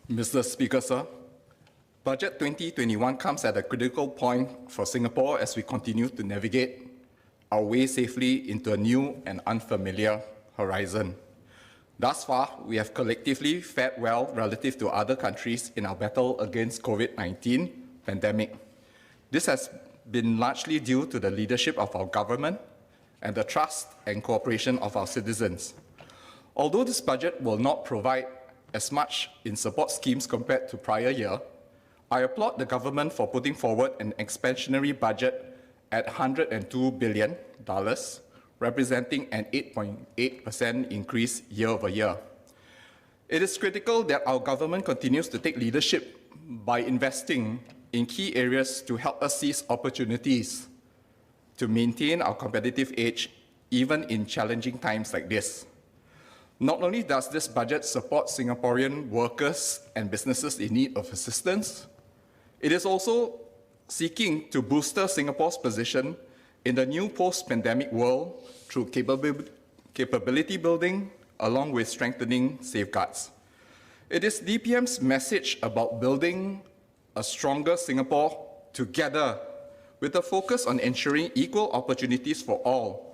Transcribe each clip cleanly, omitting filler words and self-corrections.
Mr. Speaker, sir, Budget 2021 comes at a critical point for Singapore as we continue to navigate our way safely into a new and unfamiliar horizon. Thus far, we have collectively fared well relative to other countries in our battle against COVID-19 pandemic. This has been largely due to the leadership of our government and the trust and cooperation of our citizens. Although this budget will not provide as much in support schemes compared to prior year, I applaud the government for putting forward an expansionary budget at $102 billion, representing an 8.8% increase year over year. It is critical that our government continues to take leadership by investing in key areas to help us seize opportunities to maintain our competitive edge even in challenging times like this. Not only does this budget support Singaporean workers and businesses in need of assistance, it is also seeking to boost Singapore's position in the new post-pandemic world through capability building along with strengthening safeguards. It is DPM's message about building a stronger Singapore together with a focus on ensuring equal opportunities for all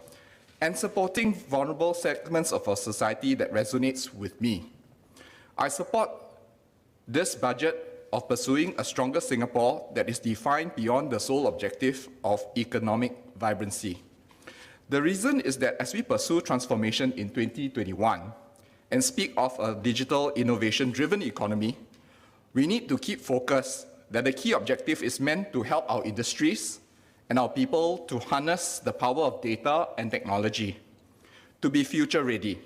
and supporting vulnerable segments of our society that resonates with me. I support this budget of pursuing a stronger Singapore that is defined beyond the sole objective of economic vibrancy. The reason is that as we pursue transformation in 2021 and speak of a digital innovation-driven economy, we need to keep focus that the key objective is meant to help our industries and our people to harness the power of data and technology to be future-ready.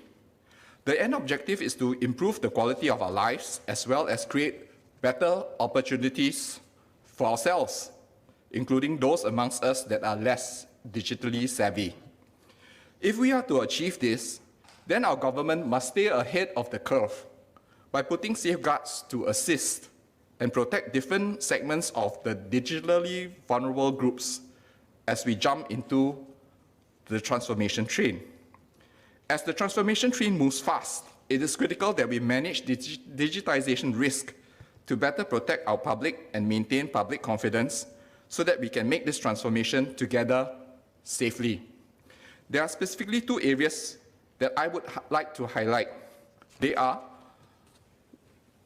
The end objective is to improve the quality of our lives as well as create better opportunities for ourselves, including those amongst us that are less digitally savvy. If we are to achieve this, then our government must stay ahead of the curve by putting safeguards to assist and protect different segments of the digitally vulnerable groups as we jump into the transformation train. As the transformation train moves fast, it is critical that we manage digitization risk to better protect our public and maintain public confidence so that we can make this transformation together safely. There are specifically two areas that I would like to highlight. They are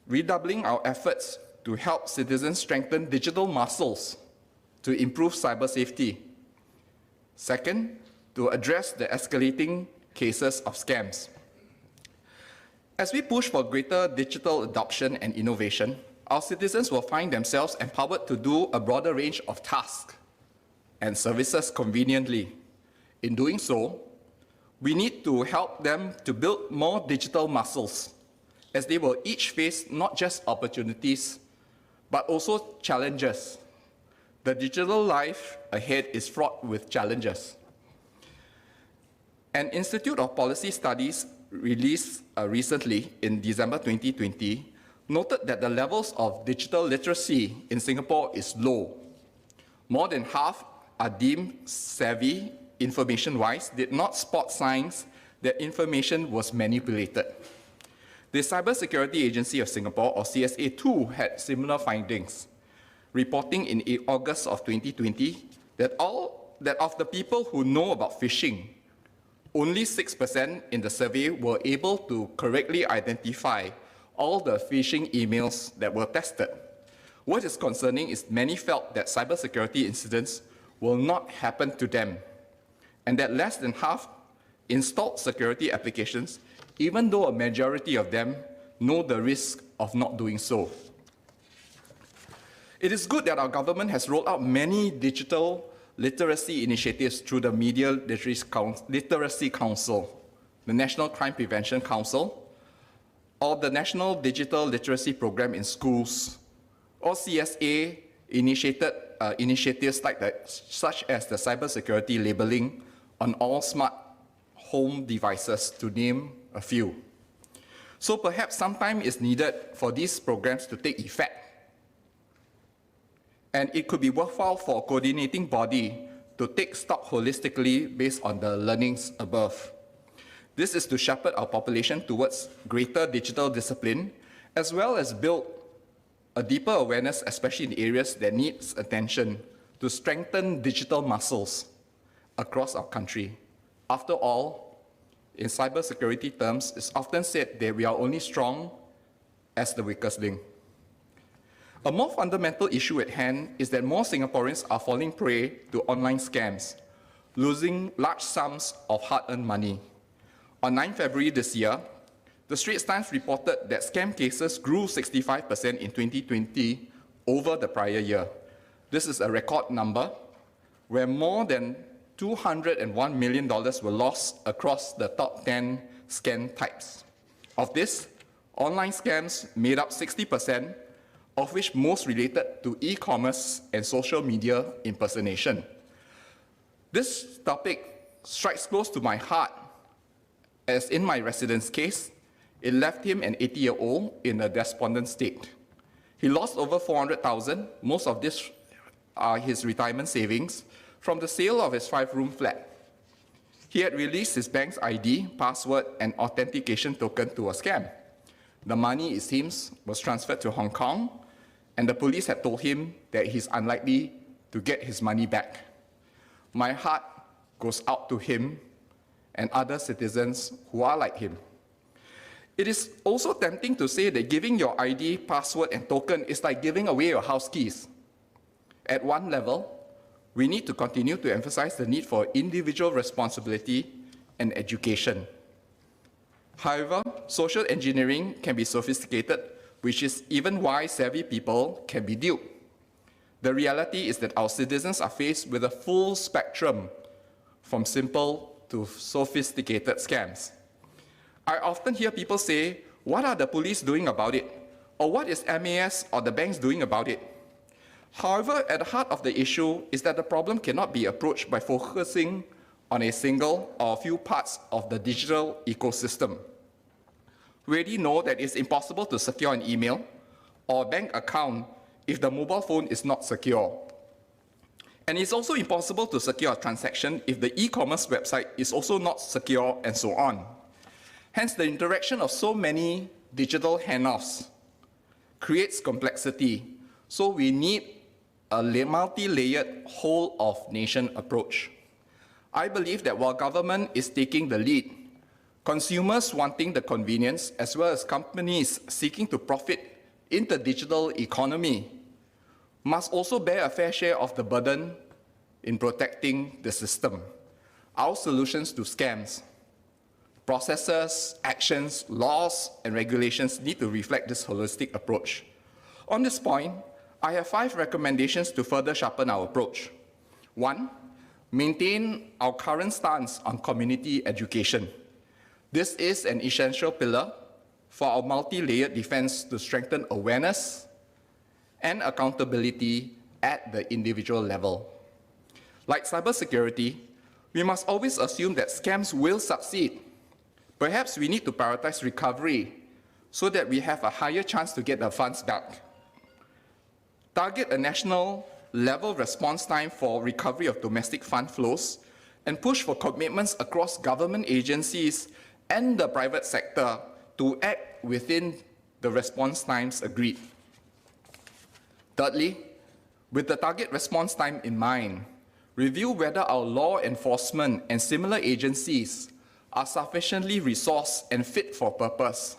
redoubling our efforts to help citizens strengthen digital muscles to improve cyber safety. Second, to address the escalating cases of scams. As we push for greater digital adoption and innovation, our citizens will find themselves empowered to do a broader range of tasks and services conveniently. In doing so, we need to help them to build more digital muscles, as they will each face not just opportunities, but also challenges. The digital life ahead is fraught with challenges. An Institute of Policy Studies released recently in December 2020 noted that the levels of digital literacy in Singapore is low. More than half are deemed savvy information-wise, did not spot signs that information was manipulated. The Cybersecurity Agency of Singapore, or CSA, too, had similar findings, reporting in August of 2020 that of the people who know about phishing, only 6% in the survey were able to correctly identify all the phishing emails that were tested. What is concerning is many felt that cybersecurity incidents will not happen to them, and that less than half installed security applications, even though a majority of them know the risk of not doing so. It is good that our government has rolled out many digital literacy initiatives through the Media Literacy Council, the National Crime Prevention Council, or the National Digital Literacy Program in schools, or CSA initiated initiatives like that, such as the cybersecurity labeling on all smart home devices, to name a few. So perhaps some time is needed for these programs to take effect. And it could be worthwhile for a coordinating body to take stock holistically based on the learnings above. This is to shepherd our population towards greater digital discipline as well as build a deeper awareness, especially in areas that needs attention, to strengthen digital muscles across our country. After all, in cybersecurity terms, it's often said that we are only strong as the weakest link. A more fundamental issue at hand is that more Singaporeans are falling prey to online scams, losing large sums of hard-earned money. On 9 February this year, the Straits Times reported that scam cases grew 65% in 2020 over the prior year. This is a record number, where more than $201 million were lost across the top 10 scam types. Of this, online scams made up 60%, of which most related to e-commerce and social media impersonation. This topic strikes close to my heart, as in my resident's case, it left him, an 80-year-old, in a despondent state. He lost over $400,000, most of this are his retirement savings, from the sale of his 5-room flat. He had released his bank's ID, password, and authentication token to a scam. The money, it seems, was transferred to Hong Kong, and the police had told him that he's unlikely to get his money back. My heart goes out to him and other citizens who are like him. It is also tempting to say that giving your ID, password, and token is like giving away your house keys. At one level, we need to continue to emphasize the need for individual responsibility and education. However, social engineering can be sophisticated, which is even why savvy people can be duped. The reality is that our citizens are faced with a full spectrum, from simple to sophisticated scams. I often hear people say, "What are the police doing about it?" Or "What is MAS or the banks doing about it?" However, at the heart of the issue is that the problem cannot be approached by focusing on a single or a few parts of the digital ecosystem. We already know that it's impossible to secure an email or a bank account if the mobile phone is not secure. And it's also impossible to secure a transaction if the e-commerce website is also not secure, and so on. Hence, the interaction of so many digital handoffs creates complexity, so we need a multi-layered whole-of-nation approach. I believe that while government is taking the lead, consumers wanting the convenience, as well as companies seeking to profit in the digital economy, must also bear a fair share of the burden in protecting the system. Our solutions to scams, processes, actions, laws, and regulations need to reflect this holistic approach. On this point, I have 5 recommendations to further sharpen our approach. 1, maintain our current stance on community education. This is an essential pillar for our multi-layered defense to strengthen awareness and accountability at the individual level. Like cybersecurity, we must always assume that scams will succeed. Perhaps we need to prioritize recovery so that we have a higher chance to get the funds back. Target a national level response time for recovery of domestic fund flows, and push for commitments across government agencies and the private sector to act within the response times agreed. Thirdly, with the target response time in mind, review whether our law enforcement and similar agencies are sufficiently resourced and fit for purpose,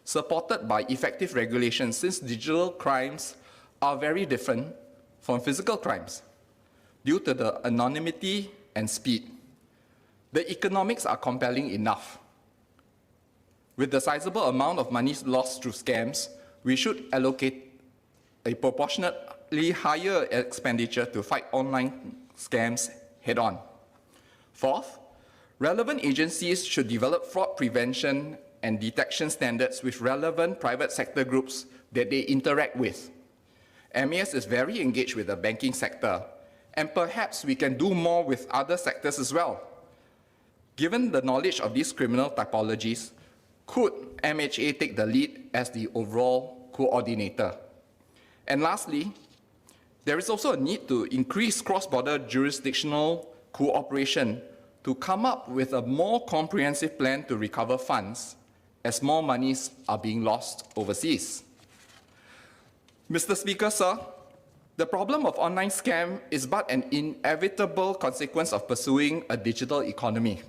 supported by effective regulations, since digital crimes are very different from physical crimes due to the anonymity and speed. The economics are compelling enough. With the sizable amount of money lost through scams, we should allocate a proportionately higher expenditure to fight online scams head-on. Fourth, relevant agencies should develop fraud prevention and detection standards with relevant private sector groups that they interact with. MAS is very engaged with the banking sector, and perhaps we can do more with other sectors as well. Given the knowledge of these criminal typologies, could MHA take the lead as the overall coordinator? And lastly, there is also a need to increase cross-border jurisdictional cooperation to come up with a more comprehensive plan to recover funds as more monies are being lost overseas. Mr. Speaker, sir, the problem of online scam is but an inevitable consequence of pursuing a digital economy.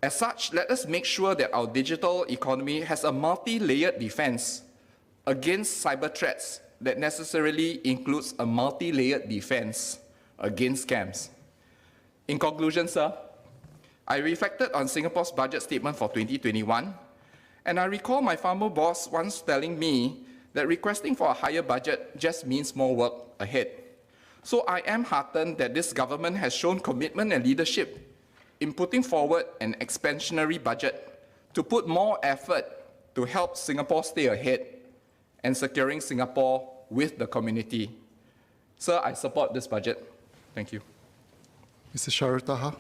As such, let us make sure that our digital economy has a multi-layered defense against cyber threats that necessarily includes a multi-layered defense against scams. In conclusion, sir, I reflected on Singapore's budget statement for 2021, and I recall my former boss once telling me that requesting for a higher budget just means more work ahead. So I am heartened that this government has shown commitment and leadership in putting forward an expansionary budget to put more effort to help Singapore stay ahead and securing Singapore with the community. Sir, I support this budget. Thank you. Mr. Sharul Taha.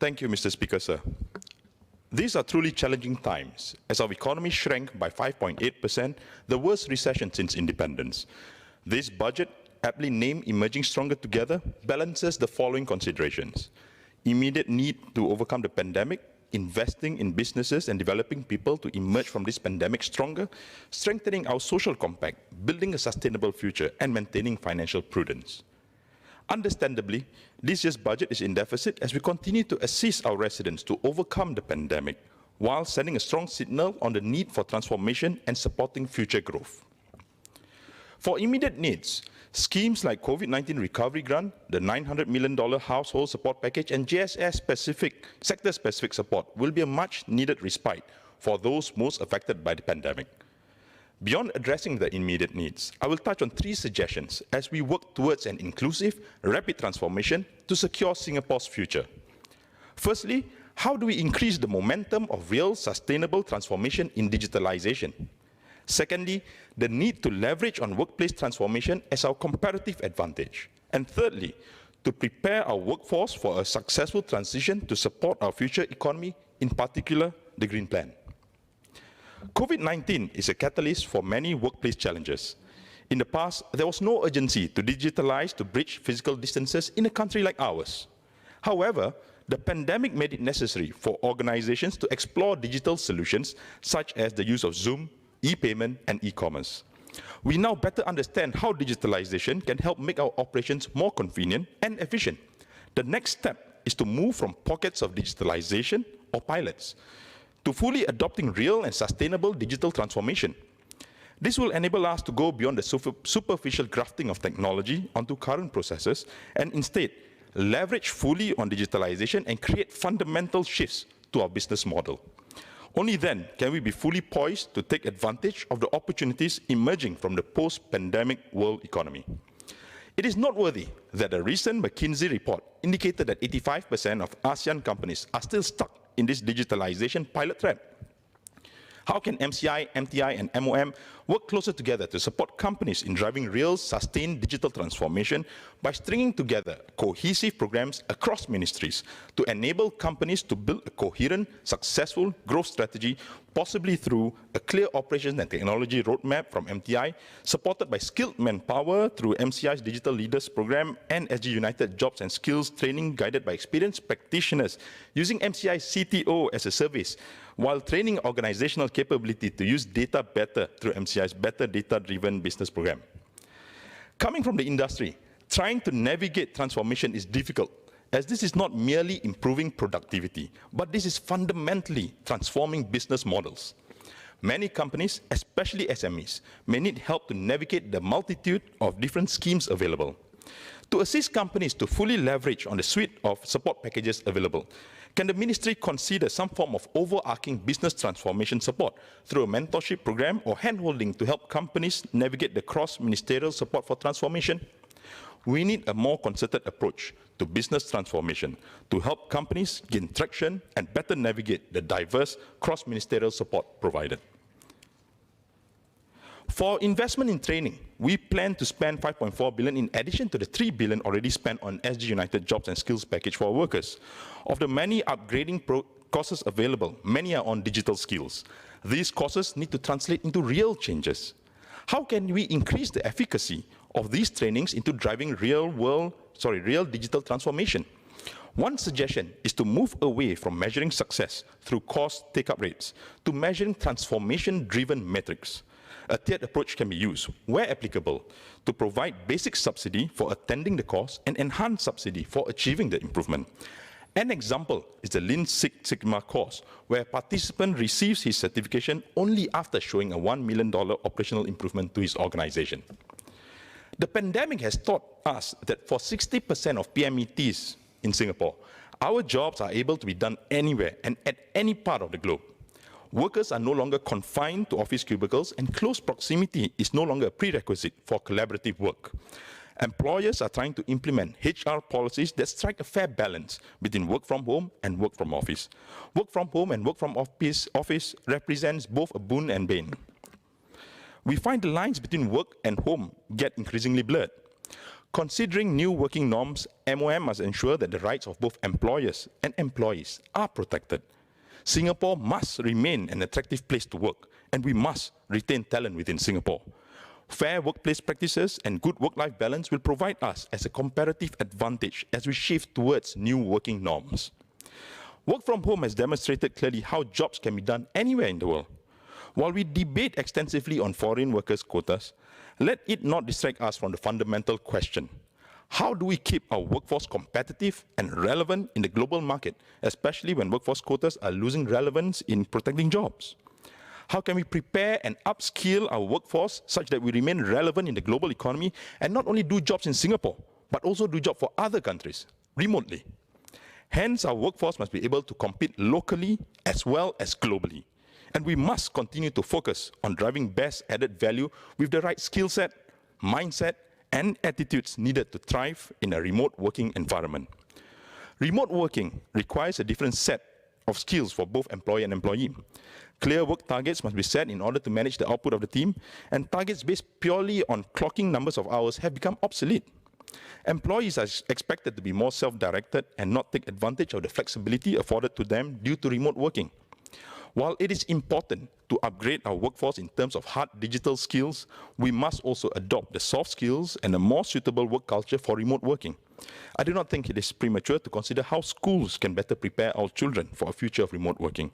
Thank you, Mr. Speaker, sir. These are truly challenging times, as our economy shrank by 5.8%, the worst recession since independence. This budget, aptly named Emerging Stronger Together, balances the following considerations: immediate need to overcome the pandemic, investing in businesses and developing people to emerge from this pandemic stronger, strengthening our social compact, building a sustainable future, and maintaining financial prudence. Understandably, this year's budget is in deficit as we continue to assist our residents to overcome the pandemic, while sending a strong signal on the need for transformation and supporting future growth. For immediate needs, schemes like COVID-19 Recovery Grant, the $900 million Household Support Package, and JSS-specific, sector-specific support will be a much-needed respite for those most affected by the pandemic. Beyond addressing the immediate needs, I will touch on 3 suggestions as we work towards an inclusive, rapid transformation to secure Singapore's future. Firstly, how do we increase the momentum of real, sustainable transformation in digitalization? Secondly, the need to leverage on workplace transformation as our comparative advantage. And thirdly, to prepare our workforce for a successful transition to support our future economy, in particular, the Green Plan. COVID-19 is a catalyst for many workplace challenges. In the past, there was no urgency to digitalize to bridge physical distances in a country like ours. However, the pandemic made it necessary for organizations to explore digital solutions such as the use of Zoom, e-payment, and e-commerce. We now better understand how digitalization can help make our operations more convenient and efficient. The next step is to move from pockets of digitalization or pilots to fully adopting real and sustainable digital transformation. This will enable us to go beyond the superficial grafting of technology onto current processes and instead leverage fully on digitalization and create fundamental shifts to our business model. Only then can we be fully poised to take advantage of the opportunities emerging from the post-pandemic world economy. It is noteworthy that a recent McKinsey report indicated that 85% of ASEAN companies are still stuck in this digitalization pilot trap. How can MCI, MTI, and MOM work closer together to support companies in driving real, sustained digital transformation by stringing together cohesive programs across ministries to enable companies to build a coherent, successful growth strategy, possibly through a clear operations and technology roadmap from MTI, supported by skilled manpower through MCI's Digital Leaders Program and SG United Jobs and Skills Training guided by experienced practitioners, using MCI's CTO as a service, while training organizational capability to use data better through MCI's Better Data-Driven Business Program. Coming from the industry, trying to navigate transformation is difficult, as this is not merely improving productivity, but this is fundamentally transforming business models. Many companies, especially SMEs, may need help to navigate the multitude of different schemes available. To assist companies to fully leverage on the suite of support packages available, can the ministry consider some form of overarching business transformation support through a mentorship program or handholding to help companies navigate the cross-ministerial support for transformation? We need a more concerted approach to business transformation to help companies gain traction and better navigate the diverse cross-ministerial support provided. For investment in training, we plan to spend 5.4 billion in addition to the 3 billion already spent on SG United Jobs and Skills package for our workers. Of the many upgrading courses available, many are on digital skills. These courses need to translate into real changes. How can we increase the efficacy of these trainings into driving real digital transformation? One suggestion is to move away from measuring success through course take-up rates to measuring transformation-driven metrics. A tiered approach can be used, where applicable, to provide basic subsidy for attending the course and enhanced subsidy for achieving the improvement. An example is the Lean Six Sigma course, where a participant receives his certification only after showing a $1 million operational improvement to his organization. The pandemic has taught us that for 60% of PMETs in Singapore, our jobs are able to be done anywhere and at any part of the globe. Workers are no longer confined to office cubicles, and close proximity is no longer a prerequisite for collaborative work. Employers are trying to implement HR policies that strike a fair balance between work from home and work from office. Work from home and work from office represents both a boon and bane. We find the lines between work and home get increasingly blurred. Considering new working norms, MOM must ensure that the rights of both employers and employees are protected. Singapore must remain an attractive place to work, and we must retain talent within Singapore. Fair workplace practices and good work-life balance will provide us as a comparative advantage as we shift towards new working norms. Work from home has demonstrated clearly how jobs can be done anywhere in the world. While we debate extensively on foreign workers' quotas, let it not distract us from the fundamental question: how do we keep our workforce competitive and relevant in the global market, especially when workforce quotas are losing relevance in protecting jobs? How can we prepare and upskill our workforce such that we remain relevant in the global economy and not only do jobs in Singapore, but also do jobs for other countries, remotely? Hence, our workforce must be able to compete locally as well as globally. And we must continue to focus on driving best added value with the right skill set, mindset, and attitudes needed to thrive in a remote working environment. Remote working requires a different set of skills for both employer and employee. Clear work targets must be set in order to manage the output of the team, and targets based purely on clocking numbers of hours have become obsolete. Employees are expected to be more self-directed and not take advantage of the flexibility afforded to them due to remote working. While it is important to upgrade our workforce in terms of hard digital skills, we must also adopt the soft skills and a more suitable work culture for remote working. I do not think it is premature to consider how schools can better prepare our children for a future of remote working.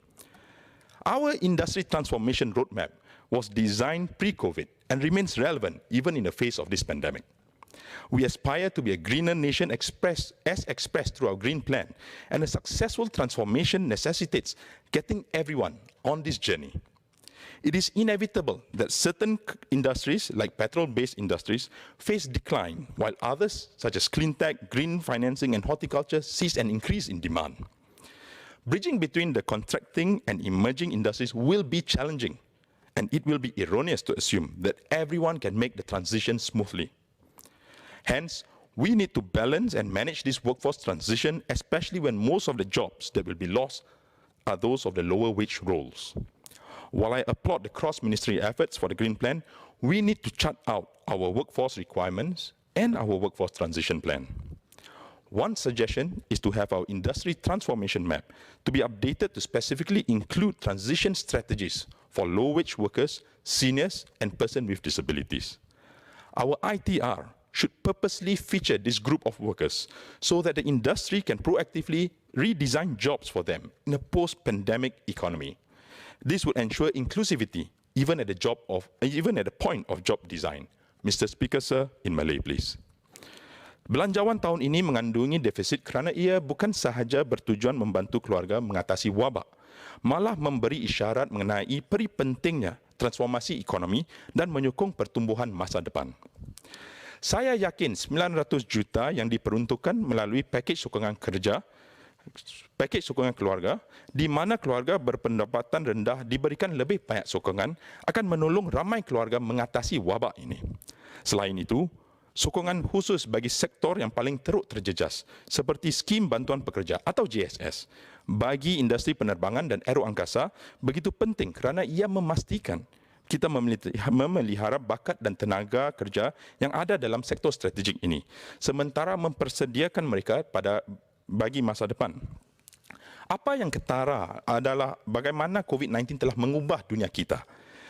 Our industry transformation roadmap was designed pre-COVID and remains relevant even in the face of this pandemic. We aspire to be a greener nation expressed through our green plan, and a successful transformation necessitates getting everyone on this journey. It is inevitable that certain industries, like petrol-based industries, face decline, while others, such as clean tech, green financing, and horticulture, sees an increase in demand. Bridging between the contracting and emerging industries will be challenging, and it will be erroneous to assume that everyone can make the transition smoothly. Hence, we need to balance and manage this workforce transition, especially when most of the jobs that will be lost are those of the lower wage roles. While I applaud the cross-ministry efforts for the Green Plan, we need to chart out our workforce requirements and our workforce transition plan. One suggestion is to have our industry transformation map to be updated to specifically include transition strategies for low-wage workers, seniors, and persons with disabilities. Our ITR should purposely feature this group of workers so that the industry can proactively redesign jobs for them in a post-pandemic economy. This would ensure inclusivity even at the point of job design. Mr. Speaker, sir, in Malay, please. Belanjawan tahun ini mengandungi defisit kerana ia bukan sahaja bertujuan membantu keluarga mengatasi wabak, malah memberi isyarat mengenai peri pentingnya transformasi ekonomi dan menyokong pertumbuhan masa depan. Saya yakin 900 juta yang diperuntukkan melalui pakej sokongan keluarga, di mana keluarga berpendapatan rendah diberikan lebih banyak sokongan, akan menolong ramai keluarga mengatasi wabak ini. Selain itu, sokongan khusus bagi sektor yang paling teruk terjejas, seperti skim bantuan pekerja atau JSS, bagi industri penerbangan dan aeroangkasa begitu penting kerana ia memastikan kita memelihara bakat dan tenaga kerja yang ada dalam sektor strategik ini, sementara mempersediakan mereka bagi masa depan. Apa yang ketara adalah bagaimana COVID-19 telah mengubah dunia kita.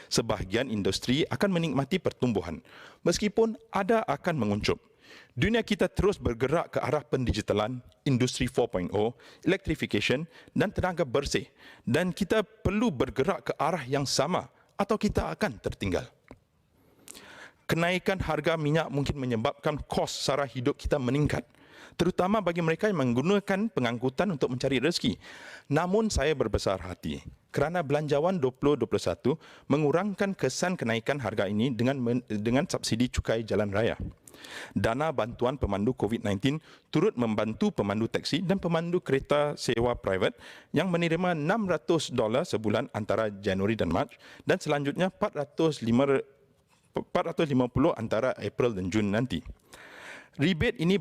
Sebahagian industri akan menikmati pertumbuhan, meskipun ada akan menguncup. Dunia kita terus bergerak ke arah pendigitalan, industri 4.0, electrification dan tenaga bersih. Dan kita perlu bergerak ke arah yang sama atau kita akan tertinggal. Kenaikan harga minyak mungkin menyebabkan kos sara hidup kita meningkat, terutama bagi mereka yang menggunakan pengangkutan untuk mencari rezeki. Namun saya berbesar hati kerana Belanjawan 2021 mengurangkan kesan kenaikan harga ini dengan subsidi cukai jalan raya. Dana bantuan pemandu COVID-19 turut membantu pemandu teksi dan pemandu kereta sewa private yang menerima $600 sebulan antara Januari dan Mac dan selanjutnya 450 antara April dan Jun nanti. Rebate ini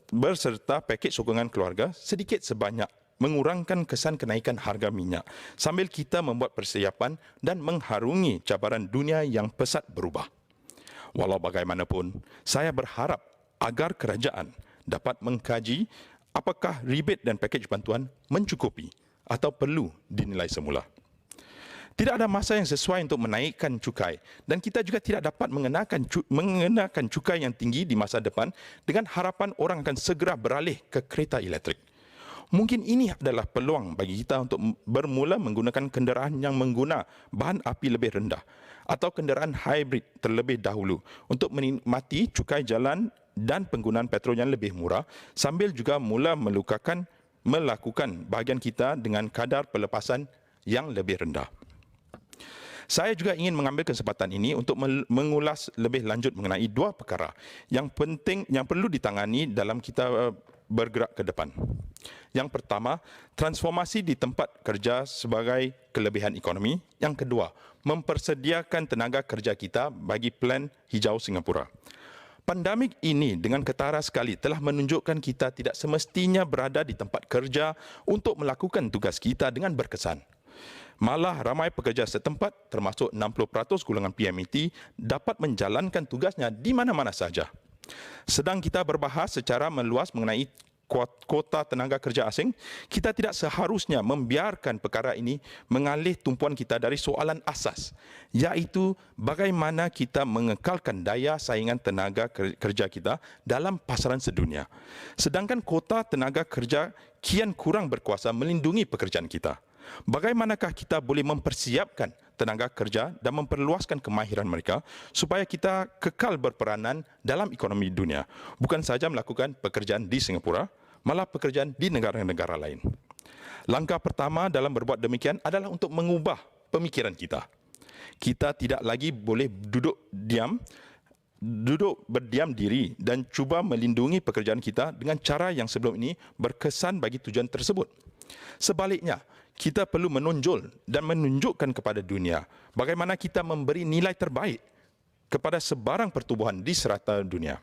berserta pakej sokongan keluarga sedikit sebanyak mengurangkan kesan kenaikan harga minyak sambil kita membuat persiapan dan mengharungi cabaran dunia yang pesat berubah. Walau bagaimanapun, saya berharap agar kerajaan dapat mengkaji apakah rebate dan pakej bantuan mencukupi atau perlu dinilai semula. Tidak ada masa yang sesuai untuk menaikkan cukai dan kita juga tidak dapat mengenakan cukai yang tinggi di masa depan dengan harapan orang akan segera beralih ke kereta elektrik. Mungkin ini adalah peluang bagi kita untuk bermula menggunakan kenderaan yang mengguna bahan api lebih rendah atau kenderaan hybrid terlebih dahulu untuk menikmati cukai jalan dan penggunaan petrol yang lebih murah sambil juga mula melakukan bahagian kita dengan kadar pelepasan yang lebih rendah. Saya juga ingin mengambil kesempatan ini untuk mengulas lebih lanjut mengenai dua perkara yang penting yang perlu ditangani dalam kita bergerak ke depan. Yang pertama, transformasi di tempat kerja sebagai kelebihan ekonomi. Yang kedua, mempersediakan tenaga kerja kita bagi plan hijau Singapura. Pandemik ini dengan ketara sekali telah menunjukkan kita tidak semestinya berada di tempat kerja untuk melakukan tugas kita dengan berkesan. Malah ramai pekerja setempat termasuk 60% golongan PMET dapat menjalankan tugasnya di mana-mana saja. Sedang kita berbahas secara meluas mengenai kuota tenaga kerja asing, kita tidak seharusnya membiarkan perkara ini mengalih tumpuan kita dari soalan asas, iaitu bagaimana kita mengekalkan daya saingan tenaga kerja kita dalam pasaran sedunia. Sedangkan kuota tenaga kerja kian kurang berkuasa melindungi pekerjaan kita. Bagaimanakah kita boleh mempersiapkan tenaga kerja dan memperluaskan kemahiran mereka supaya kita kekal berperanan dalam ekonomi dunia, bukan saja melakukan pekerjaan di Singapura, malah pekerjaan di negara-negara lain. Langkah pertama dalam berbuat demikian adalah untuk mengubah pemikiran kita. Kita tidak lagi boleh duduk berdiam diri dan cuba melindungi pekerjaan kita dengan cara yang sebelum ini berkesan bagi tujuan tersebut. Sebaliknya, kita perlu menonjol dan menunjukkan kepada dunia bagaimana kita memberi nilai terbaik kepada sebarang pertubuhan di serata dunia.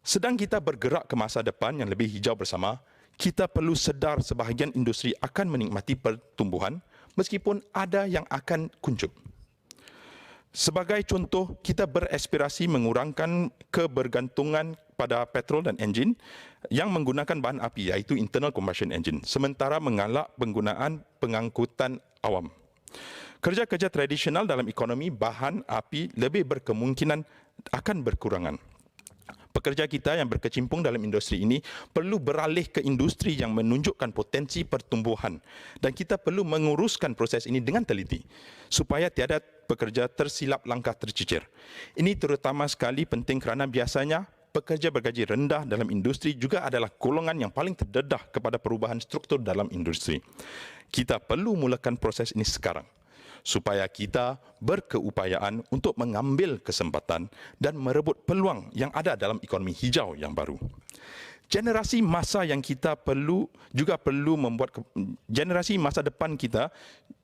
Sedang kita bergerak ke masa depan yang lebih hijau bersama, kita perlu sedar sebahagian industri akan menikmati pertumbuhan meskipun ada yang akan kuncup. Sebagai contoh, kita beraspirasi mengurangkan kebergantungan pada petrol dan enjin yang menggunakan bahan api, iaitu internal combustion engine, sementara mengalak penggunaan pengangkutan awam. Kerja-kerja tradisional dalam ekonomi bahan api lebih berkemungkinan akan berkurangan. Pekerja kita yang berkecimpung dalam industri ini perlu beralih ke industri yang menunjukkan potensi pertumbuhan dan kita perlu menguruskan proses ini dengan teliti supaya tiada pekerja tersilap langkah tercicir. Ini terutama sekali penting kerana biasanya pekerja bergaji rendah dalam industri juga adalah golongan yang paling terdedah kepada perubahan struktur dalam industri. Kita perlu mulakan proses ini sekarang supaya kita berkeupayaan untuk mengambil kesempatan dan merebut peluang yang ada dalam ekonomi hijau yang baru. Generasi masa depan kita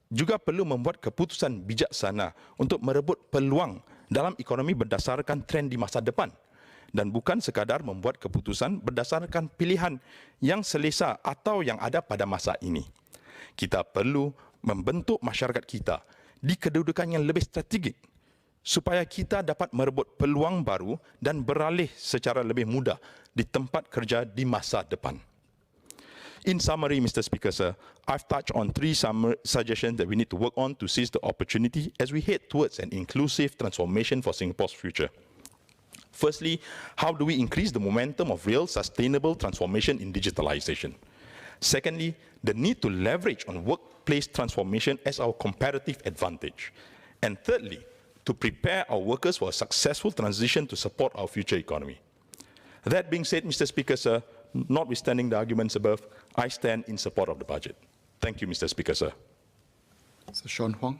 juga perlu membuat keputusan bijaksana untuk merebut peluang dalam ekonomi berdasarkan trend di masa depan dan bukan sekadar membuat keputusan berdasarkan pilihan yang selesa atau yang ada pada masa ini. Kita perlu membentuk masyarakat kita di kedudukan yang lebih strategik supaya kita dapat merebut peluang baru dan beralih secara lebih mudah di tempat kerja di masa depan. In summary, Mr. Speaker, sir, I've touched on three suggestions that we need to work on to seize the opportunity as we head towards an inclusive transformation for Singapore's future. Firstly, how do we increase the momentum of real sustainable transformation in digitalization? Secondly, the need to leverage on workplace transformation as our comparative advantage. And thirdly, to prepare our workers for a successful transition to support our future economy. That being said, Mr. Speaker, sir, notwithstanding the arguments above, I stand in support of the budget. Thank you, Mr. Speaker, sir. Mr. Sean Huang.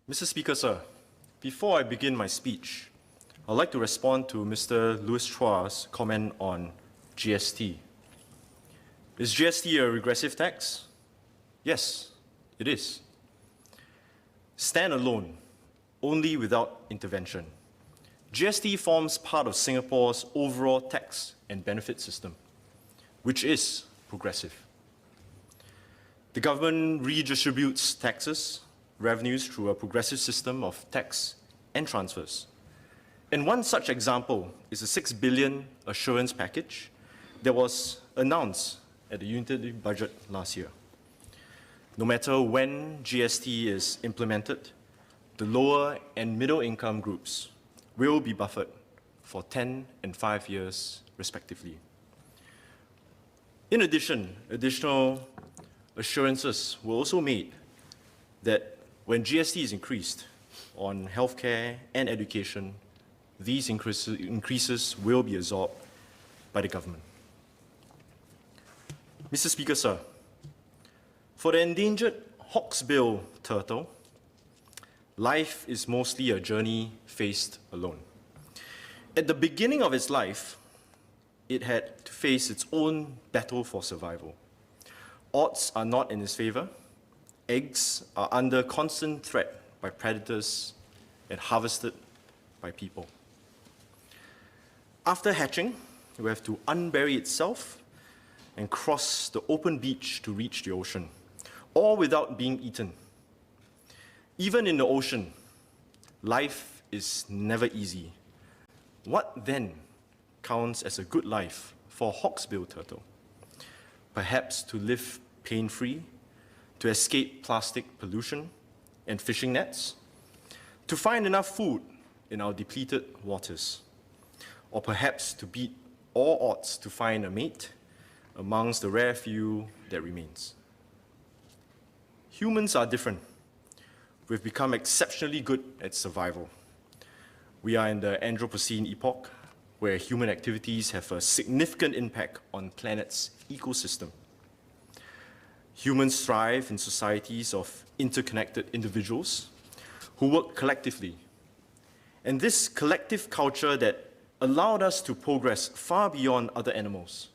Mr. Speaker, sir, before I begin my speech, I'd like to respond to Mr. Louis Chua's comment on GST. Is GST a regressive tax? Yes, it is. Stand alone, only without intervention. GST forms part of Singapore's overall tax and benefit system, which is progressive. The government redistributes taxes, revenues through a progressive system of tax and transfers. And one such example is the 6 billion assurance package that was announced at the unitary budget last year. No matter when GST is implemented, the lower and middle income groups will be buffered for 10 and 5 years respectively. In addition, additional assurances were also made that when GST is increased on healthcare and education, these increases will be absorbed by the government. Mr. Speaker, sir, for the endangered hawksbill turtle, life is mostly a journey faced alone. At the beginning of its life, it had to face its own battle for survival. Odds are not in its favor. Eggs are under constant threat by predators and harvested by people. After hatching, it will have to unbury itself and cross the open beach to reach the ocean, all without being eaten. Even in the ocean, life is never easy. What then counts as a good life for a hawksbill turtle? Perhaps to live pain-free, to escape plastic pollution and fishing nets, to find enough food in our depleted waters, or perhaps to beat all odds to find a mate amongst the rare few that remains. Humans are different. We've become exceptionally good at survival. We are in the Anthropocene epoch, where human activities have a significant impact on planet's ecosystem. Humans thrive in societies of interconnected individuals who work collectively. And this collective culture that allowed us to progress far beyond other animals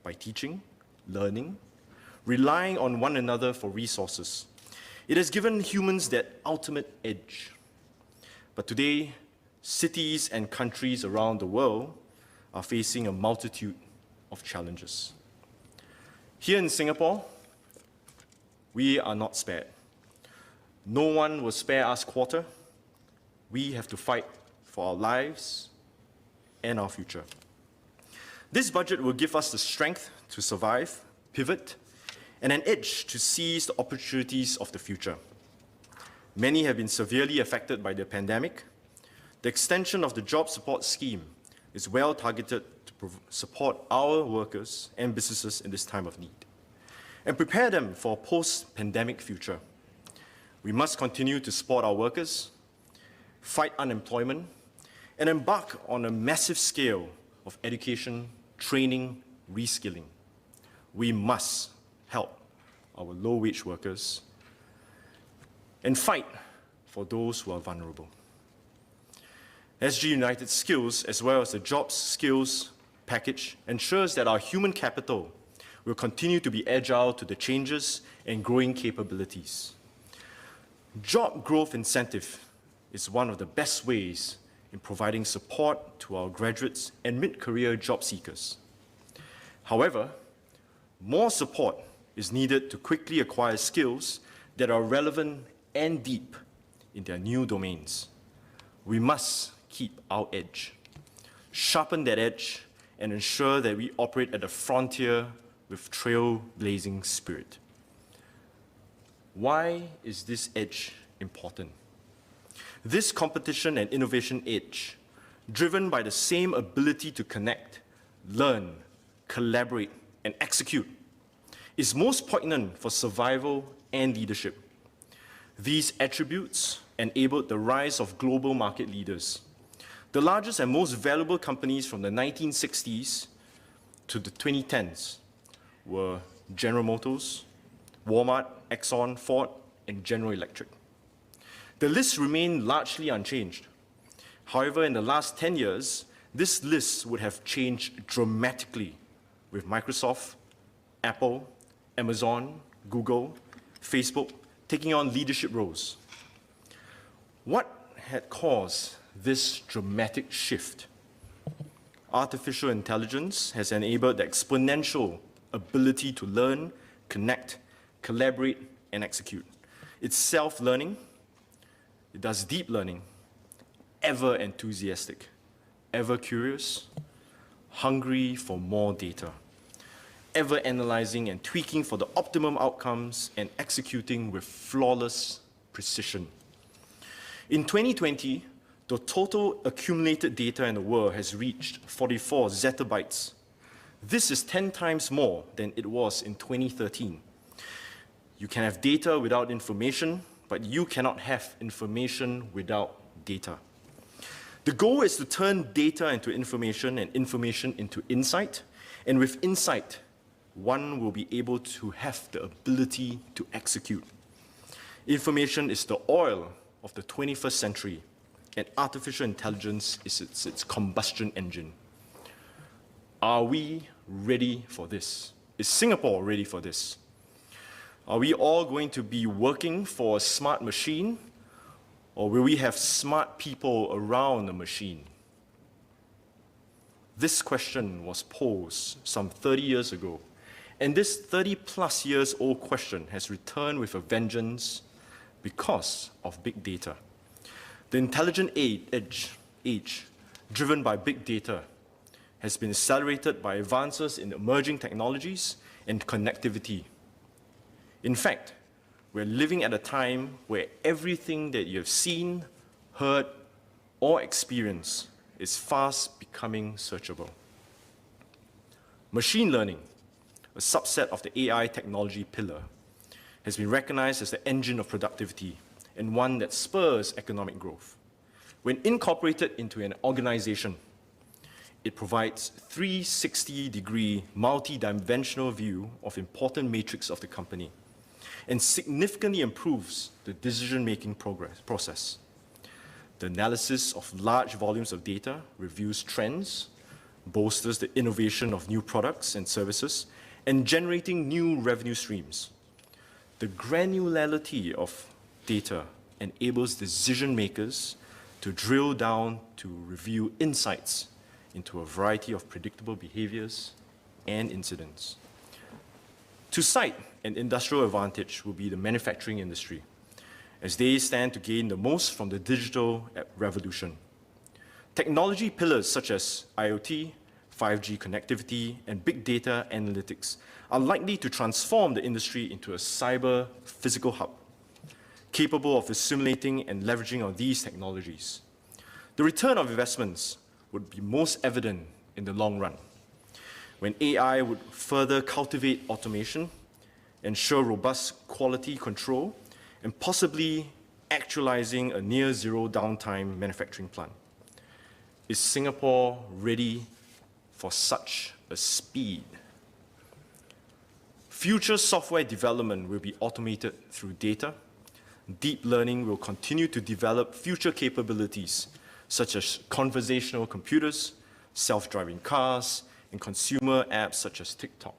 by teaching, learning, relying on one another for resources. It has given humans that ultimate edge. But today, cities and countries around the world are facing a multitude of challenges. Here in Singapore, we are not spared. No one will spare us quarter. We have to fight for our lives and our future. This budget will give us the strength to survive, pivot, and an edge to seize the opportunities of the future. Many have been severely affected by the pandemic. The extension of the job support scheme is well targeted to support our workers and businesses in this time of need and prepare them for a post-pandemic future. We must continue to support our workers, fight unemployment, and embark on a massive scale of education, training, reskilling. We must help our low-wage workers and fight for those who are vulnerable. SG United Skills, as well as the Jobs Skills package, ensures that our human capital will continue to be agile to the changes and growing capabilities. Job growth incentive is one of the best ways in providing support to our graduates and mid-career job seekers. However, more support is needed to quickly acquire skills that are relevant and deep in their new domains. We must keep our edge, sharpen that edge, and ensure that we operate at the frontier with trailblazing spirit. Why is this edge important? This competition and innovation edge, driven by the same ability to connect, learn, collaborate, and execute, is most poignant for survival and leadership. These attributes enabled the rise of global market leaders. The largest and most valuable companies from the 1960s to the 2010s were General Motors, Walmart, Exxon, Ford, and General Electric. The list remained largely unchanged. However, in the last 10 years, this list would have changed dramatically with Microsoft, Apple, Amazon, Google, Facebook taking on leadership roles. What had caused this dramatic shift? Artificial intelligence has enabled the exponential ability to learn, connect, collaborate, and execute. It's self-learning, it does deep learning, ever enthusiastic, ever curious, hungry for more data, ever analyzing and tweaking for the optimum outcomes and executing with flawless precision. In 2020, the total accumulated data in the world has reached 44 zettabytes. This is 10 times more than it was in 2013. You can have data without information, but you cannot have information without data. The goal is to turn data into information and information into insight, and with insight, one will be able to have the ability to execute. Information is the oil of the 21st century, and artificial intelligence is its combustion engine. Are we ready for this? Is Singapore ready for this? Are we all going to be working for a smart machine, or will we have smart people around the machine? This question was posed some 30 years ago, and this 30-plus years old question has returned with a vengeance because of big data. The intelligent age, driven by big data, has been accelerated by advances in emerging technologies and connectivity. In fact, we're living at a time where everything that you have seen, heard, or experienced is fast becoming searchable. Machine learning, a subset of the AI technology pillar, has been recognized as the engine of productivity and one that spurs economic growth. When incorporated into an organization, it provides 360-degree multi-dimensional view of important metrics of the company and significantly improves the decision-making process. The analysis of large volumes of data reveals trends, bolsters the innovation of new products and services, and generating new revenue streams. The granularity of data enables decision makers to drill down to reveal insights into a variety of predictable behaviors and incidents. To cite an industrial advantage will be the manufacturing industry, as they stand to gain the most from the digital revolution. Technology pillars such as IoT, 5G connectivity, and big data analytics are likely to transform the industry into a cyber physical hub, capable of assimilating and leveraging on these technologies. The return of investments would be most evident in the long run, when AI would further cultivate automation, ensure robust quality control, and possibly actualizing a near-zero downtime manufacturing plant. Is Singapore ready for such a speed? Future software development will be automated through data. Deep learning will continue to develop future capabilities such as conversational computers, self-driving cars, and consumer apps such as TikTok.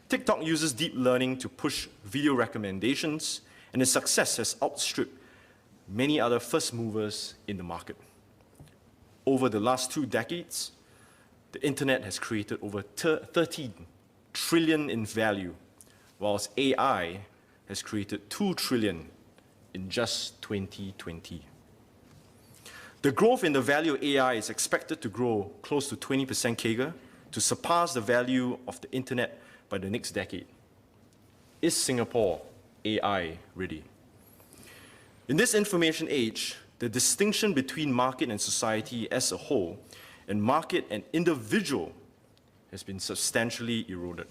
TikTok uses deep learning to push video recommendations, and its success has outstripped many other first movers in the market. Over the last 2 decades, the internet has created over 13 trillion in value, whilst AI has created 2 trillion in just 2020. The growth in the value of AI is expected to grow close to 20% CAGR to surpass the value of the internet by the next decade. Is Singapore AI ready? In this information age, the distinction between market and society as a whole and market and individual has been substantially eroded.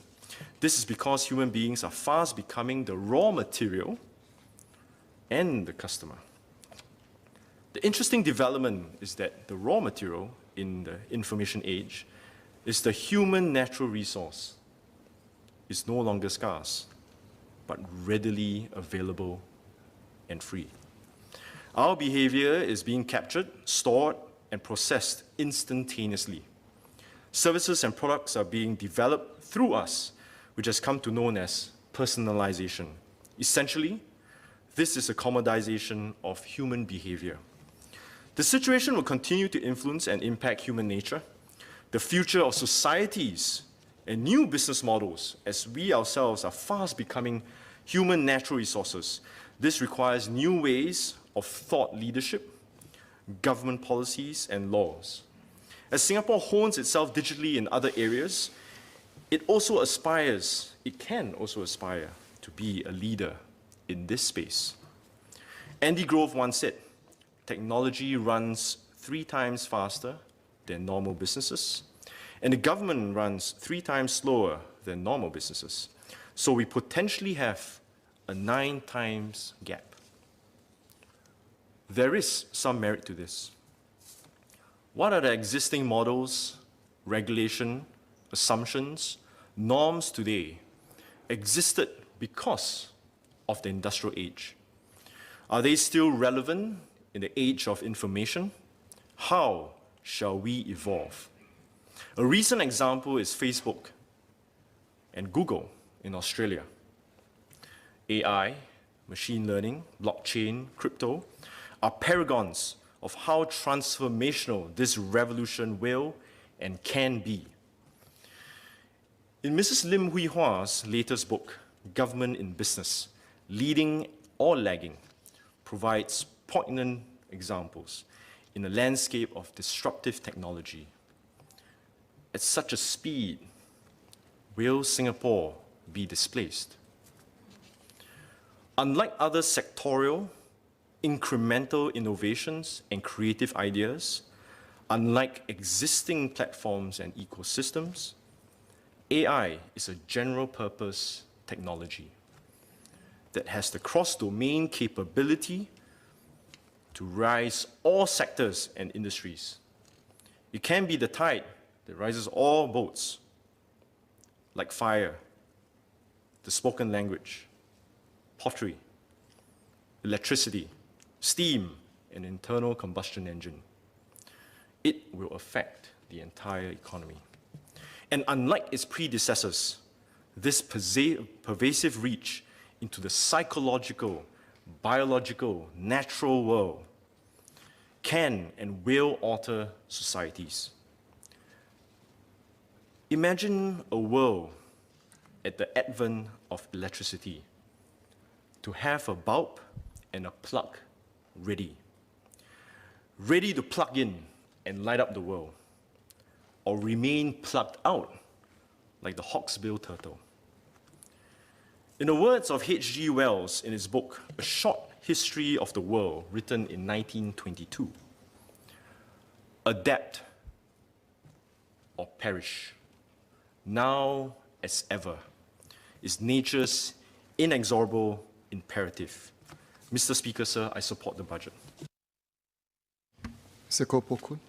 This is because human beings are fast becoming the raw material and the customer. The interesting development is that the raw material in the information age is the human natural resource. It's no longer scarce, but readily available and free. Our behavior is being captured, stored, and processed instantaneously. Services and products are being developed through us, which has come to be known as personalization. Essentially, this is a commodization of human behavior. The situation will continue to influence and impact human nature, the future of societies, and new business models, as we ourselves are fast becoming human natural resources. This requires new ways of thought leadership, government policies, and laws. As Singapore hones itself digitally in other areas, it can also aspire to be a leader in this space. Andy Grove once said, technology runs 3 times faster than normal businesses, and the government runs 3 times slower than normal businesses. So we potentially have a 9 times gap. There is some merit to this. What are the existing models, regulation, assumptions, norms today existed because of the industrial age? Are they still relevant in the age of information? How shall we evolve? A recent example is Facebook and Google in Australia. AI, machine learning, blockchain, crypto are paragons of how transformational this revolution will and can be. In Mrs. Lim Hui Hua's latest book, Government in Business, Leading or Lagging, provides poignant examples in a landscape of disruptive technology. At such a speed, will Singapore be displaced? Unlike other sectorial, incremental innovations and creative ideas, unlike existing platforms and ecosystems, AI is a general-purpose technology that has the cross-domain capability to rise all sectors and industries. It can be the tide that rises all boats, like fire, the spoken language, pottery, electricity, steam, and internal combustion engine. It will affect the entire economy. And unlike its predecessors, this pervasive reach into the psychological, biological, natural world can and will alter societies. Imagine a world at the advent of electricity, to have a bulb and a plug ready to plug in and light up the world, or remain plugged out like the hawksbill turtle. In the words of H.G. Wells in his book, A Short History of the World, written in 1922, adapt or perish, now as ever, is nature's inexorable imperative. Mr. Speaker, sir, I support the budget. Mr. Koh Poh Koon.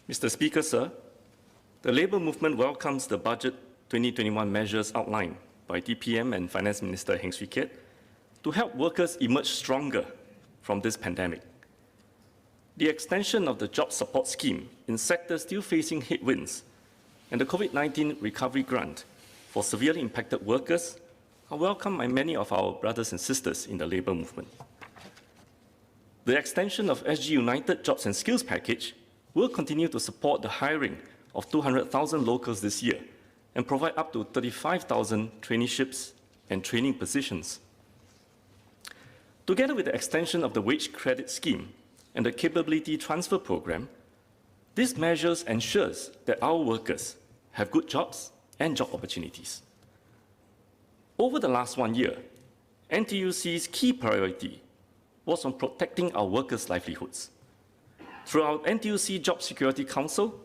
Mr. Speaker, sir, the Labour Movement welcomes the Budget 2021 measures outlined by DPM and Finance Minister Heng Swee Keat to help workers emerge stronger from this pandemic. The extension of the job support scheme in sectors still facing headwinds and the COVID-19 recovery grant for severely impacted workers are welcomed by many of our brothers and sisters in the Labour Movement. The extension of SG United Jobs and Skills Package will continue to support the hiring of 200,000 locals this year and provide up to 35,000 traineeships and training positions. Together with the extension of the wage credit scheme and the capability transfer program, these measures ensures that our workers have good jobs and job opportunities. Over the last 1 year, NTUC's key priority was on protecting our workers' livelihoods. Through our NTUC Job Security Council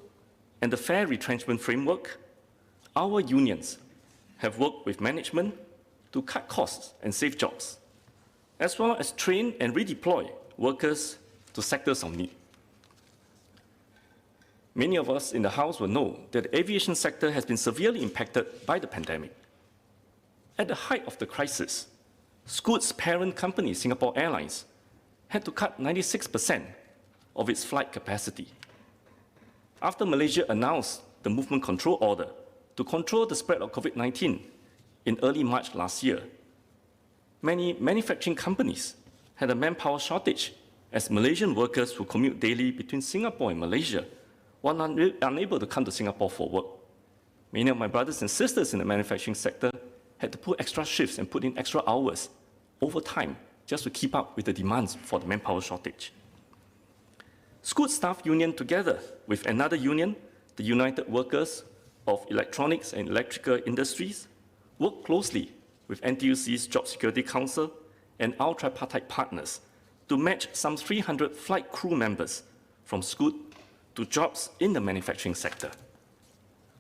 and the Fair Retrenchment Framework, our unions have worked with management to cut costs and save jobs, as well as train and redeploy workers to sectors of need. Many of us in the House will know that the aviation sector has been severely impacted by the pandemic. At the height of the crisis, Scoot's parent company, Singapore Airlines, had to cut 96% of its flight capacity. After Malaysia announced the movement control order to control the spread of COVID-19 in early March last year, many manufacturing companies had a manpower shortage as Malaysian workers who commute daily between Singapore and Malaysia were unable to come to Singapore for work. Many of my brothers and sisters in the manufacturing sector had to put extra shifts and put in extra hours over time just to keep up with the demands for the manpower shortage. Scoot Staff Union, together with another union, the United Workers of Electronics and Electrical Industries, worked closely with NTUC's Job Security Council and our tripartite partners to match some 300 flight crew members from Scoot to jobs in the manufacturing sector.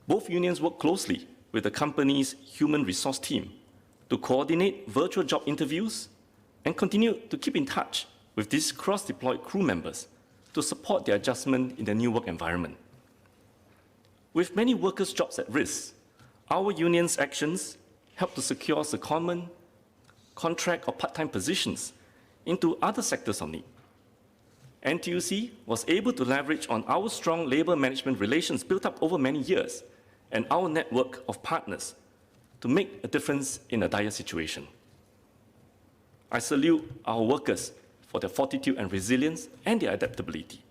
Both unions work closely with the company's human resource team to coordinate virtual job interviews and continue to keep in touch with these cross-deployed crew members to support their adjustment in the new work environment. With many workers' jobs at risk, our union's actions help to secure secondment, contract or part-time positions into other sectors of need. NTUC was able to leverage on our strong labour management relations built up over many years and our network of partners to make a difference in a dire situation. I salute our workers for their fortitude and resilience and their adaptability.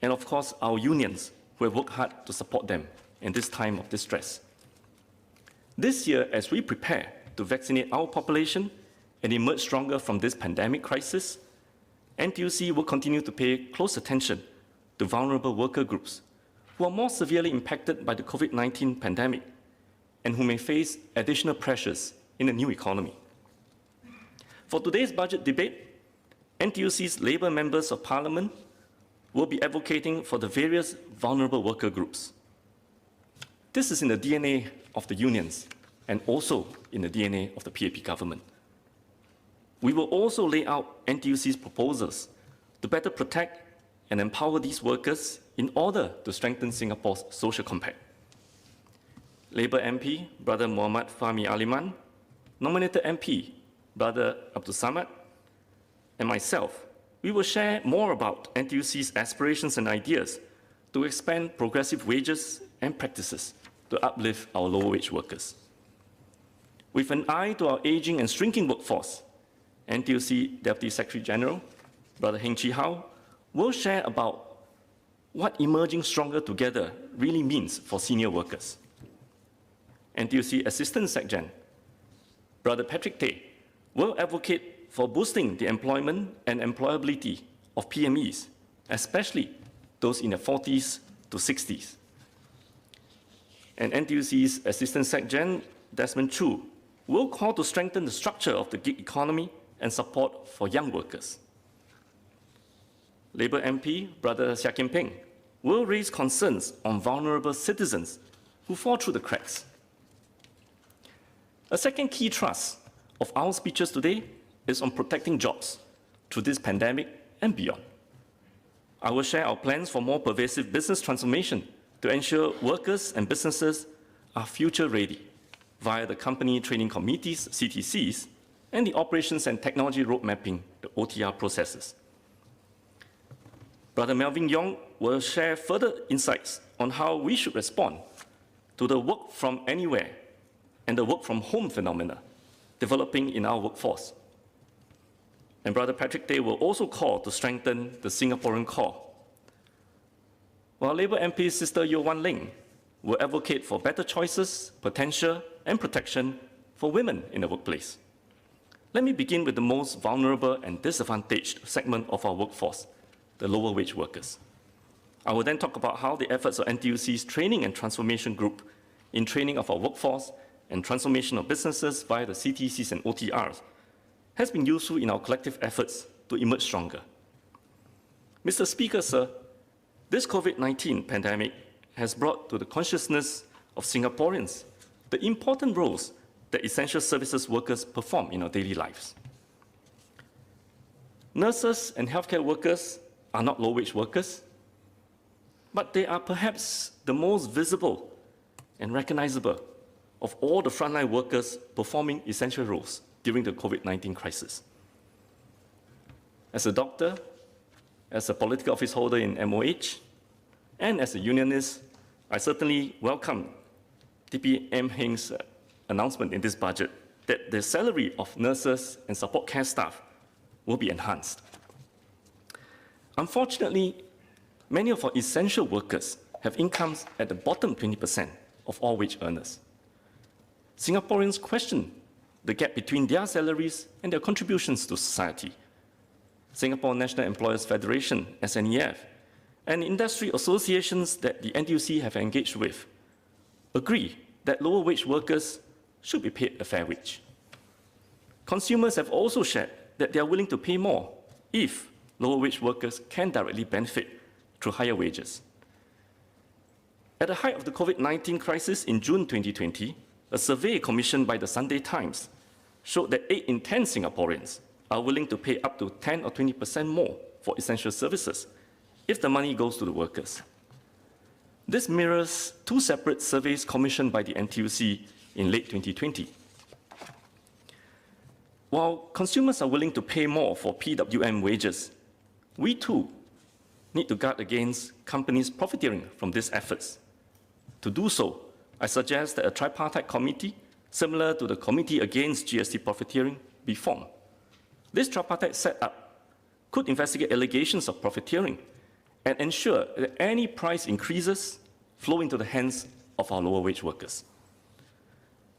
And of course, our unions who have worked hard to support them in this time of distress. This year, as we prepare to vaccinate our population and emerge stronger from this pandemic crisis, NTUC will continue to pay close attention to vulnerable worker groups who are more severely impacted by the COVID-19 pandemic and who may face additional pressures in the new economy. For today's budget debate, NTUC's Labour Members of Parliament will be advocating for the various vulnerable worker groups. This is in the DNA of the unions and also in the DNA of the PAP government. We will also lay out NTUC's proposals to better protect and empower these workers in order to strengthen Singapore's social compact. Labour MP, Brother Muhammad Fahmi Aliman, nominated MP, Brother Abdul Samad, and myself, we will share more about NTUC's aspirations and ideas to expand progressive wages and practices to uplift our lower wage workers. With an eye to our aging and shrinking workforce, NTUC Deputy Secretary General, Brother Heng Chee Hao, will share about what emerging stronger together really means for senior workers. NTUC Assistant Sec-Gen, Brother Patrick Tay, will advocate for boosting the employment and employability of PMEs, especially those in their 40s to 60s. And NTUC's Assistant Sec-Gen, Desmond Chu, will call to strengthen the structure of the gig economy and support for young workers. Labour MP, Brother Seah Kim Peng, will raise concerns on vulnerable citizens who fall through the cracks. A second key thrust of our speeches today is on protecting jobs through this pandemic and beyond. I will share our plans for more pervasive business transformation to ensure workers and businesses are future-ready via the company training committees, CTCs, and the operations and technology road mapping, the OTR processes. Brother Melvin Yong will share further insights on how we should respond to the work from anywhere and the work from home phenomena developing in our workforce. And Brother Patrick Tay will also call to strengthen the Singaporean core, while Labour MP Sister Yeo Wan Ling will advocate for better choices, potential, and protection for women in the workplace. Let me begin with the most vulnerable and disadvantaged segment of our workforce, the lower wage workers. I will then talk about how the efforts of NTUC's Training and Transformation Group in training of our workforce and transformation of businesses via the CTCs and OTRs has been useful in our collective efforts to emerge stronger. Mr. Speaker, sir, this COVID-19 pandemic has brought to the consciousness of Singaporeans the important roles that essential services workers perform in our daily lives. Nurses and healthcare workers are not low-wage workers, but they are perhaps the most visible and recognizable of all the frontline workers performing essential roles during the COVID-19 crisis. As a doctor, as a political office holder in MOH, and as a unionist, I certainly welcome TP M. Heng's announcement in this budget that the salary of nurses and support care staff will be enhanced. Unfortunately, many of our essential workers have incomes at the bottom 20% of all wage earners. Singaporeans question the gap between their salaries and their contributions to society. Singapore National Employers Federation, SNEF, and industry associations that the NTUC have engaged with agree that lower wage workers should be paid a fair wage. Consumers have also shared that they are willing to pay more if lower wage workers can directly benefit through higher wages. At the height of the COVID-19 crisis in June 2020, a survey commissioned by the Sunday Times showed that 8 in 10 Singaporeans are willing to pay up to 10 or 20% more for essential services if the money goes to the workers. This mirrors 2 separate surveys commissioned by the NTUC in late 2020. While consumers are willing to pay more for PWM wages, we too need to guard against companies profiteering from these efforts. To do so, I suggest that a tripartite committee, similar to the Committee Against GST Profiteering, be formed. This tripartite setup could investigate allegations of profiteering and ensure that any price increases flow into the hands of our lower wage workers.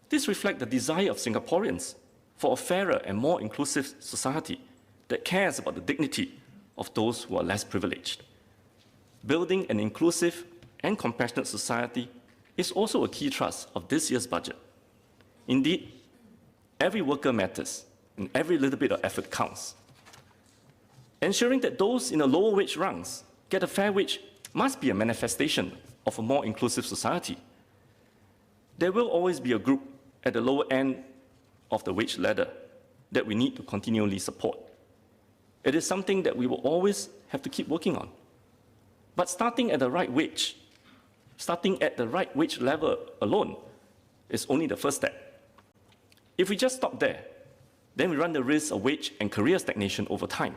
This reflects the desire of Singaporeans for a fairer and more inclusive society that cares about the dignity of those who are less privileged. Building an inclusive and compassionate society is also a key thrust of this year's budget. Indeed, every worker matters, and every little bit of effort counts. Ensuring that those in the lower wage rungs get a fair wage must be a manifestation of a more inclusive society. There will always be a group at the lower end of the wage ladder that we need to continually support. It is something that we will always have to keep working on. But starting at the right wage level alone is only the first step. If we just stop there, then we run the risk of wage and career stagnation over time.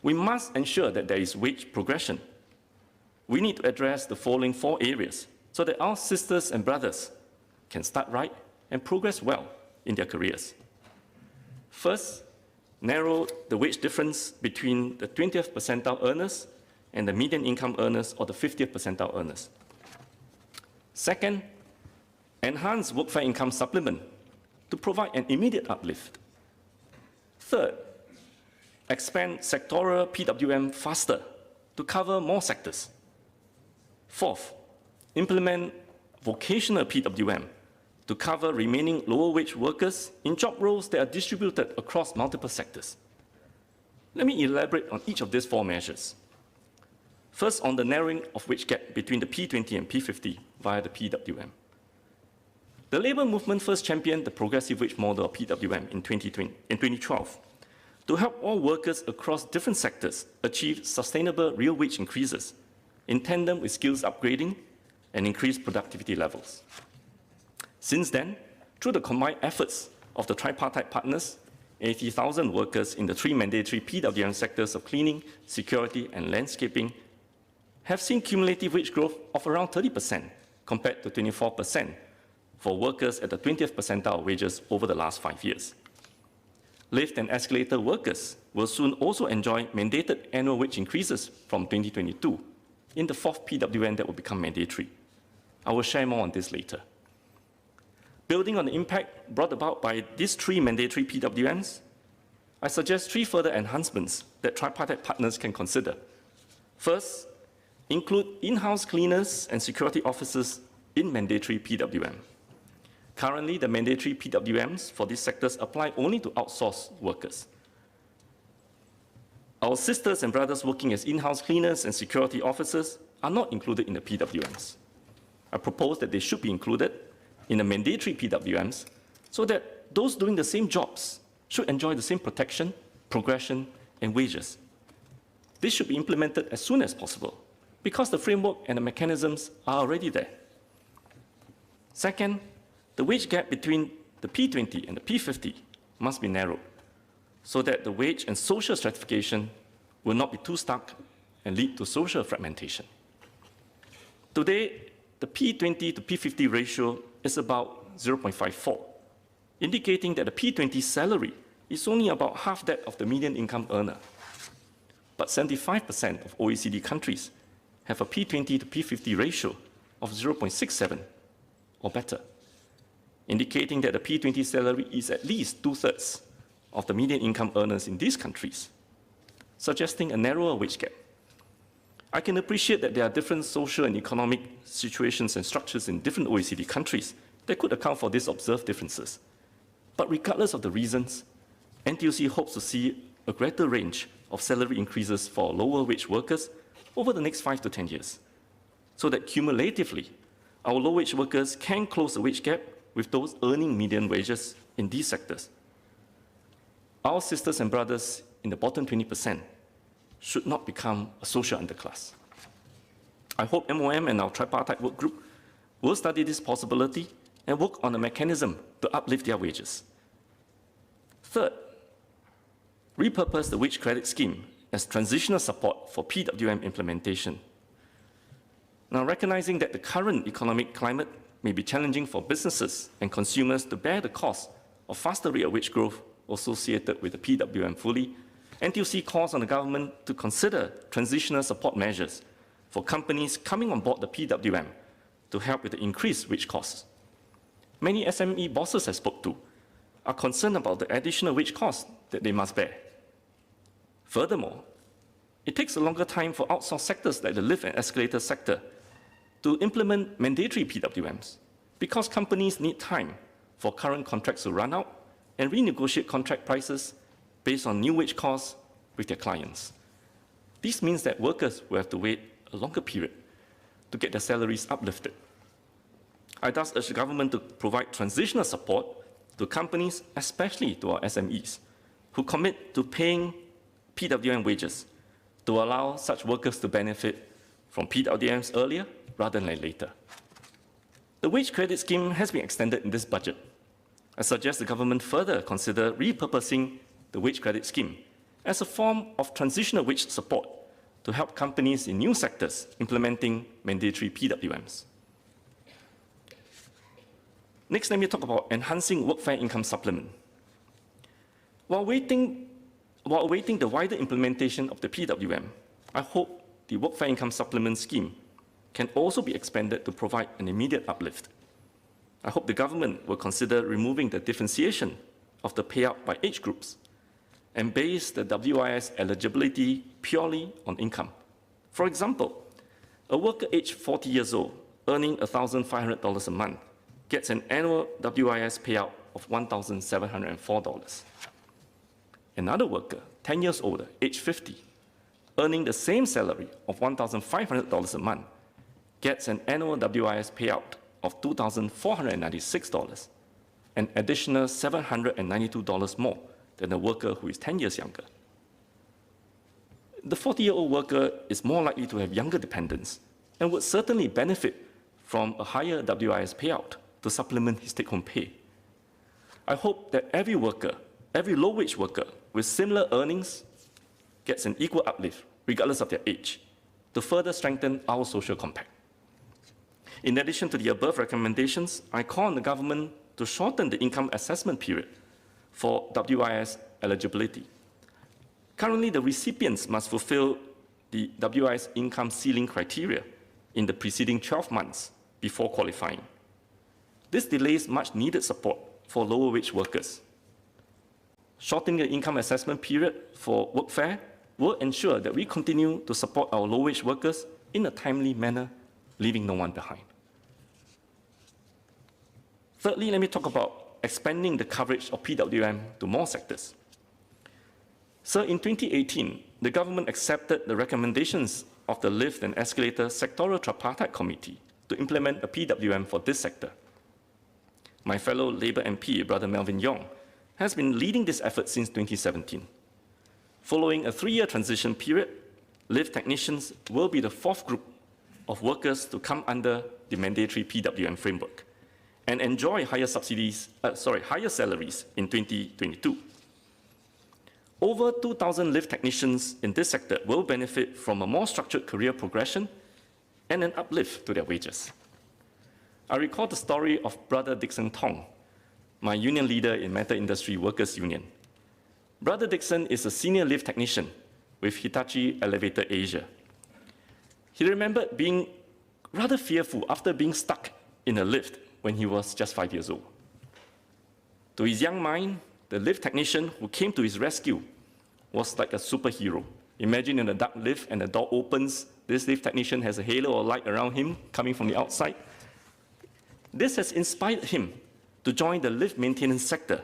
We must ensure that there is wage progression. We need to address the following 4 areas so that our sisters and brothers can start right and progress well in their careers. First, narrow the wage difference between the 20th percentile earners and the median income earners or the 50th percentile earners. Second, enhance workfare income supplement to provide an immediate uplift. Third, expand sectoral PWM faster to cover more sectors. Fourth, implement vocational PWM to cover remaining lower wage workers in job roles that are distributed across multiple sectors. Let me elaborate on each of these 4 measures. First, on the narrowing of wage gap between the P20 and P50 via the PWM. The labour movement first championed the progressive wage model of PWM in 2012. to help all workers across different sectors achieve sustainable real wage increases in tandem with skills upgrading and increased productivity levels. Since then, through the combined efforts of the tripartite partners, 80,000 workers in the 3 mandatory PWM sectors of cleaning, security, and landscaping have seen cumulative wage growth of around 30% compared to 24% for workers at the 20th percentile wages over the last 5 years. Lift and escalator workers will soon also enjoy mandated annual wage increases from 2022 in the 4th PWM that will become mandatory. I will share more on this later. Building on the impact brought about by these 3 mandatory PWMs, I suggest 3 further enhancements that tripartite partners can consider. First, include in-house cleaners and security officers in mandatory PWM. Currently, the mandatory PWMs for these sectors apply only to outsourced workers. Our sisters and brothers working as in-house cleaners and security officers are not included in the PWMs. I propose that they should be included in the mandatory PWMs so that those doing the same jobs should enjoy the same protection, progression, and wages. This should be implemented as soon as possible because the framework and the mechanisms are already there. Second, the wage gap between the P20 and the P50 must be narrowed so that the wage and social stratification will not be too stark and lead to social fragmentation. Today, the P20 to P50 ratio is about 0.54, indicating that the P20 salary is only about half that of the median income earner. But 75% of OECD countries have a P20 to P50 ratio of 0.67 or better, indicating that the P20 salary is at least 2/3 of the median income earners in these countries, suggesting a narrower wage gap. I can appreciate that there are different social and economic situations and structures in different OECD countries that could account for these observed differences. But regardless of the reasons, NTUC hopes to see a greater range of salary increases for lower wage workers over the next 5 to 10 years, so that cumulatively, our low-wage workers can close the wage gap with those earning median wages in these sectors. Our sisters and brothers in the bottom 20% should not become a social underclass. I hope MOM and our tripartite work group will study this possibility and work on a mechanism to uplift their wages. Third, repurpose the wage credit scheme as transitional support for PWM implementation. Now, recognizing that the current economic climate may be challenging for businesses and consumers to bear the cost of faster rate of wage growth associated with the PWM fully, NTUC calls on the government to consider transitional support measures for companies coming on board the PWM to help with the increased wage costs. Many SME bosses I spoke to are concerned about the additional wage costs that they must bear. Furthermore, it takes a longer time for outsourced sectors like the lift and escalator sector to implement mandatory PWMs because companies need time for current contracts to run out and renegotiate contract prices based on new wage costs with their clients. This means that workers will have to wait a longer period to get their salaries uplifted. I thus urge the government to provide transitional support to companies, especially to our SMEs, who commit to paying PWM wages to allow such workers to benefit from PWMs earlier rather than later. The wage credit scheme has been extended in this budget. I suggest the government further consider repurposing the wage credit scheme as a form of transitional wage support to help companies in new sectors implementing mandatory PWMs. Next, let me talk about enhancing workfare income supplement. While awaiting the wider implementation of the PWM, I hope the workfare income supplement scheme can also be expanded to provide an immediate uplift. I hope the government will consider removing the differentiation of the payout by age groups and base the WIS eligibility purely on income. For example, a worker aged 40 years old earning $1,500 a month gets an annual WIS payout of $1,704. Another worker, 10 years older, aged 50, earning the same salary of $1,500 a month, gets an annual WIS payout of $2,496, an additional $792 more than a worker who is 10 years younger. The 40-year-old worker is more likely to have younger dependents and would certainly benefit from a higher WIS payout to supplement his take-home pay. I hope that every worker, every low-wage worker with similar earnings gets an equal uplift, regardless of their age, to further strengthen our social compact. In addition to the above recommendations, I call on the government to shorten the income assessment period for WIS eligibility. Currently, the recipients must fulfill the WIS income ceiling criteria in the preceding 12 months before qualifying. This delays much needed support for lower wage workers. Shortening the income assessment period for workfare will ensure that we continue to support our low wage workers in a timely manner, leaving no one behind. Thirdly, let me talk about expanding the coverage of PWM to more sectors. So in 2018, the government accepted the recommendations of the Lift and Escalator Sectoral Tripartite Committee to implement a PWM for this sector. My fellow Labour MP, Brother Melvin Yong, has been leading this effort since 2017. Following a 3-year transition period, Lift technicians will be the 4th group of workers to come under the mandatory PWM framework and enjoy higher salaries in 2022. Over 2,000 lift technicians in this sector will benefit from a more structured career progression and an uplift to their wages. I recall the story of Brother Dixon Tong, my union leader in Metal Industry Workers Union. Brother Dixon is a senior lift technician with Hitachi Elevator Asia. He remembered being rather fearful after being stuck in a lift when he was just 5 years old. To his young mind, the lift technician who came to his rescue was like a superhero. Imagine in a dark lift and the door opens, this lift technician has a halo of light around him coming from the outside. This has inspired him to join the lift maintenance sector.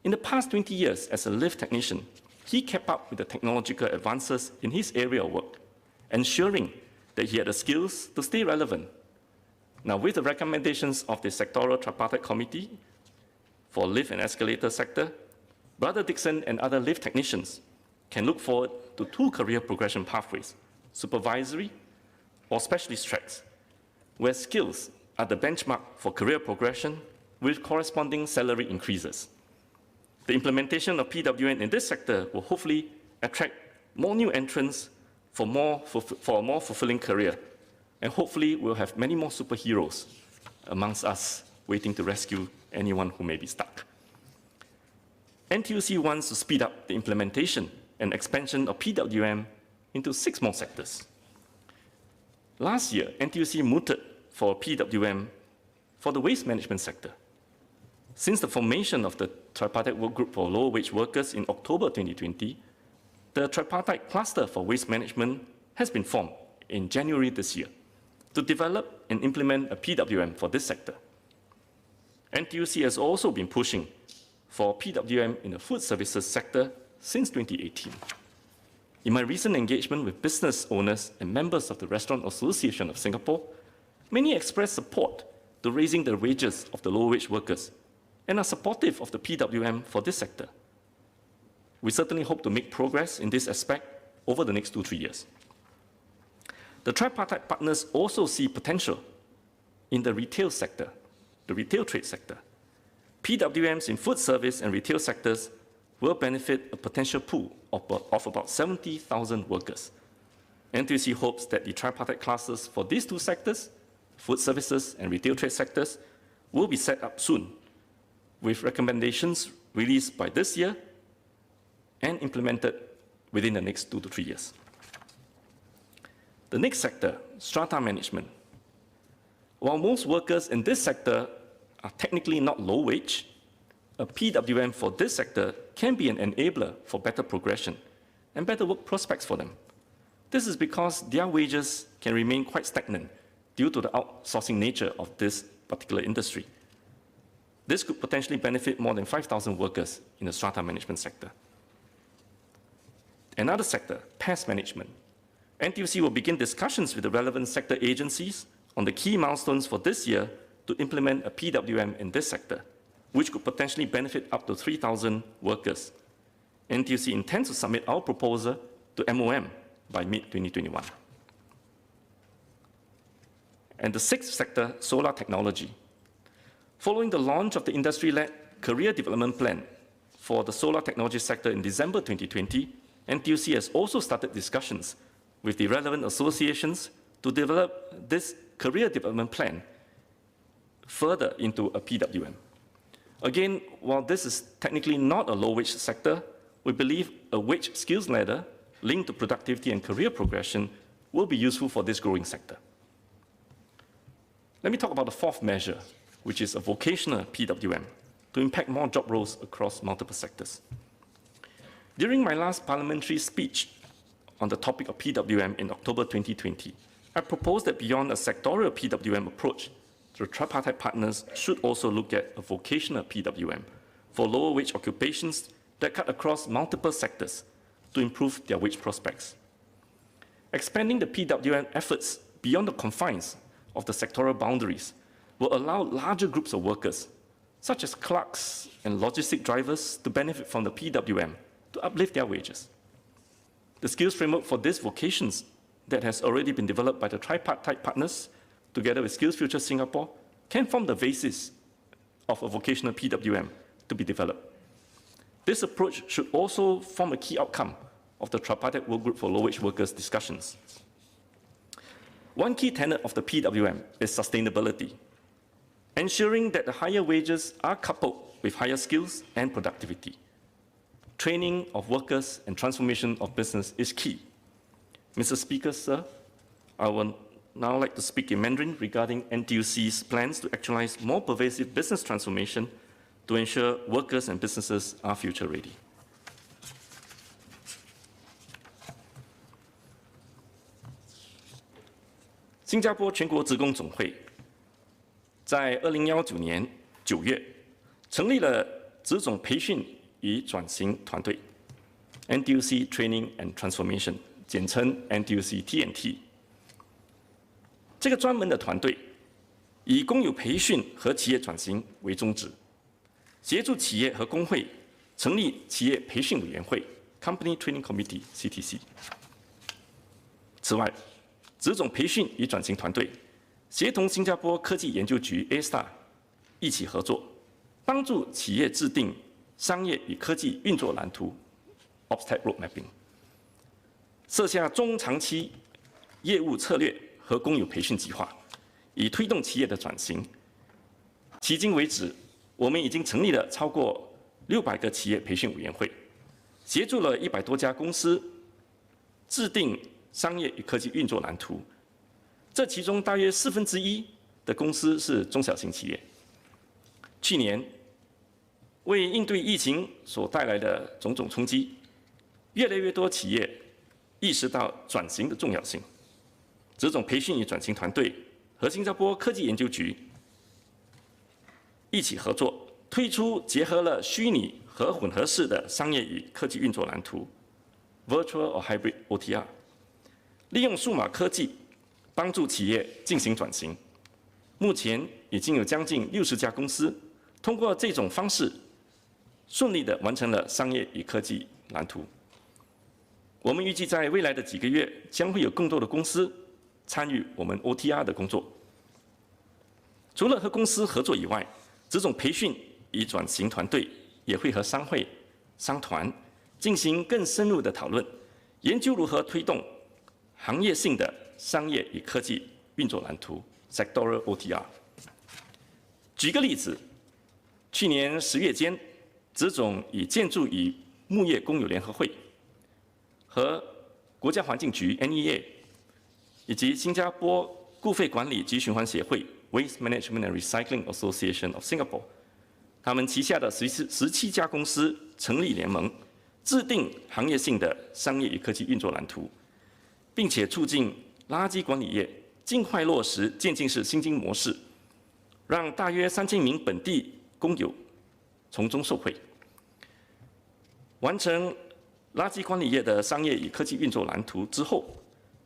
In the past 20 years as a lift technician, he kept up with the technological advances in his area of work, ensuring that he had the skills to stay relevant. Now, with the recommendations of the Sectoral Tripartite Committee for lift and escalator sector, Brother Dixon and other lift technicians can look forward to 2 career progression pathways, supervisory or specialist tracks, where skills are the benchmark for career progression with corresponding salary increases. The implementation of PWM in this sector will hopefully attract more new entrants for a more fulfilling career, and hopefully we'll have many more superheroes amongst us waiting to rescue anyone who may be stuck. NTUC wants to speed up the implementation and expansion of PWM into 6 more sectors. Last year, NTUC mooted for PWM for the waste management sector. Since the formation of the Tripartite Work Group for Lower Wage Workers in October 2020, the Tripartite Cluster for Waste Management has been formed in January this year to develop and implement a PWM for this sector. NTUC has also been pushing for PWM in the food services sector since 2018. In my recent engagement with business owners and members of the Restaurant Association of Singapore, many expressed support to raising the wages of the low-wage workers and are supportive of the PWM for this sector. We certainly hope to make progress in this aspect over the next 2-3 years. The tripartite partners also see potential in the retail sector, the retail trade sector. PWMs in food service and retail sectors will benefit a potential pool of about 70,000 workers. NTUC hopes that the tripartite classes for these 2 sectors, food services and retail trade sectors, will be set up soon, with recommendations released by this year and implemented within the next 2 to 3 years. The next sector, strata management. While most workers in this sector are technically not low wage, a PWM for this sector can be an enabler for better progression and better work prospects for them. This is because their wages can remain quite stagnant due to the outsourcing nature of this particular industry. This could potentially benefit more than 5,000 workers in the strata management sector. Another sector, pest management. NTUC will begin discussions with the relevant sector agencies on the key milestones for this year to implement a PWM in this sector. which could potentially benefit up to 3,000 workers. NTUC intends to submit our proposal to MOM by mid-2021. And the sixth sector, solar technology. Following the launch of the industry-led career development plan for the solar technology sector in December 2020, NTUC has also started discussions with the relevant associations to develop this career development plan further into a PWM. Again, while this is technically not a low-wage sector, we believe a wage skills ladder linked to productivity and career progression will be useful for this growing sector. Let me talk about the fourth measure, which is a vocational PWM, to impact more job roles across multiple sectors. During my last parliamentary speech on the topic of PWM in October 2020, I proposed that beyond a sectorial PWM approach, the tripartite partners should also look at a vocational PWM for lower wage occupations that cut across multiple sectors to improve their wage prospects. Expanding the PWM efforts beyond the confines of the sectoral boundaries will allow larger groups of workers, such as clerks and logistic drivers, to benefit from the PWM to uplift their wages. The skills framework for these vocations that has already been developed by the tripartite partners, together with Skills Future Singapore, can form the basis of a vocational PWM to be developed. This approach should also form a key outcome of the tripartite work group for low-wage workers discussions. One key tenet of the PWM is sustainability, ensuring that the higher wages are coupled with higher skills and productivity. Training of workers and transformation of business is key. Mr. Speaker, sir, I would now like to speak in Mandarin regarding NTUC's plans to actualize more pervasive business transformation to ensure workers and businesses are future ready. 新加坡全国职工总会在2019年9月成立了职种培训与转型团队 NTUC Training and Transformation， 简称 NTUC TNT。这个专门的团队以工友培训和企业转型为宗旨，协助企业和工会成立企业培训委员会 （Company Training Committee，CTC）。此外，职种培训与转型团队协同新加坡科技研究局 A-STAR 一起合作，帮助企业制定商业与科技运作蓝图 （Obstacle Road Mapping）， 设下中长期业务策略和工友培训计划，以推动企业的转型。迄今为止，我们已经成立了超过600个企业培训委员会，协助了100多家公司制定商业与科技运作蓝图，这其中大约1/4的公司是中小型企业。去年，为应对疫情所带来的种种冲击，越来越多企业意识到转型的重要性。职种培训与转型团队和新加坡科技研究局一起合作，推出结合了虚拟和混合式的商业与科技运作蓝图 （Virtual or Hybrid OTR）。利用数码科技帮助企业进行转型，目前已经有将近60家公司通过这种方式顺利地完成了商业与科技蓝图。我们预计在未来的几个月将会有更多的公司参与我们 OTR 的工作。除了和公司合作以外，这种培训与转型团队也会和商会、商团进行更深入的讨论，研究如何推动行业性的商业与科技运作蓝图 （Sectoral OTR）。举个例子，去年10月间，职种与建筑与牧业工友联合会和国家环境局 （NEA） 以及新加坡固废管理及循环协会 （Waste Management and Recycling Association of Singapore） 他们旗下的17家公司成立联盟，制定行业性的商业与科技运作蓝图，并且促进垃圾管理业尽快落实渐进式新经模式，让大约3000名本地工友从中受惠。完成垃圾管理业的商业与科技运作蓝图之后，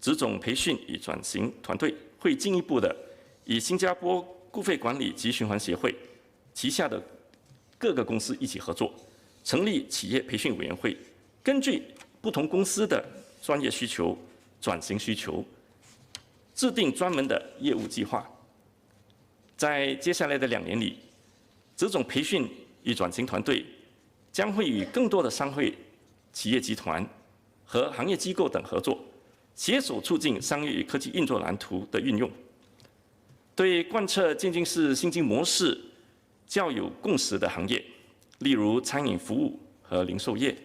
职种培训与转型团队会进一步的以新加坡固废管理及循环协会旗下的各个公司一起合作，成立企业培训委员会，根据不同公司的专业需求、转型需求，制定专门的业务计划。在接下来的2年里，这种培训与转型团队将会与更多的商会、企业集团和行业机构等合作，携手促进商业与科技运作蓝图的运用。对贯彻渐进式新经模式较有共识的行业，例如餐饮服务和零售业，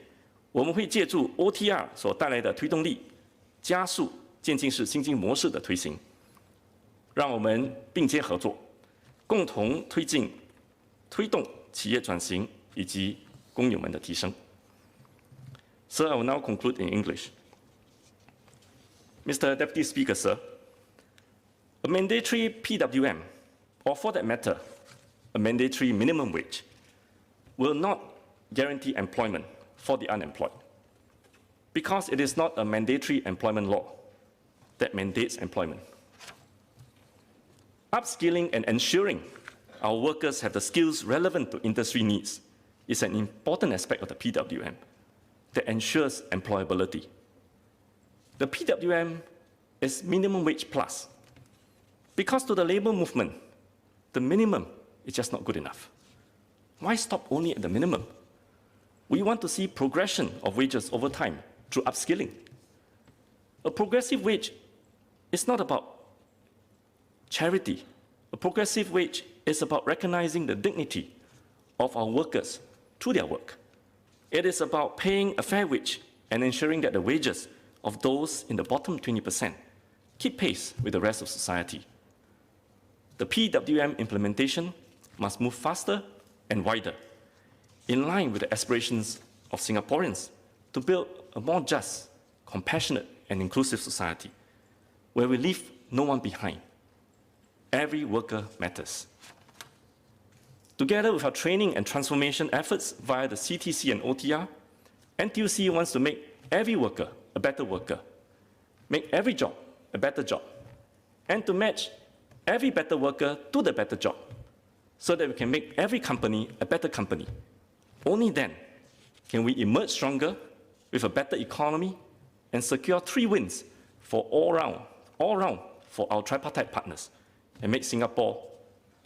我们会借助 OTR 所带来的推动力，加速渐进式新经模式的推行。让我们并肩合作，共同推动企业转型以及工友们的提升。Sir, I will now conclude in English. Mr. Deputy Speaker, sir, a mandatory PWM, or for that matter, a mandatory minimum wage, will not guarantee employment for the unemployed, because it is not a mandatory employment law that mandates employment. Upskilling and ensuring our workers have the skills relevant to industry needs is an important aspect of the PWM that ensures employability. The PWM is minimum wage plus, because to the labor movement, the minimum is just not good enough. Why stop only at the minimum? We want to see progression of wages over time through upskilling. A progressive wage is not about charity. A progressive wage is about recognizing the dignity of our workers through their work. It is about paying a fair wage and ensuring that the wages of those in the bottom 20% keep pace with the rest of society. The PWM implementation must move faster and wider, in line with the aspirations of Singaporeans to build a more just, compassionate, and inclusive society, where we leave no one behind. Every worker matters. Together with our training and transformation efforts via the CTC and OTR, NTUC wants to make every worker a better worker, make every job a better job, and to match every better worker to the better job, so that we can make every company a better company. Only then can we emerge stronger with a better economy and secure 3 wins for all round for our tripartite partners, and make Singapore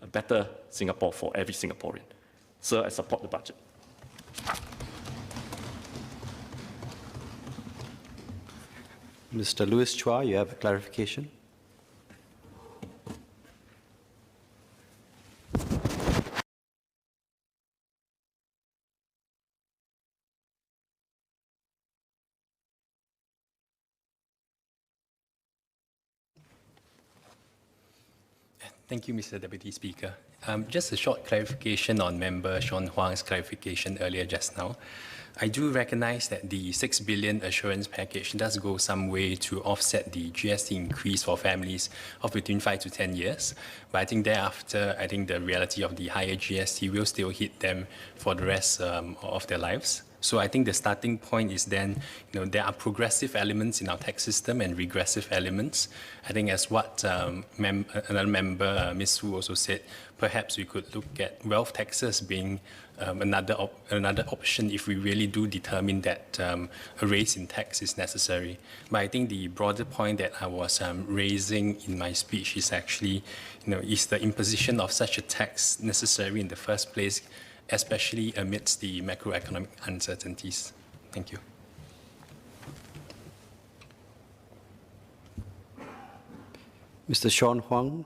a better Singapore for every Singaporean. Sir, I support the budget. Mr. Louis Chua, you have a clarification. Thank you, Mr. Deputy Speaker. Just a short clarification on Member Sean Huang's clarification earlier just now. I do recognize that the 6 billion assurance package does go some way to offset the GST increase for families of between 5 to 10 years. But I think thereafter, I think the reality of the higher GST will still hit them for the rest of their lives. So I think the starting point is then, there are progressive elements in our tax system and regressive elements. I think as what another member, Ms. Wu, also said, perhaps we could look at wealth taxes being another option if we really do determine that a raise in tax is necessary. But I think the broader point that I was raising in my speech is actually, is the imposition of such a tax necessary in the first place, especially amidst the macroeconomic uncertainties. Thank you. Mr. Sean Huang.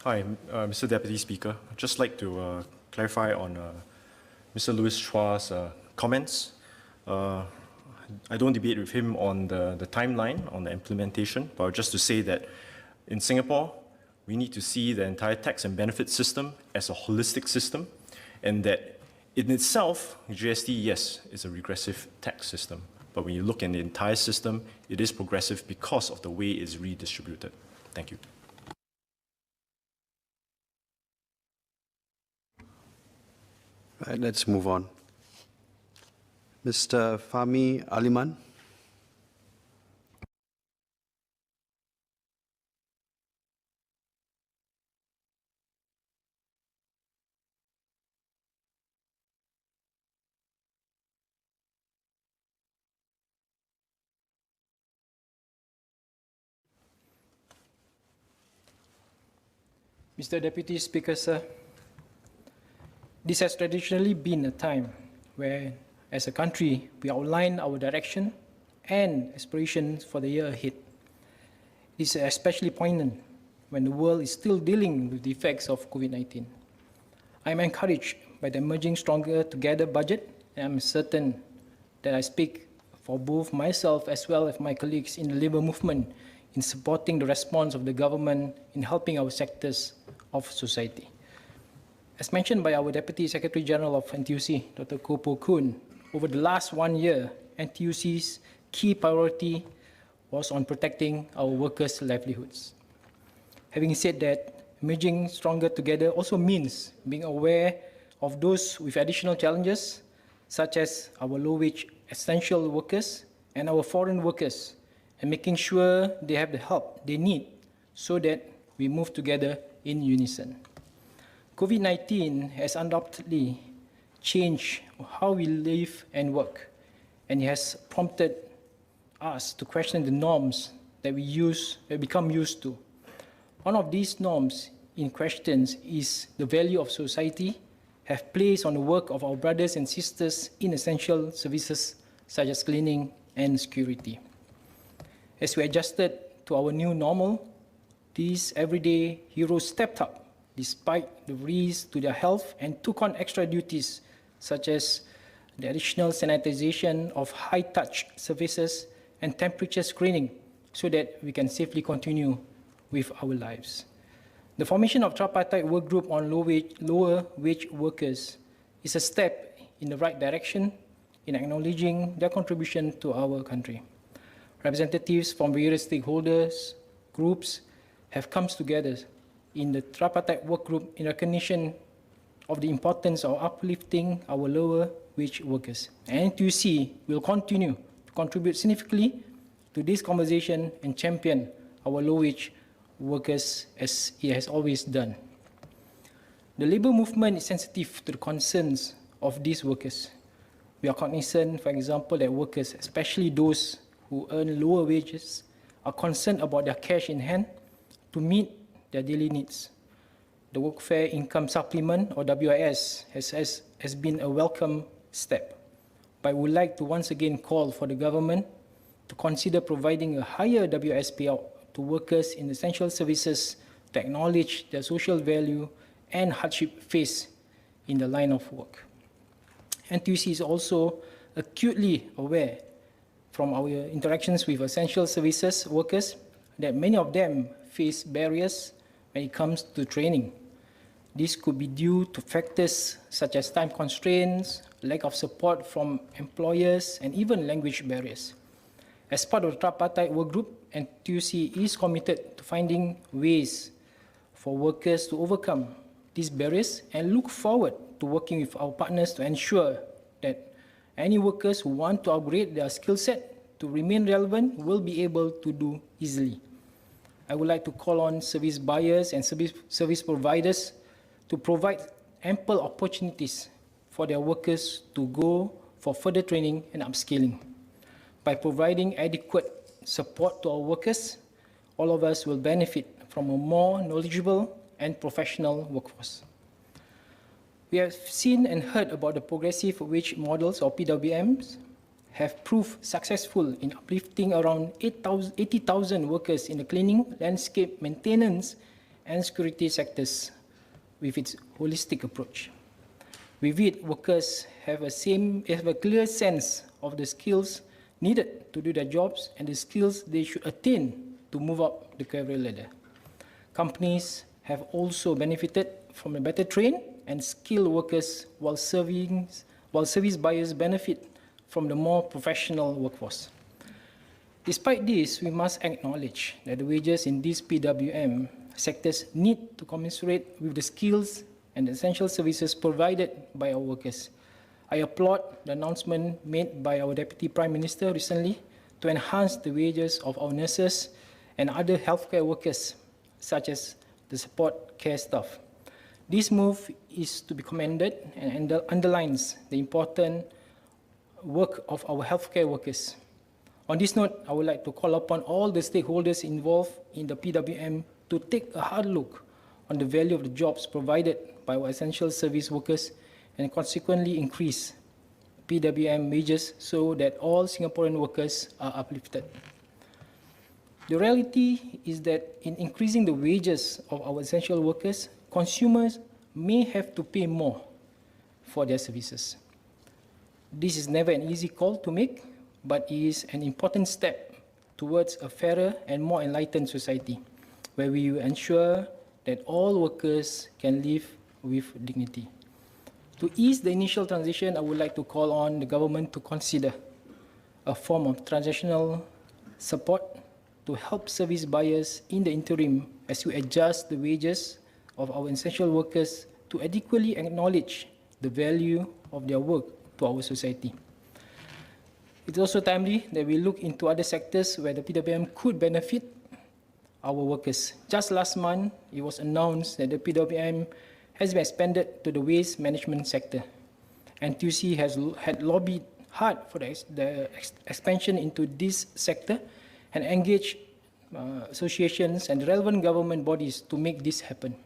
Hi, Mr. Deputy Speaker. I'd just like to clarify on Mr. Louis Chua's comments. I don't debate with him on the timeline, on the implementation, but just to say that in Singapore, we need to see the entire tax and benefit system as a holistic system, and that in itself, GST, yes, is a regressive tax system. But when you look at the entire system, it is progressive because of the way it's redistributed. Thank you. Right, let's move on. Mr. Fahmi Aliman. Mr. Deputy Speaker, sir, this has traditionally been a time where, as a country, we outline our direction and aspirations for the year ahead. This is especially poignant when the world is still dealing with the effects of COVID-19. I am encouraged by the emerging Stronger Together budget, and I'm certain that I speak for both myself as well as my colleagues in the labour movement in supporting the response of the government in helping our sectors of society. As mentioned by our Deputy Secretary General of NTUC, Dr. Koh Poh Koon, over the last 1 year, NTUC's key priority was on protecting our workers' livelihoods. Having said that, emerging Stronger Together also means being aware of those with additional challenges, such as our low-wage essential workers and our foreign workers, and making sure they have the help they need so that we move together in unison. COVID-19 has undoubtedly changed how we live and work, and it has prompted us to question the norms that we become used to. One of these norms in question is the value of society have placed on the work of our brothers and sisters in essential services such as cleaning and security. As we adjusted to our new normal, these everyday heroes stepped up despite the risk to their health and took on extra duties such as the additional sanitization of high-touch surfaces and temperature screening so that we can safely continue with our lives. The formation of tripartite work group on lower wage workers is a step in the right direction in acknowledging their contribution to our country. Representatives from various stakeholders, groups have come together in the tripartite work group in recognition of the importance of uplifting our lower wage workers. And NTUC will continue to contribute significantly to this conversation and champion our low wage workers as it has always done. The labour movement is sensitive to the concerns of these workers. We are cognizant, for example, that workers, especially those who earn lower wages, are concerned about their cash in hand to meet their daily needs. The Workfare Income Supplement, or WIS, has been a welcome step, but I would like to once again call for the government to consider providing a higher WIS payout to workers in essential services to acknowledge their social value and hardship faced in the line of work. NTUC is also acutely aware from our interactions with essential services workers that many of them face barriers when it comes to training. This could be due to factors such as time constraints, lack of support from employers, and even language barriers. As part of the tripartite work group, NTUC is committed to finding ways for workers to overcome these barriers and look forward to working with our partners to ensure that any workers who want to upgrade their skill set to remain relevant will be able to do easily. I would like to call on service buyers and service providers to provide ample opportunities for their workers to go for further training and upskilling. By providing adequate support to our workers, all of us will benefit from a more knowledgeable and professional workforce. We have seen and heard about the progressive wage models, or PWMs, have proved successful in uplifting around 80,000 workers in the cleaning, landscape maintenance, and security sectors with its holistic approach. With it, workers have a clear sense of the skills needed to do their jobs and the skills they should attain to move up the career ladder. Companies have also benefited from a better trained and skilled workers while service buyers benefit from the more professional workforce. Despite this, we must acknowledge that the wages in these PWM sectors need to commensurate with the skills and essential services provided by our workers. I applaud the announcement made by our Deputy Prime Minister recently to enhance the wages of our nurses and other healthcare workers, such as the support care staff. This move is to be commended and underlines the important work of our healthcare workers. On this note, I would like to call upon all the stakeholders involved in the PWM to take a hard look on the value of the jobs provided by our essential service workers and consequently increase PWM wages so that all Singaporean workers are uplifted. The reality is that in increasing the wages of our essential workers, consumers may have to pay more for their services. This is never an easy call to make, but it is an important step towards a fairer and more enlightened society, where we will ensure that all workers can live with dignity. To ease the initial transition, I would like to call on the government to consider a form of transitional support to help service buyers in the interim as we adjust the wages of our essential workers to adequately acknowledge the value of their work to our society. It's also timely that we look into other sectors where the PWM could benefit our workers. Just last month, it was announced that the PWM has been expanded to the waste management sector. NTUC had lobbied hard for the expansion into this sector and engaged associations and relevant government bodies to make this happen.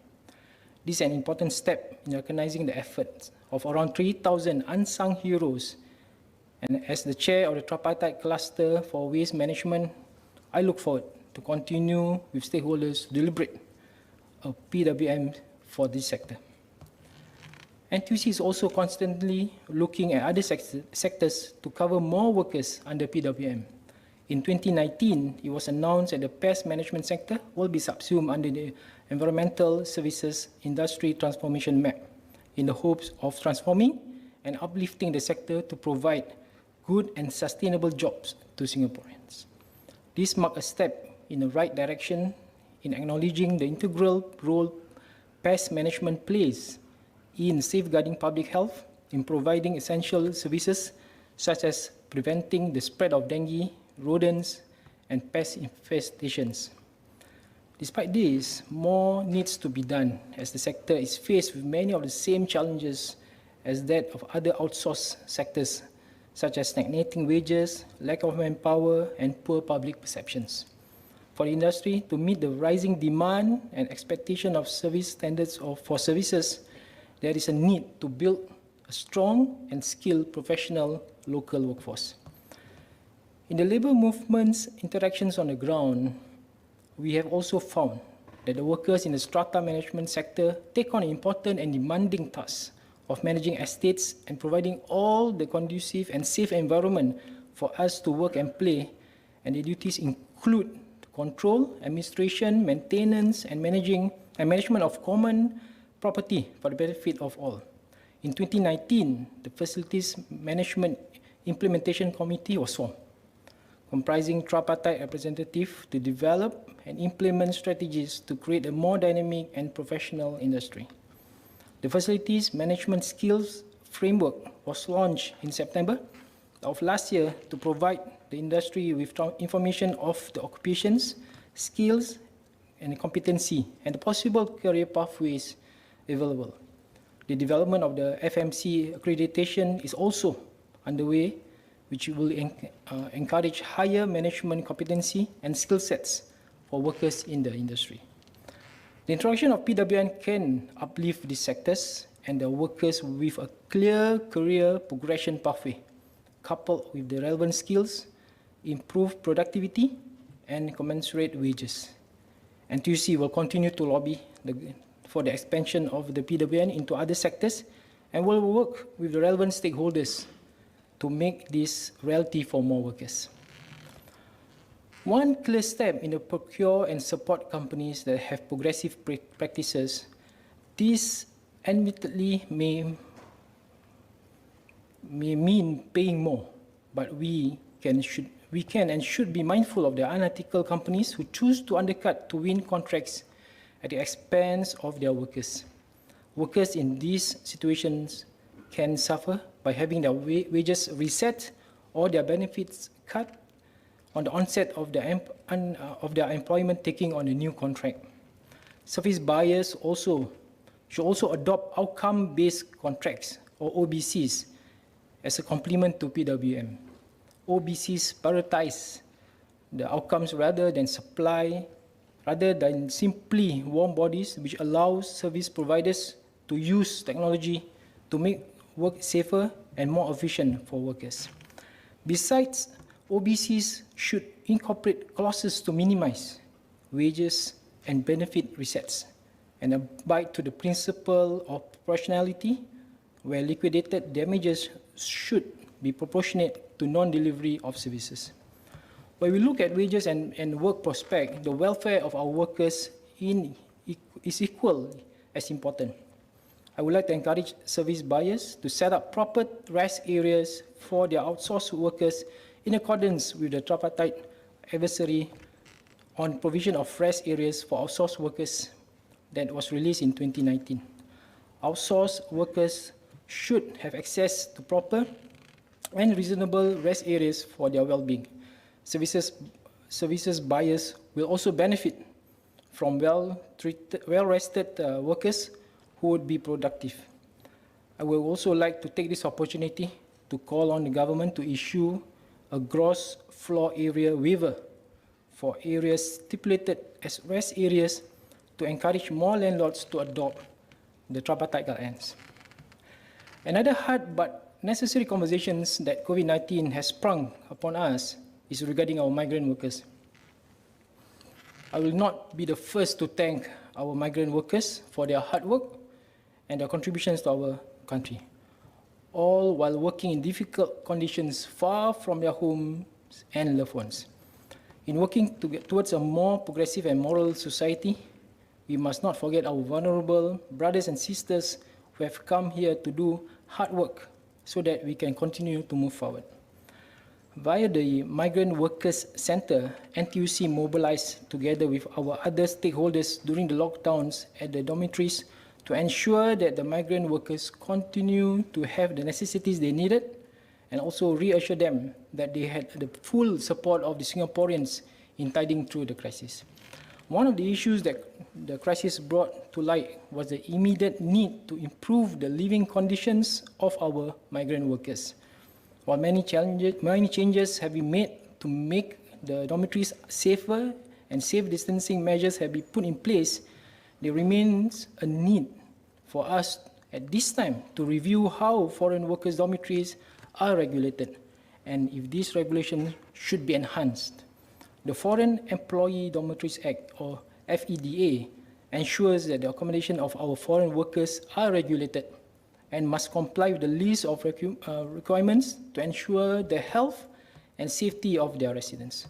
This is an important step in recognizing the efforts of around 3,000 unsung heroes. And as the chair of the tripartite cluster for waste management, I look forward to continue with stakeholders to deliberate a PWM for this sector. NTUC is also constantly looking at other sectors to cover more workers under PWM. In 2019, it was announced that the pest management sector will be subsumed under the Environmental Services Industry Transformation Map in the hopes of transforming and uplifting the sector to provide good and sustainable jobs to Singaporeans. This marks a step in the right direction in acknowledging the integral role pest management plays in safeguarding public health, in providing essential services such as preventing the spread of dengue, rodents, and pest infestations. Despite this, more needs to be done as the sector is faced with many of the same challenges as that of other outsourced sectors, such as stagnating wages, lack of manpower, and poor public perceptions. For the industry to meet the rising demand and expectation of service standards for services, there is a need to build a strong and skilled professional local workforce. In the labour movement's interactions on the ground, we have also found that the workers in the strata management sector take on an important and demanding task of managing estates and providing all the conducive and safe environment for us to work and play, and the duties include control, administration, maintenance, and management of common property for the benefit of all. In 2019, the Facilities Management Implementation Committee was formed, comprising tripartite representatives to develop and implement strategies to create a more dynamic and professional industry. The Facilities Management Skills Framework was launched in September of last year to provide the industry with information of the occupations, skills, and competency, and the possible career pathways available. The development of the FMC accreditation is also underway, which will encourage higher management competency and skill sets for workers in the industry. The introduction of PWM can uplift these sectors and the workers with a clear career progression pathway, coupled with the relevant skills, improve productivity, and commensurate wages. NTUC will continue to lobby for the expansion of the PWM into other sectors and will work with the relevant stakeholders to make this reality for more workers. One clear step in the procure and support companies that have progressive practices, this admittedly may mean paying more, but we can and should be mindful of the unethical companies who choose to undercut to win contracts at the expense of their workers. Workers in these situations can suffer by having their wages reset or their benefits cut on the onset of their employment taking on a new contract. Service buyers should also adopt outcome-based contracts, or OBCs, as a complement to PWM. OBCs prioritize the outcomes rather than simply warm bodies, which allows service providers to use technology to make work safer and more efficient for workers. Besides, OBCs should incorporate clauses to minimize wages and benefit resets and abide to the principle of proportionality, where liquidated damages should be proportionate to non-delivery of services. When we look at wages and work prospect, the welfare of our workers is equally as important. I would like to encourage service buyers to set up proper rest areas for their outsourced workers in accordance with the tripartite advisory on provision of rest areas for outsourced workers that was released in 2019. Outsourced workers should have access to proper and reasonable rest areas for their well-being. Services buyers will also benefit from well-rested workers who would be productive. I would also like to take this opportunity to call on the government to issue a gross floor area waiver for areas stipulated as rest areas to encourage more landlords to adopt the tripartite guidelines. Another hard but necessary conversations that COVID-19 has sprung upon us is regarding our migrant workers. I will not be the first to thank our migrant workers for their hard work and their contributions to our country, all while working in difficult conditions far from their homes and loved ones. In working towards a more progressive and moral society, we must not forget our vulnerable brothers and sisters who have come here to do hard work so that we can continue to move forward. Via the Migrant Workers Center, NTUC mobilized together with our other stakeholders during the lockdowns at the dormitories to ensure that the migrant workers continue to have the necessities they needed, and also reassure them that they had the full support of the Singaporeans in tiding through the crisis. One of the issues that the crisis brought to light was the immediate need to improve the living conditions of our migrant workers. While many changes have been made to make the dormitories safer and safe distancing measures have been put in place, there remains a need for us at this time to review how foreign workers' dormitories are regulated and if these regulations should be enhanced. The Foreign Employee Dormitories Act, or FEDA, ensures that the accommodation of our foreign workers are regulated and must comply with the list of requirements to ensure the health and safety of their residents.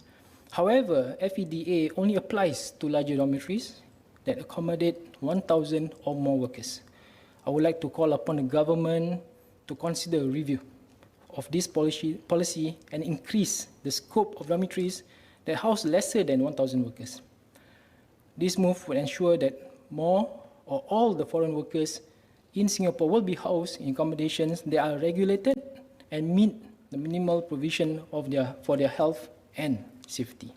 However, FEDA only applies to larger dormitories that accommodate 1,000 or more workers. I would like to call upon the government to consider a review of this policy and increase the scope of dormitories that house lesser than 1,000 workers. This move will ensure that more or all the foreign workers in Singapore will be housed in accommodations that are regulated and meet the minimal provision for their health and safety.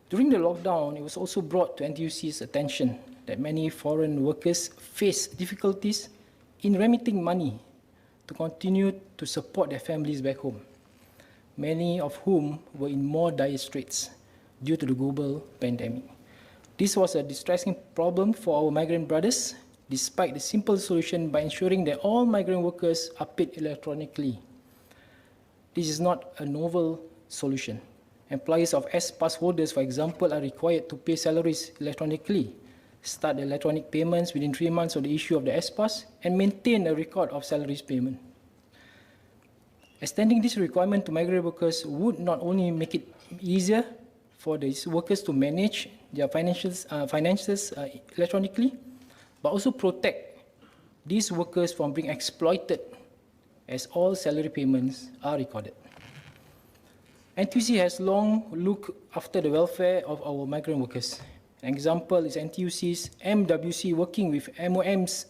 During the lockdown, it was also brought to NTUC's attention that many foreign workers face difficulties in remitting money to continue to support their families back home, many of whom were in more dire straits due to the global pandemic. This was a distressing problem for our migrant brothers, despite the simple solution by ensuring that all migrant workers are paid electronically. This is not a novel solution. Employees of S-Pass holders, for example, are required to pay salaries electronically, start electronic payments within 3 months of the issue of the S-Pass, and maintain a record of salaries payment. Extending this requirement to migrant workers would not only make it easier for these workers to manage their finances electronically, but also protect these workers from being exploited as all salary payments are recorded. NTUC has long looked after the welfare of our migrant workers. An example is NTUC's MWC working with MOMs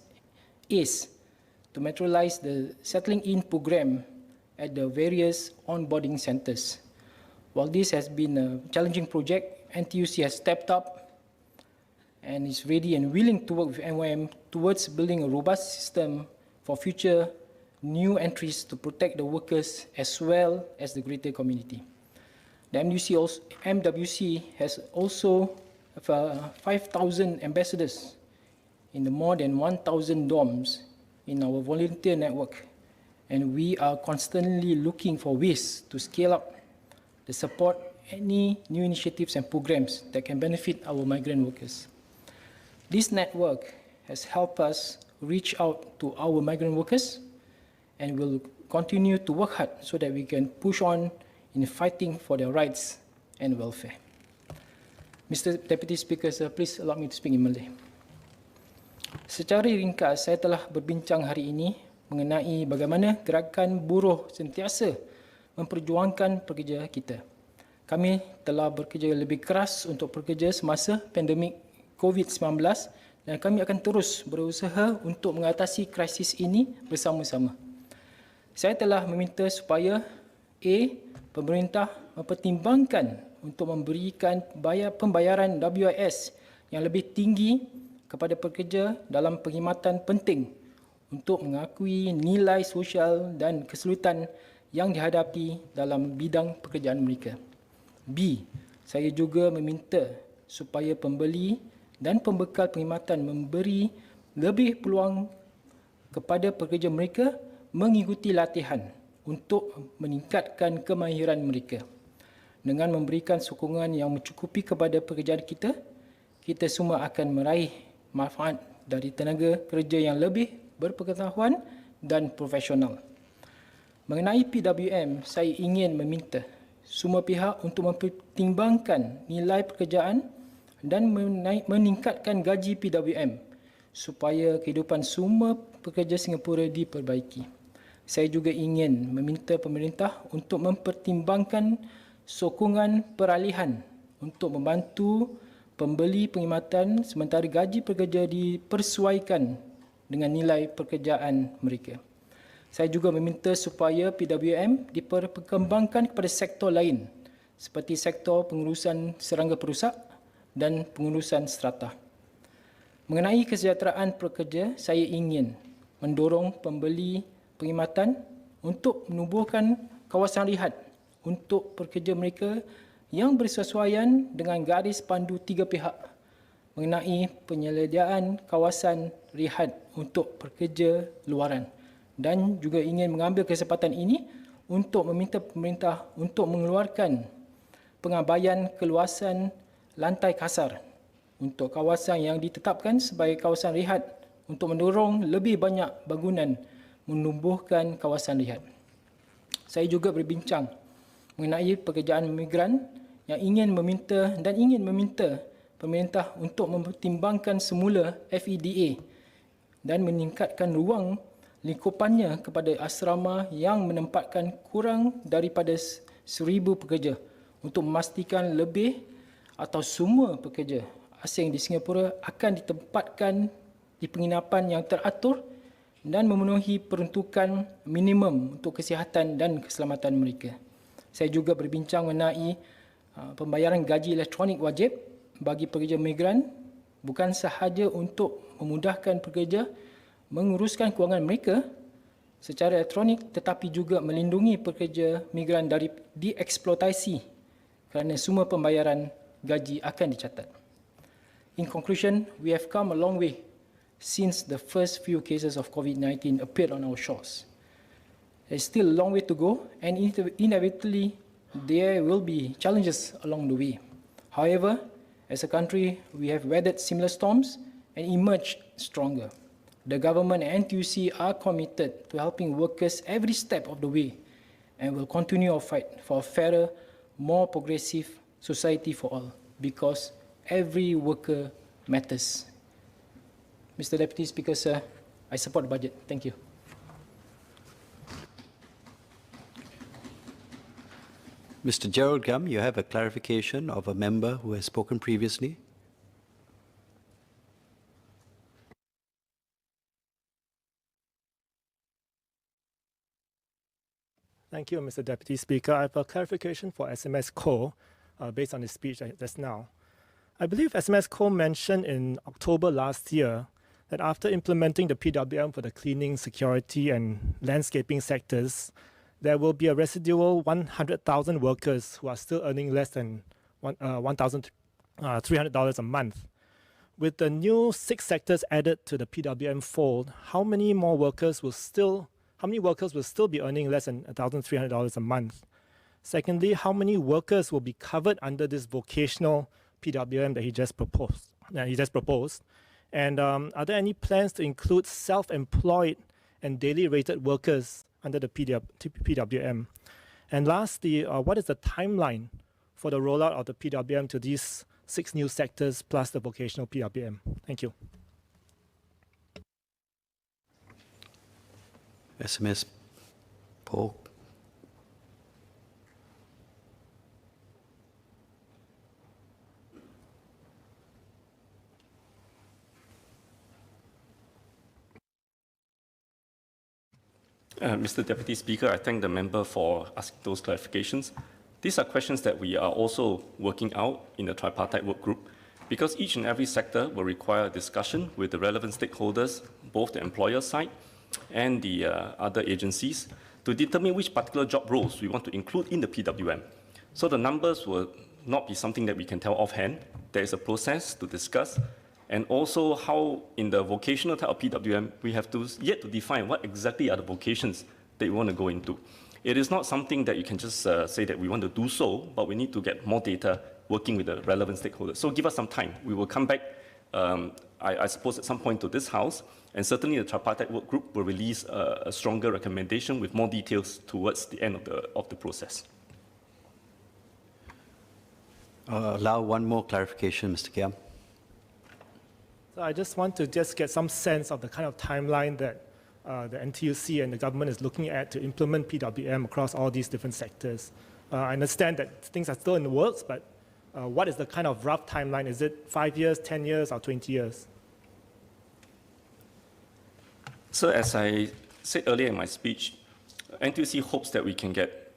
is to materialize the settling in program at the various onboarding centres. While this has been a challenging project, NTUC has stepped up and is ready and willing to work with MYM towards building a robust system for future new entries to protect the workers as well as the greater community. The MWC has also 5,000 ambassadors in the more than 1,000 dorms in our volunteer network, and we are constantly looking for ways to scale up the support any new initiatives and programs that can benefit our migrant workers. This network has helped us reach out to our migrant workers and will continue to work hard so that we can push on in fighting for their rights and welfare. Mr. Deputy Speaker, sir, please allow me to speak in Malay. Secara ringkas, saya telah berbincang hari ini mengenai bagaimana gerakan buruh sentiasa memperjuangkan pekerja kita. Kami telah bekerja lebih keras untuk pekerja semasa pandemik COVID-19 dan kami akan terus berusaha untuk mengatasi krisis ini bersama-sama. Saya telah meminta supaya pemerintah mempertimbangkan untuk memberikan pembayaran WIS yang lebih tinggi kepada pekerja dalam perkhidmatan penting untuk mengakui nilai sosial dan kesulitan yang dihadapi dalam bidang pekerjaan mereka. Saya juga meminta supaya pembeli dan pembekal perkhidmatan memberi lebih peluang kepada pekerja mereka mengikuti latihan untuk meningkatkan kemahiran mereka. Dengan memberikan sokongan yang mencukupi kepada pekerjaan kita, kita semua akan meraih manfaat dari tenaga kerja yang lebih berpengetahuan dan profesional. Mengenai PWM, saya ingin meminta semua pihak untuk mempertimbangkan nilai pekerjaan dan meningkatkan gaji PWM supaya kehidupan semua pekerja Singapura diperbaiki. Saya juga ingin meminta pemerintah untuk mempertimbangkan sokongan peralihan untuk membantu pembeli perkhidmatan sementara gaji pekerja dipersesuaikan dengan nilai pekerjaan mereka. Saya juga meminta supaya PWM diperkembangkan kepada sektor lain seperti sektor pengurusan serangga perusak dan pengurusan strata. Mengenai kesejahteraan pekerja, saya ingin mendorong pembeli perkhidmatan untuk menubuhkan kawasan rehat untuk pekerja mereka yang bersesuaian dengan garis pandu tiga pihak mengenai penyediaan kawasan rehat untuk pekerja luaran, dan juga ingin mengambil kesempatan ini untuk meminta pemerintah untuk mengeluarkan pengabaian keluasan lantai kasar untuk kawasan yang ditetapkan sebagai kawasan rehat untuk mendorong lebih banyak bangunan menumbuhkan kawasan rehat. Saya juga berbincang mengenai pekerjaan migran yang ingin meminta pemerintah untuk mempertimbangkan semula FEDA dan meningkatkan ruang lingkupannya kepada asrama yang menempatkan kurang daripada 1,000 pekerja untuk memastikan lebih atau semua pekerja asing di Singapura akan ditempatkan di penginapan yang teratur dan memenuhi peruntukan minimum untuk kesihatan dan keselamatan mereka. Saya juga berbincang mengenai pembayaran gaji elektronik wajib bagi pekerja migran, bukan sahaja untuk memudahkan pekerja menguruskan kewangan mereka secara elektronik, tetapi juga melindungi pekerja migran dari dieksploitasi kerana semua pembayaran gaji akan dicatat. In conclusion, we have come a long way since the first few cases of COVID-19 appeared on our shores. There's still a long way to go, and inevitably there will be challenges along the way. However, as a country, we have weathered similar storms and emerged stronger. The government and NTUC are committed to helping workers every step of the way and will continue our fight for a fairer, more progressive society for all, because every worker matters. Mr. Deputy Speaker, sir, I support the budget. Thank you. Mr. Gerald Gum, you have a clarification of a member who has spoken previously. Thank you, Mr. Deputy Speaker. I have a clarification for SMS Co based on his speech just now. I believe SMS Co mentioned in October last year that after implementing the PWM for the cleaning, security, and landscaping sectors, there will be a residual 100,000 workers who are still earning less than $1,300 a month. With the new 6 sectors added to the PWM fold, how many workers will still be earning less than $1,300 a month? Secondly, how many workers will be covered under this vocational PWM that he just proposed? And are there any plans to include self-employed and daily rated workers under the PWM? And lastly, what is the timeline for the rollout of the PWM to these 6 new sectors plus the vocational PWM? Thank you. SMS Paul. Mr. Deputy Speaker, I thank the member for asking those clarifications. These are questions that we are also working out in the tripartite work group, because each and every sector will require a discussion with the relevant stakeholders, both the employer side and the other agencies, to determine which particular job roles we want to include in the PWM. So the numbers will not be something that we can tell offhand. There is a process to discuss, and also how in the vocational type of PWM, we have to yet to define what exactly are the vocations that we want to go into. It is not something that you can just say that we want to do so, but we need to get more data working with the relevant stakeholders. So give us some time. We will come back, I suppose, at some point to this House, and certainly the tripartite work group will release a stronger recommendation with more details towards the end of the process. Allow one more clarification, Mr. Kiam. So I just want to get some sense of the kind of timeline that the NTUC and the government is looking at to implement PWM across all these different sectors. I understand that things are still in the works, but what is the kind of rough timeline? Is it 5 years, 10 years, or 20 years? So as I said earlier in my speech, NTUC hopes that we can get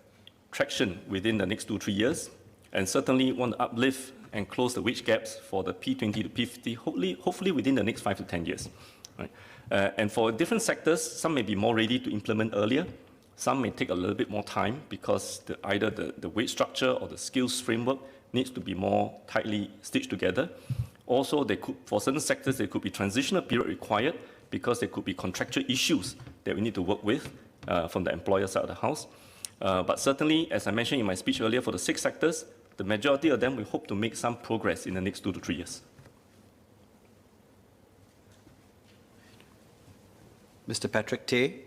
traction within the next 2-3 years, and certainly want to uplift and close the wage gaps for the P20 to P50, hopefully within the next 5 to 10 years. Right? And for different sectors, some may be more ready to implement earlier. Some may take a little bit more time because either the wage structure or the skills framework needs to be more tightly stitched together. Also, for certain sectors, there could be transitional period required because there could be contractual issues that we need to work with from the employer side of the house. But certainly, as I mentioned in my speech earlier, for the 6 sectors, the majority of them, we hope to make some progress in the next 2 to 3 years. Mr. Patrick Tay.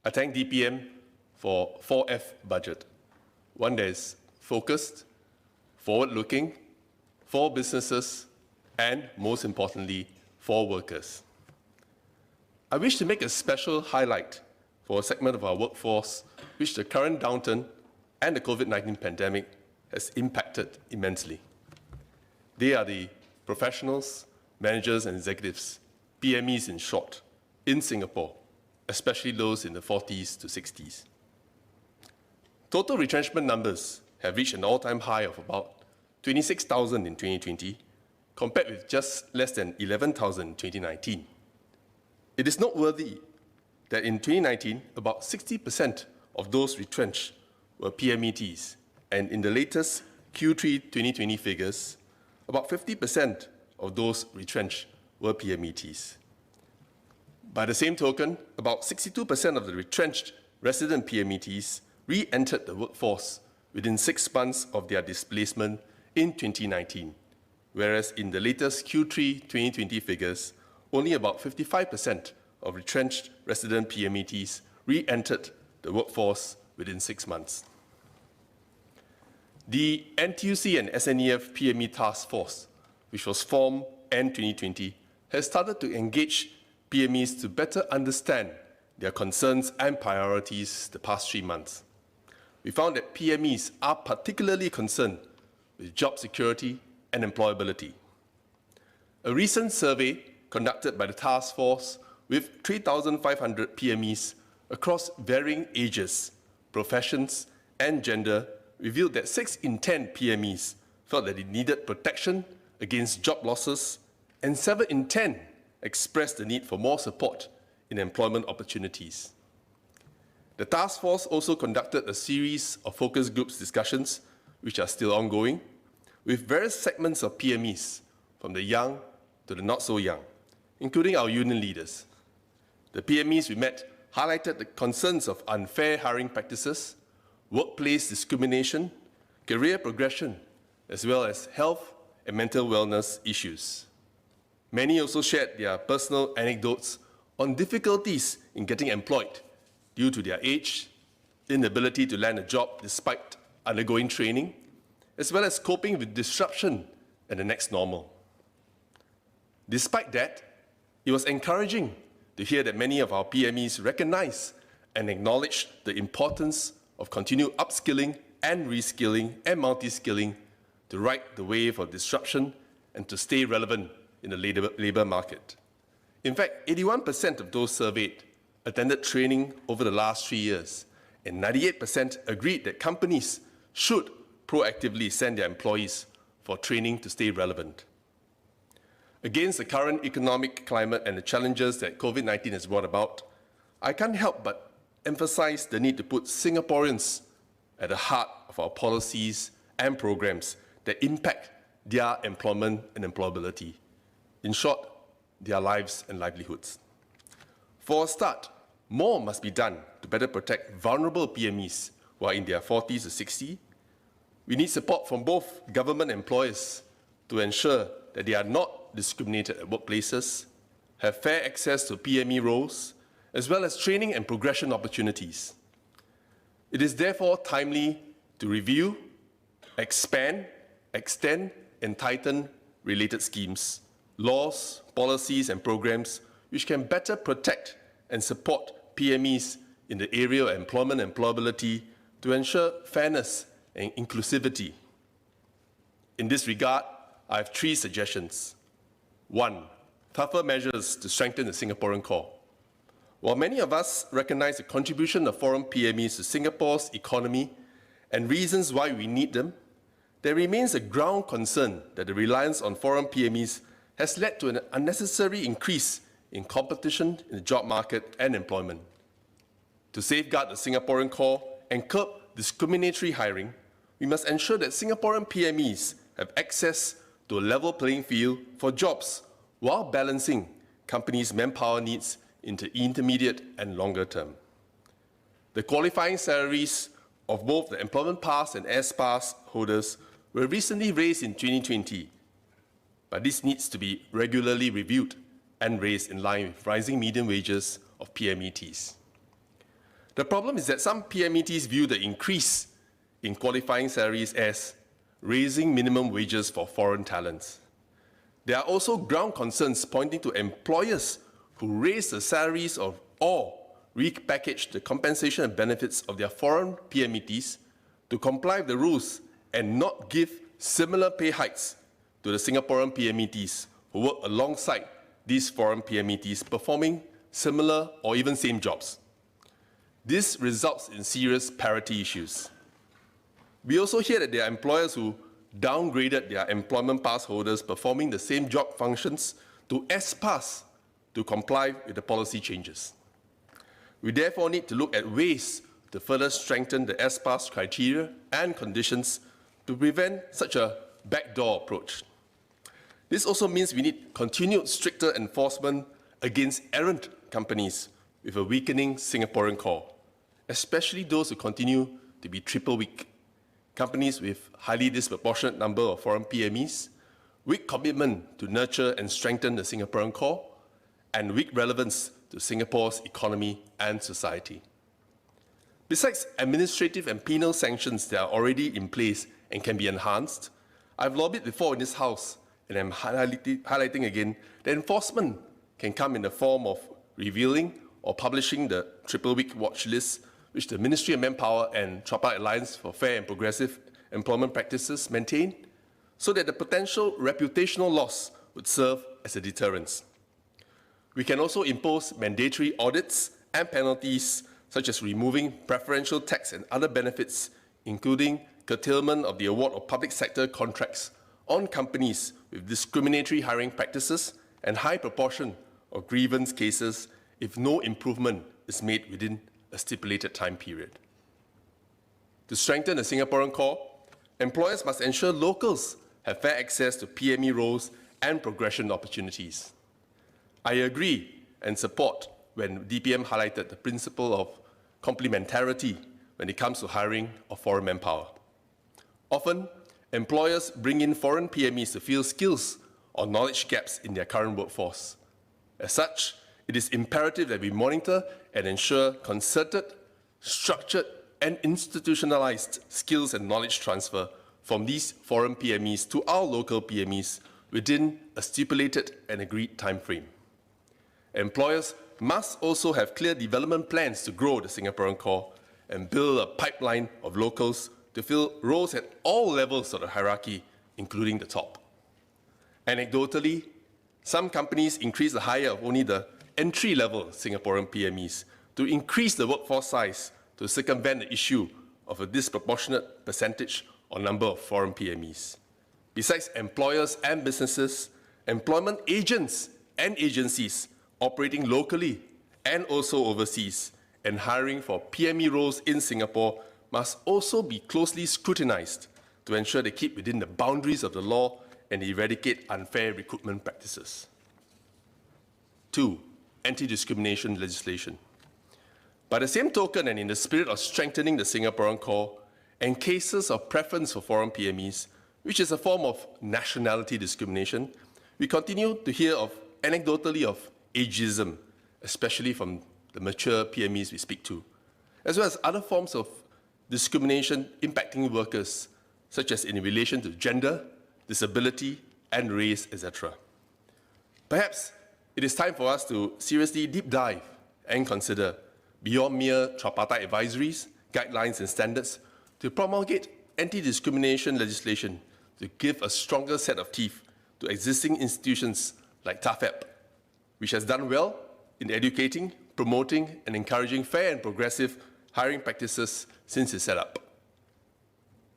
I thank DPM for 4F budget, one that is focused, forward-looking, for businesses, and most importantly, for workers. I wish to make a special highlight for a segment of our workforce which the current downturn and the COVID-19 pandemic has impacted immensely. They are the professionals, managers, and executives, PMEs in short, in Singapore, especially those in the 40s to 60s. Total retrenchment numbers have reached an all-time high of about 26,000 in 2020, compared with just less than 11,000 in 2019. It is noteworthy that in 2019, about 60% of those retrenched were PMETs, and in the latest Q3 2020 figures, about 50% of those retrenched were PMETs. By the same token, about 62% of the retrenched resident PMETs re-entered the workforce within 6 months of their displacement in 2019, whereas in the latest Q3 2020 figures, only about 55% of retrenched resident PMETs re-entered the workforce within 6 months. The NTUC and SNEF PME Task Force, which was formed end 2020, has started to engage PMEs to better understand their concerns and priorities the past 3 months. We found that PMEs are particularly concerned with job security and employability. A recent survey conducted by the task force with 3,500 PMEs across varying ages, professions, and gender revealed that 6 in 10 PMEs felt that they needed protection against job losses, and 7 in 10 expressed the need for more support in employment opportunities. The task force also conducted a series of focus groups discussions, which are still ongoing, with various segments of PMEs, from the young to the not so young, including our union leaders. The PMEs we met highlighted the concerns of unfair hiring practices, workplace discrimination, career progression, as well as health and mental wellness issues. Many also shared their personal anecdotes on difficulties in getting employed due to their age, inability to land a job despite undergoing training, as well as coping with disruption and the next normal. Despite that, it was encouraging to hear that many of our PMEs recognize and acknowledge the importance of continued upskilling and reskilling and multi-skilling to ride the wave of disruption and to stay relevant in the labor market. In fact, 81% of those surveyed attended training over the last 3 years, and 98% agreed that companies should proactively send their employees for training to stay relevant. Against the current economic climate and the challenges that COVID-19 has brought about, I can't help but emphasize the need to put Singaporeans at the heart of our policies and programs that impact their employment and employability. In short, their lives and livelihoods. For a start, more must be done to better protect vulnerable PMEs who are in their 40s to 60. We need support from both government employers to ensure that they are not discriminated at workplaces, have fair access to PME roles, as well as training and progression opportunities. It is therefore timely to review, expand, extend, and tighten related schemes, laws, policies, and programs which can better protect and support PMEs in the area of employment and employability to ensure fairness and inclusivity. In this regard, I have 3 suggestions. 1, tougher measures to strengthen the Singaporean core. While many of us recognize the contribution of foreign PMEs to Singapore's economy and reasons why we need them, there remains a ground concern that the reliance on foreign PMEs has led to an unnecessary increase in competition in the job market and employment. To safeguard the Singaporean core and curb discriminatory hiring, we must ensure that Singaporean PMEs have access to a level playing field for jobs while balancing companies' manpower needs into intermediate and longer term. The qualifying salaries of both the Employment Pass and S-Pass holders were recently raised in 2020, but this needs to be regularly reviewed and raised in line with rising median wages of PMETs. The problem is that some PMETs view the increase in qualifying salaries as raising minimum wages for foreign talents. There are also ground concerns pointing to employers who raise the salaries of or repackage the compensation and benefits of their foreign PMETs to comply with the rules and not give similar pay hikes to the Singaporean PMETs who work alongside these foreign PMETs performing similar or even same jobs. This results in serious parity issues. We also hear that there are employers who downgraded their employment pass holders performing the same job functions to S-Pass to comply with the policy changes. We therefore need to look at ways to further strengthen the S-Pass criteria and conditions to prevent such a backdoor approach. This also means we need continued stricter enforcement against errant companies with a weakening Singaporean core, especially those who continue to be triple weak. Companies with highly disproportionate number of foreign PMEs, weak commitment to nurture and strengthen the Singaporean core, and weak relevance to Singapore's economy and society. Besides administrative and penal sanctions that are already in place and can be enhanced, I've lobbied before in this House, and I'm highlighting again, that enforcement can come in the form of revealing or publishing the triple-week watch list, which the Ministry of Manpower and Tripartite Alliance for Fair and Progressive Employment Practices maintain, so that the potential reputational loss would serve as a deterrence. We can also impose mandatory audits and penalties, such as removing preferential tax and other benefits, including curtailment of the award of public sector contracts on companies with discriminatory hiring practices and high proportion of grievance cases if no improvement is made within a stipulated time period. To strengthen the Singaporean core, employers must ensure locals have fair access to PME roles and progression opportunities. I agree and support when DPM highlighted the principle of complementarity when it comes to hiring of foreign manpower. Often, employers bring in foreign PMEs to fill skills or knowledge gaps in their current workforce. As such, it is imperative that we monitor and ensure concerted, structured, and institutionalized skills and knowledge transfer from these foreign PMEs to our local PMEs within a stipulated and agreed time frame. Employers must also have clear development plans to grow the Singaporean core and build a pipeline of locals to fill roles at all levels of the hierarchy, including the top. Anecdotally, some companies increase the hire of only the entry-level Singaporean PMEs to increase the workforce size to circumvent the issue of a disproportionate percentage or number of foreign PMEs. Besides employers and businesses, employment agents and agencies operating locally and also overseas and hiring for PME roles in Singapore must also be closely scrutinized to ensure they keep within the boundaries of the law and eradicate unfair recruitment practices. 2. Anti-discrimination legislation. By the same token, and in the spirit of strengthening the Singaporean core, and cases of preference for foreign PMEs, which is a form of nationality discrimination, we continue to hear anecdotally of ageism, especially from the mature PMEs we speak to, as well as other forms of discrimination impacting workers, such as in relation to gender, disability, and race, etc. Perhaps it is time for us to seriously deep dive and consider, beyond mere tripartite advisories, guidelines, and standards, to promulgate anti-discrimination legislation to give a stronger set of teeth to existing institutions like TAFEP, which has done well in educating, promoting, and encouraging fair and progressive hiring practices since its setup.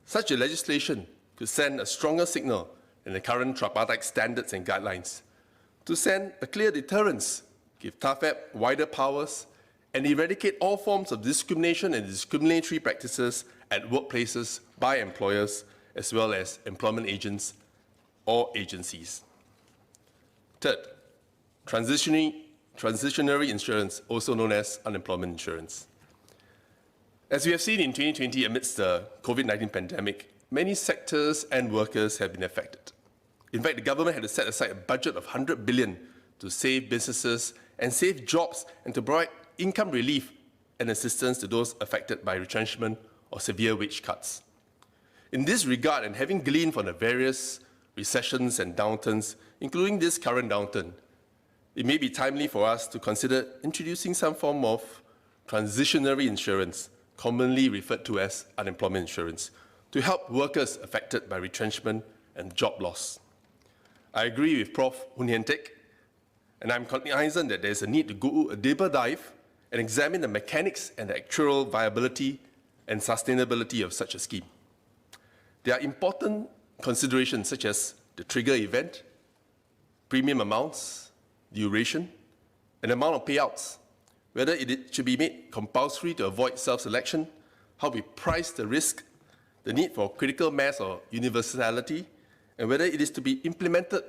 Such a legislation could send a stronger signal than the current tripartite standards and guidelines, to send a clear deterrence, give TAFEP wider powers, and eradicate all forms of discrimination and discriminatory practices at workplaces by employers as well as employment agents or agencies. Third, transitionary insurance, also known as unemployment insurance. As we have seen in 2020 amidst the COVID-19 pandemic, many sectors and workers have been affected. In fact, the government had to set aside a budget of 100 billion to save businesses and save jobs and to provide income relief and assistance to those affected by retrenchment or severe wage cuts. In this regard, and having gleaned from the various recessions and downturns, including this current downturn, it may be timely for us to consider introducing some form of transitionary insurance, commonly referred to as unemployment insurance, to help workers affected by retrenchment and job loss. I agree with Prof. Hun Hien Teck, and I'm cognizant that there's a need to go a deeper dive and examine the mechanics and the actual viability and sustainability of such a scheme. There are important considerations such as the trigger event, premium amounts, duration, and amount of payouts, whether it should be made compulsory to avoid self-selection, how we price the risk, the need for critical mass or universality, and whether it is to be implemented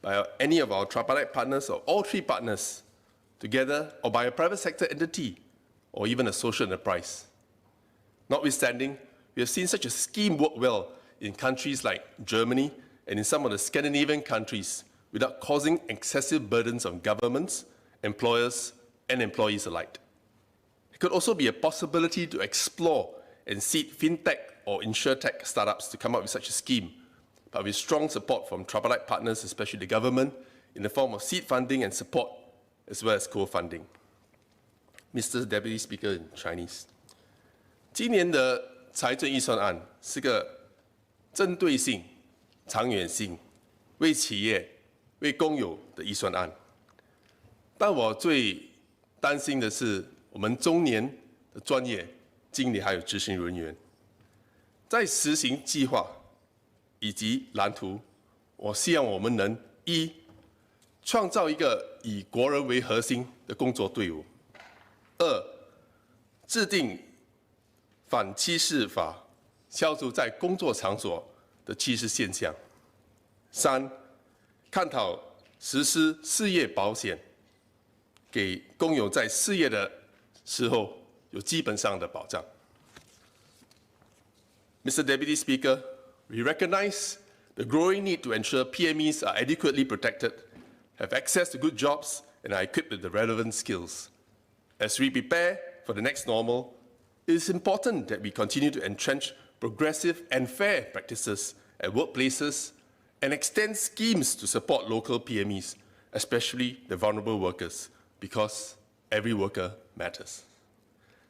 by any of our tripartite partners or all three partners together, or by a private sector entity, or even a social enterprise. Notwithstanding, we have seen such a scheme work well in countries like Germany and in some of the Scandinavian countries without causing excessive burdens on governments, employers, and employees alike. It could also be a possibility to explore and seed fintech or insurtech startups to come up with such a scheme, but with strong support from tripartite partners, especially the government, in the form of seed funding and support as well as co-funding. Mr. Deputy Speaker in Chinese. 今年的财政预算案是个针对性、长远性、为企业、为公有的预算案。但我最担心的是我们中年的专业经理还有执行人员，在实行计划以及蓝图，我希望我们能一创造一个以国人为核心的工作队伍；二制定反歧视法，消除在工作场所的歧视现象；三探讨实施失业保险，给工友在失业的时候有基本上的保障。Mr. Deputy Speaker, we recognize the growing need to ensure PMEs are adequately protected, have access to good jobs, and are equipped with the relevant skills. As we prepare for the next normal, it is important that we continue to entrench progressive and fair practices at workplaces and extend schemes to support local PMEs, especially the vulnerable workers, because every worker matters.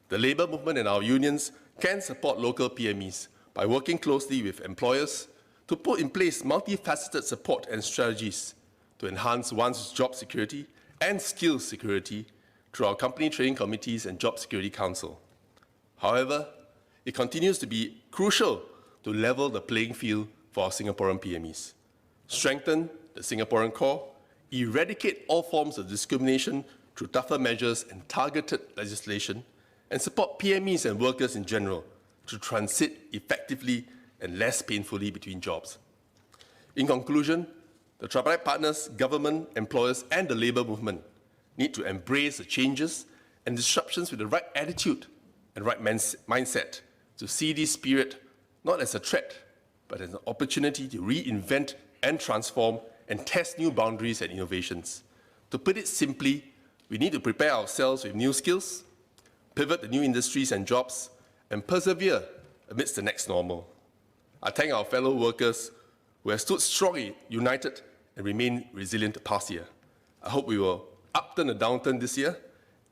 The labour movement and our unions can support local PMEs by working closely with employers to put in place multifaceted support and strategies to enhance one's job security and skill security through our company training committees and job security council. However, it continues to be crucial to level the playing field for our Singaporean PMEs, strengthen the Singaporean core, eradicate all forms of discrimination through tougher measures and targeted legislation, and support PMEs and workers in general to transit effectively and less painfully between jobs. In conclusion, the tripartite partners, government, employers, and the labour movement need to embrace the changes and disruptions with the right attitude and right mindset to see this period not as a threat, but as an opportunity to reinvent and transform and test new boundaries and innovations. To put it simply, we need to prepare ourselves with new skills, pivot to new industries and jobs, and persevere amidst the next normal. I thank our fellow workers who have stood strongly, united, and remained resilient the past year. I hope we will upturn the downturn this year,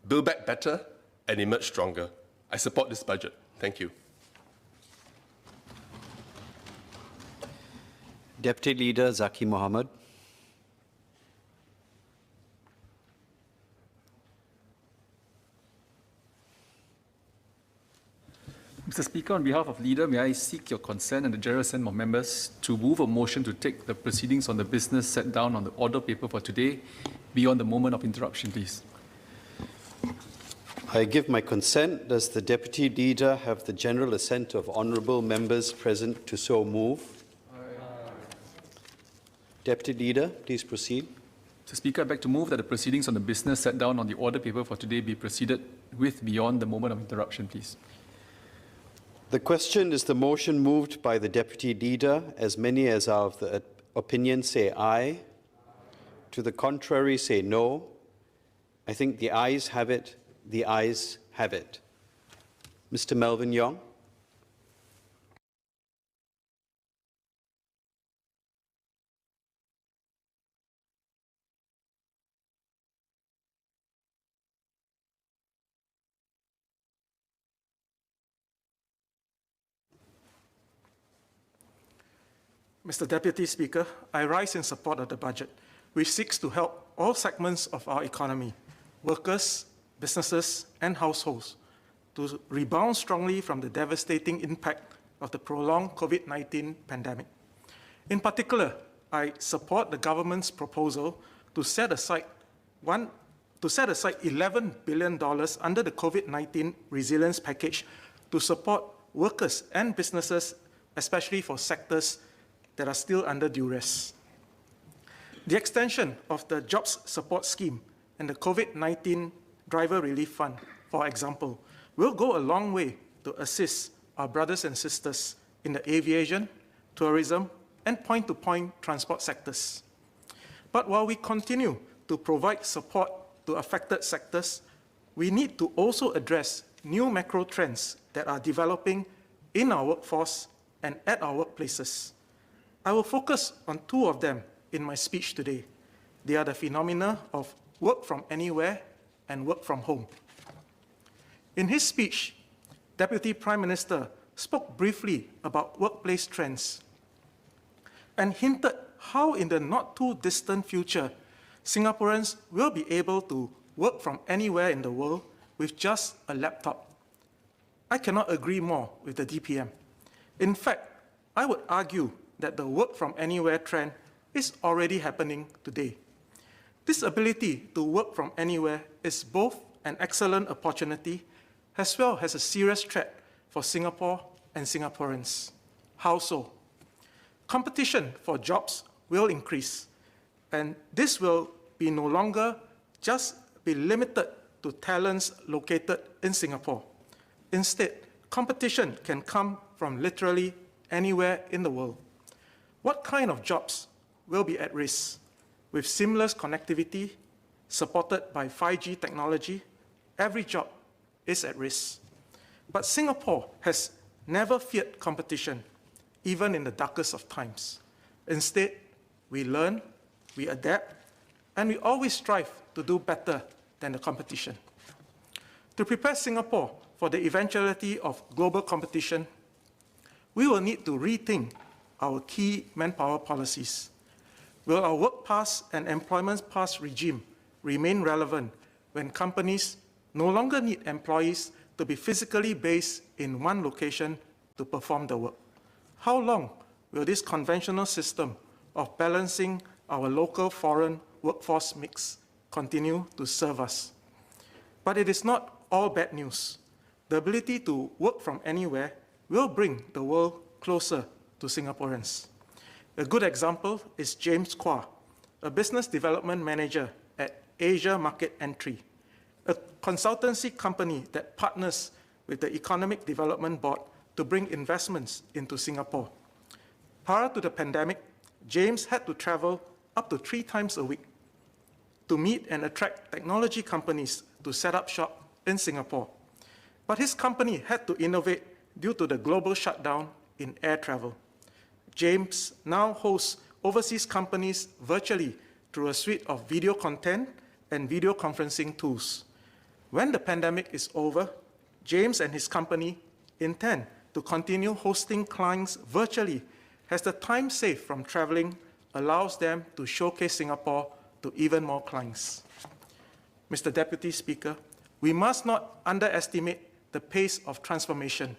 build back better, and emerge stronger. I support this budget. Thank you. Deputy Leader Zaki Mohammed. Mr. Speaker, on behalf of Leader, may I seek your consent and the general assent of members to move a motion to take the proceedings on the business set down on the order paper for today beyond the moment of interruption, please. I give my consent. Does the Deputy Leader have the general assent of honourable members present to so move? Deputy Leader, please proceed. Mr. Speaker, I beg to move that the proceedings on the business set down on the order paper for today be proceeded with beyond the moment of interruption, please. The question is the motion moved by the Deputy Leader. As many as are of the opinion say aye. To the contrary say no. I think the ayes have it. The ayes have it. Mr. Melvin Yong. Mr. Deputy Speaker, I rise in support of the budget, which seeks to help all segments of our economy, workers, businesses, and households, to rebound strongly from the devastating impact of the prolonged COVID-19 pandemic. In particular, I support the government's proposal to set aside $11 billion under the COVID-19 resilience package to support workers and businesses, especially for sectors that are still under duress. The extension of the Jobs Support Scheme and the COVID-19 Driver Relief Fund, for example, will go a long way to assist our brothers and sisters in the aviation, tourism, and point-to-point transport sectors. But while we continue to provide support to affected sectors, we need to also address new macro trends that are developing in our workforce and at our workplaces. I will focus on two of them in my speech today. They are the phenomena of work from anywhere and work from home. In his speech, Deputy Prime Minister spoke briefly about workplace trends and hinted how in the not too distant future, Singaporeans will be able to work from anywhere in the world with just a laptop. I cannot agree more with the DPM. In fact, I would argue that the work from anywhere trend is already happening today. This ability to work from anywhere is both an excellent opportunity as well as a serious threat for Singapore and Singaporeans. How so? Competition for jobs will increase, and this will be no longer just be limited to talents located in Singapore. Instead, competition can come from literally anywhere in the world. What kind of jobs will be at risk? With seamless connectivity, supported by 5G technology, every job is at risk. But Singapore has never feared competition, even in the darkest of times. Instead, we learn, we adapt, and we always strive to do better than the competition. To prepare Singapore for the eventuality of global competition, we will need to rethink our key manpower policies. Will our work pass and employment pass regime remain relevant when companies no longer need employees to be physically based in one location to perform the work? How long will this conventional system of balancing our local-foreign workforce mix continue to serve us? But it is not all bad news. The ability to work from anywhere will bring the world closer to Singaporeans. A good example is James Kwah, a business development manager at Asia Market Entry, a consultancy company that partners with the Economic Development Board to bring investments into Singapore. Prior to the pandemic, James had to travel up to 3 times a week to meet and attract technology companies to set up shop in Singapore. But his company had to innovate due to the global shutdown in air travel. James now hosts overseas companies virtually through a suite of video content and video conferencing tools. When the pandemic is over, James and his company intend to continue hosting clients virtually as the time saved from traveling allows them to showcase Singapore to even more clients. Mr. Deputy Speaker, we must not underestimate the pace of transformation.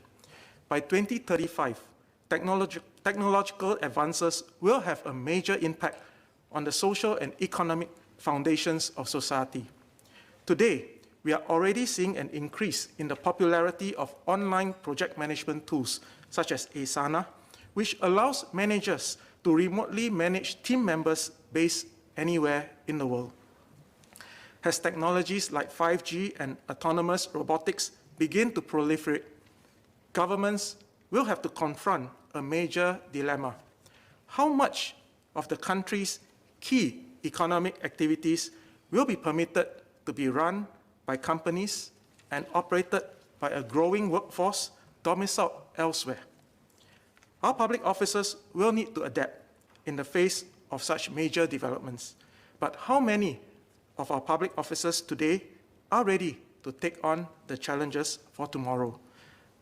By 2035, technological advances will have a major impact on the social and economic foundations of society. Today, we are already seeing an increase in the popularity of online project management tools, such as Asana, which allows managers to remotely manage team members based anywhere in the world. As technologies like 5G and autonomous robotics begin to proliferate, governments will have to confront a major dilemma. How much of the country's key economic activities will be permitted to be run by companies and operated by a growing workforce domiciled elsewhere? Our public officers will need to adapt in the face of such major developments. But how many of our public officers today are ready to take on the challenges for tomorrow?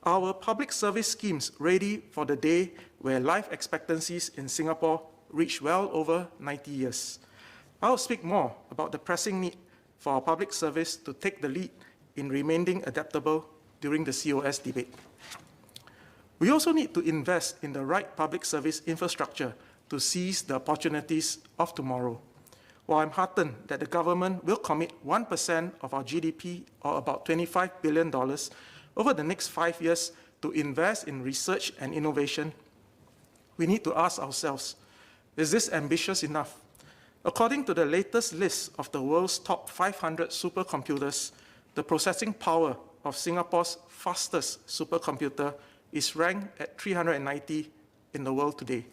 Our public service schemes ready for the day where life expectancies in Singapore reach well over 90 years. I'll speak more about the pressing need for our public service to take the lead in remaining adaptable during the COS debate. We also need to invest in the right public service infrastructure to seize the opportunities of tomorrow. While I'm heartened that the government will commit 1% of our GDP, or about $25 billion, over the next 5 years to invest in research and innovation, we need to ask ourselves, is this ambitious enough? According to the latest list of the world's top 500 supercomputers, the processing power of Singapore's fastest supercomputer is ranked at 390 in the world today.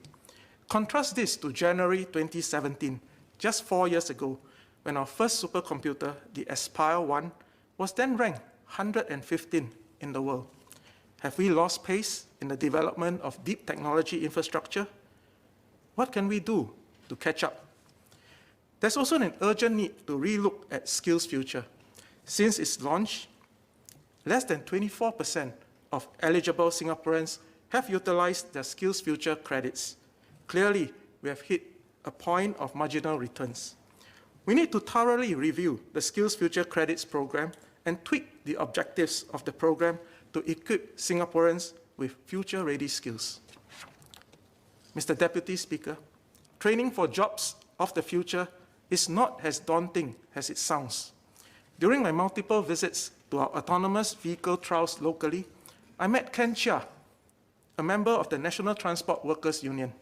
Contrast this to January 2017, just 4 years ago, when our first supercomputer, the Aspire 1, was then ranked 115 in the world. Have we lost pace in the development of deep technology infrastructure? What can we do to catch up? There's also an urgent need to relook at Skills Future. Since its launch, less than 24% of eligible Singaporeans have utilized their Skills Future credits. Clearly, we have hit a point of marginal returns. We need to thoroughly review the Skills Future credits program and tweak the objectives of the program to equip Singaporeans with future-ready skills. Mr. Deputy Speaker, training for jobs of the future is not as daunting as it sounds. During my multiple visits to our autonomous vehicle trials locally, I met Ken Chia, a member of the National Transport Workers Union.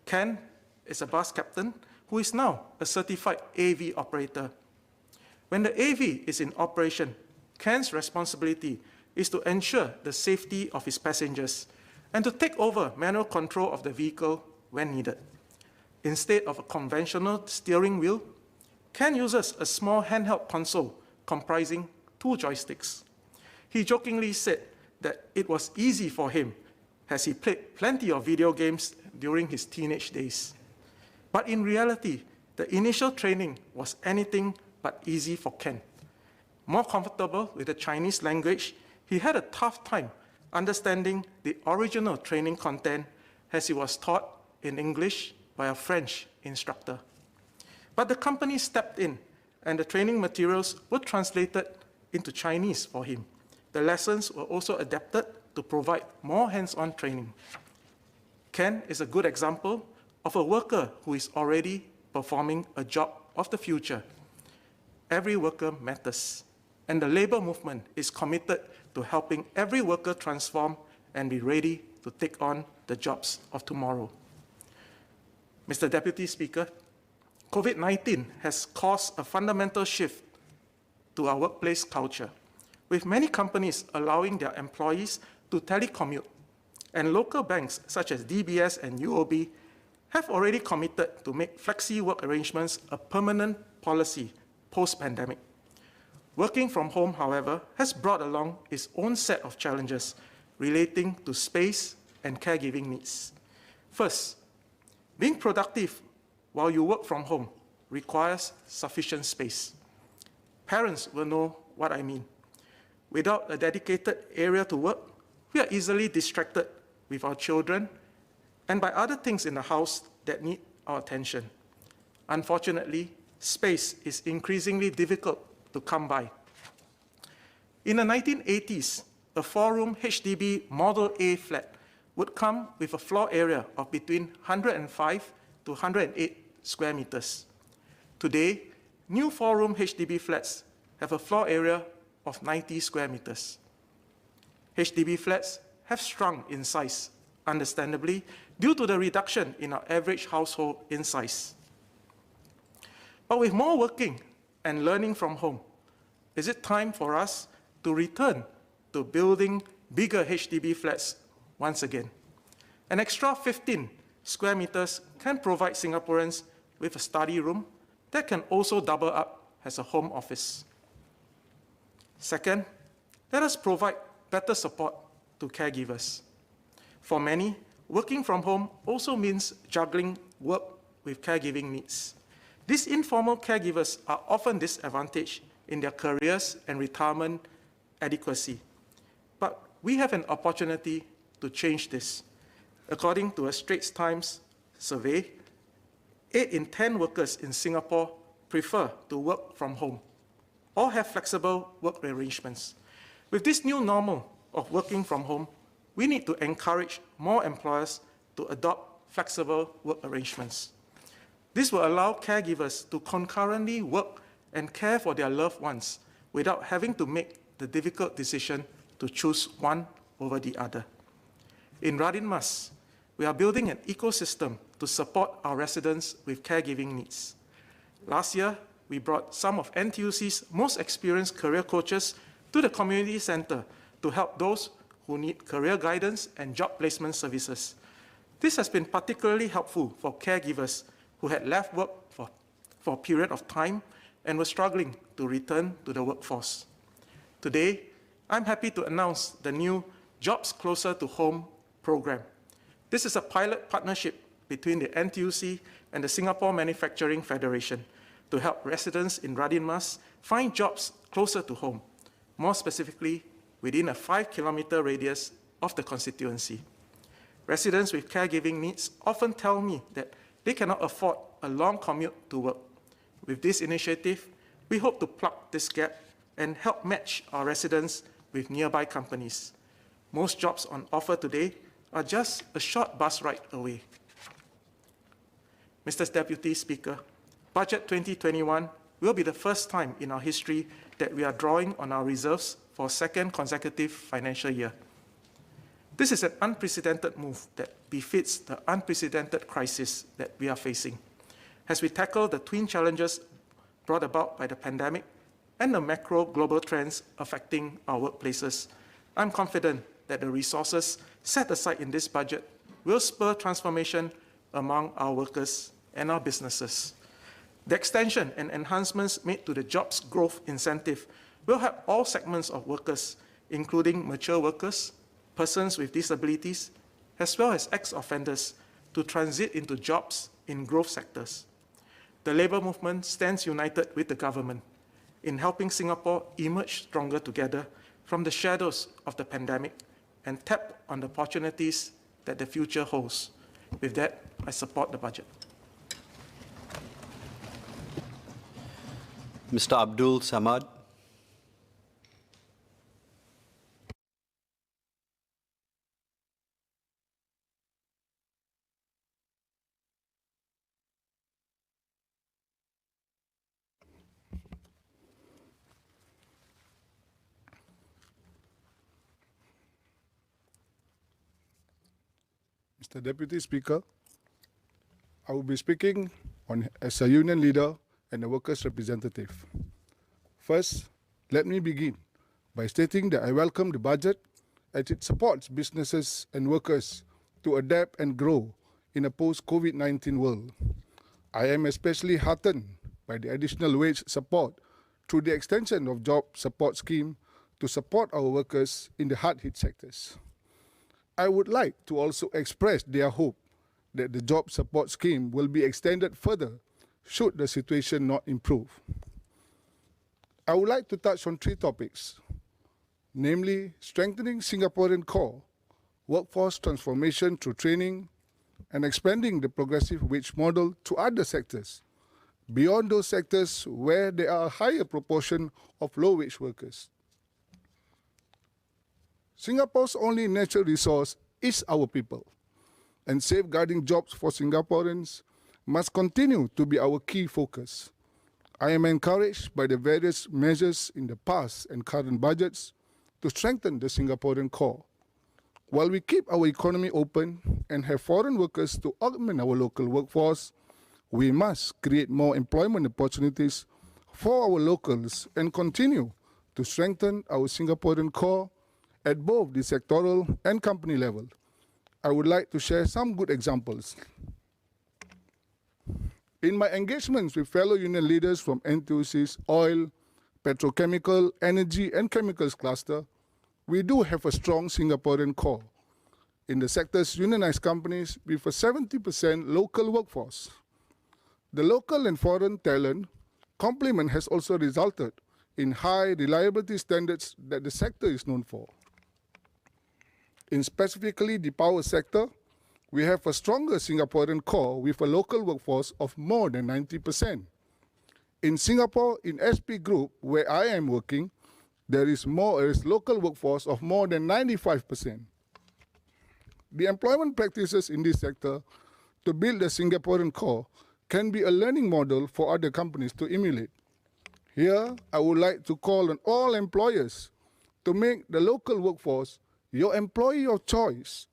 Ken is a bus captain who is now a certified AV operator. When the AV is in operation, Ken's responsibility is to ensure the safety of his passengers and to take over manual control of the vehicle when needed. Instead of a conventional steering wheel, Ken uses a small handheld console comprising 2 joysticks. He jokingly said that it was easy for him as he played plenty of video games during his teenage days. But in reality, the initial training was anything but easy for Ken. More comfortable with the Chinese language, he had a tough time understanding the original training content as he was taught in English by a French instructor. But the company stepped in and the training materials were translated into Chinese for him. The lessons were also adapted to provide more hands-on training. Ken is a good example of a worker who is already performing a job of the future. Every worker matters, and the labor movement is committed to helping every worker transform and be ready to take on the jobs of tomorrow. Mr. Deputy Speaker, COVID-19 has caused a fundamental shift to our workplace culture, with many companies allowing their employees to telecommute, and local banks such as DBS and UOB have already committed to make flexi work arrangements a permanent policy post-pandemic. Working from home, however, has brought along its own set of challenges relating to space and caregiving needs. First, being productive while you work from home requires sufficient space. Parents will know what I mean. Without a dedicated area to work, we are easily distracted with our children and by other things in the house that need our attention. Unfortunately, space is increasingly difficult to come by. In the 1980s, a 4-room HDB Model A flat would come with a floor area of between 105 to 108 square meters. Today, new 4-room HDB flats have a floor area of 90 square meters. HDB flats have shrunk in size, understandably, due to the reduction in our average household in size. But with more working and learning from home, is it time for us to return to building bigger HDB flats once again? An extra 15 square meters can provide Singaporeans with a study room that can also double up as a home office. Second, let us provide better support to caregivers. For many, working from home also means juggling work with caregiving needs. These informal caregivers are often disadvantaged in their careers and retirement adequacy. But we have an opportunity to change this. According to a Straits Times survey, 8 in 10 workers in Singapore prefer to work from home or have flexible work arrangements. With this new normal of working from home, we need to encourage more employers to adopt flexible work arrangements. This will allow caregivers to concurrently work and care for their loved ones without having to make the difficult decision to choose one over the other. In Radin Mas, we are building an ecosystem to support our residents with caregiving needs. Last year, we brought some of NTUC's most experienced career coaches to the community center to help those who need career guidance and job placement services. This has been particularly helpful for caregivers who had left work for a period of time and were struggling to return to the workforce. Today, I'm happy to announce the new Jobs Closer to Home program. This is a pilot partnership between the NTUC and the Singapore Manufacturing Federation. to help residents in Radin Mas find jobs closer to home, more specifically within a 5-kilometer radius of the constituency. Residents with caregiving needs often tell me that they cannot afford a long commute to work. With this initiative, we hope to plug this gap and help match our residents with nearby companies. Most jobs on offer today are just a short bus ride away. Mr. Deputy Speaker, Budget 2021 will be the first time in our history that we are drawing on our reserves for a second consecutive financial year. This is an unprecedented move that befits the unprecedented crisis that we are facing as we tackle the twin challenges brought about by the pandemic and the macro global trends affecting our workplaces. I'm confident that the resources set aside in this budget will spur transformation among our workers and our businesses. The extension and enhancements made to the jobs growth incentive will help all segments of workers, including mature workers, persons with disabilities, as well as ex-offenders, to transit into jobs in growth sectors. The labour movement stands united with the government in helping Singapore emerge stronger together from the shadows of the pandemic and tap on the opportunities that the future holds. With that, I support the budget. Mr. Abdul Samad. Mr. Deputy Speaker, I will be speaking as a union leader and a workers' representative. First, let me begin by stating that I welcome the budget as it supports businesses and workers to adapt and grow in a post-COVID-19 world. I am especially heartened by the additional wage support through the extension of job support scheme to support our workers in the hard-hit sectors. I would like to also express their hope that the job support scheme will be extended further should the situation not improve. I would like to touch on 3 topics, namely strengthening Singaporean core, workforce transformation through training, and expanding the progressive wage model to other sectors, beyond those sectors where there are a higher proportion of low-wage workers. Singapore's only natural resource is our people, and safeguarding jobs for Singaporeans must continue to be our key focus. I am encouraged by the various measures in the past and current budgets to strengthen the Singaporean core. While we keep our economy open and have foreign workers to augment our local workforce, we must create more employment opportunities for our locals and continue to strengthen our Singaporean core at both the sectoral and company level. I would like to share some good examples. In my engagements with fellow union leaders from NTUC's oil, petrochemical, energy and chemicals cluster, we do have a strong Singaporean core in the sector's unionized companies with a 70% local workforce. The local and foreign talent complement has also resulted in high reliability standards that the sector is known for. In specifically the power sector, we have a stronger Singaporean core with a local workforce of more than 90%. In Singapore, in SP Group, where I am working, there is local workforce of more than 95%. The employment practices in this sector to build a Singaporean core can be a learning model for other companies to emulate. Here, I would like to call on all employers to make the local workforce your employee of choice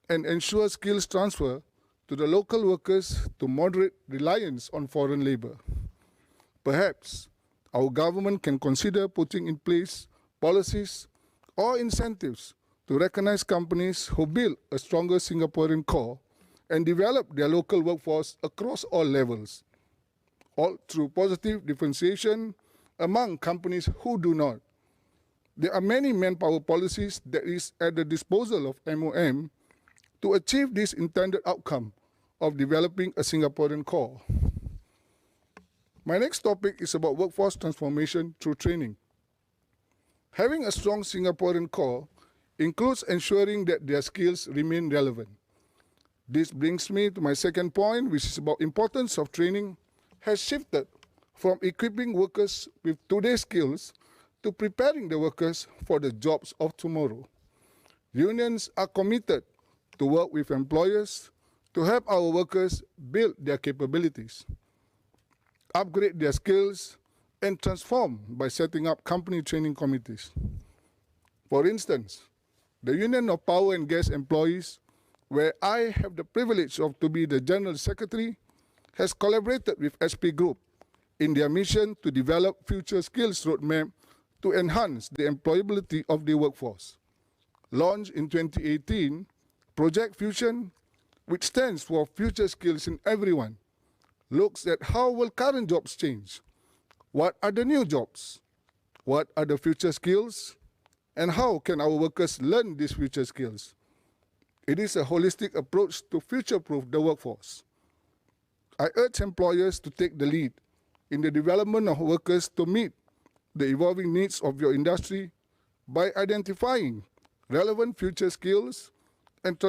and ensure skills transfer to the local workers to moderate reliance on foreign labor. Perhaps our government can consider putting in place policies or incentives to recognize companies who build a stronger Singaporean core and develop their local workforce across all levels, all through positive differentiation among companies who do not. There are many manpower policies that is at the disposal of MOM to achieve this intended outcome of developing a Singaporean core. My next topic is about workforce transformation through training. Having a strong Singaporean core includes ensuring that their skills remain relevant. This brings me to my second point, which is about importance of training has shifted from equipping workers with today's skills to preparing the workers for the jobs of tomorrow. Unions are committed to work with employers to help our workers build their capabilities, upgrade their skills, and transform by setting up company training committees. For instance, the Union of Power and Gas Employees, where I have the privilege of to be the General Secretary, has collaborated with SP Group in their mission to develop future skills roadmap to enhance the employability of the workforce. Launched in 2018, Project Fusion, which stands for Future Skills in Everyone, looks at how will current jobs change, what are the new jobs, what are the future skills, and how can our workers learn these future skills. It is a holistic approach to future-proof the workforce. I urge employers to take the lead in the development of workers to meet the evolving needs of your industry by identifying relevant future skills and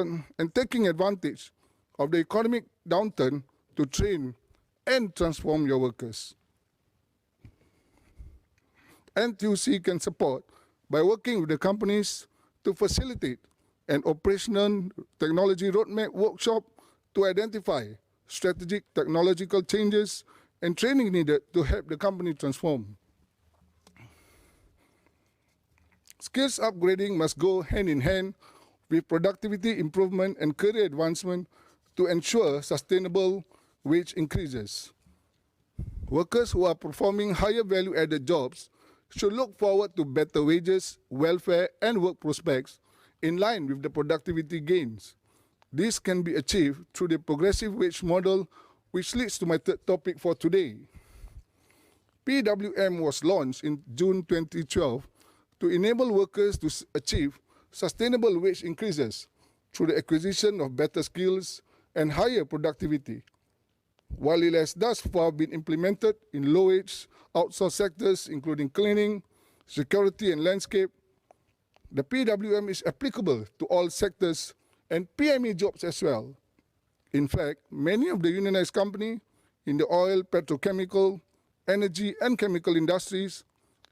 taking advantage of the economic downturn to train and transform your workers. NTUC can support by working with the companies to facilitate an operational technology roadmap workshop to identify strategic technological changes and training needed to help the company transform. Skills upgrading must go hand in hand with productivity improvement and career advancement to ensure sustainable wage increases. Workers who are performing higher value-added jobs should look forward to better wages, welfare, and work prospects in line with the productivity gains. This can be achieved through the progressive wage model, which leads to my third topic for today. PWM was launched in June 2012 to enable workers to achieve sustainable wage increases through the acquisition of better skills and higher productivity. While it has thus far been implemented in low-wage outsourced sectors, including cleaning, security, and landscape, the PWM is applicable to all sectors and PME jobs as well. In fact, many of the unionized companies in the oil, petrochemical, energy, and chemical industries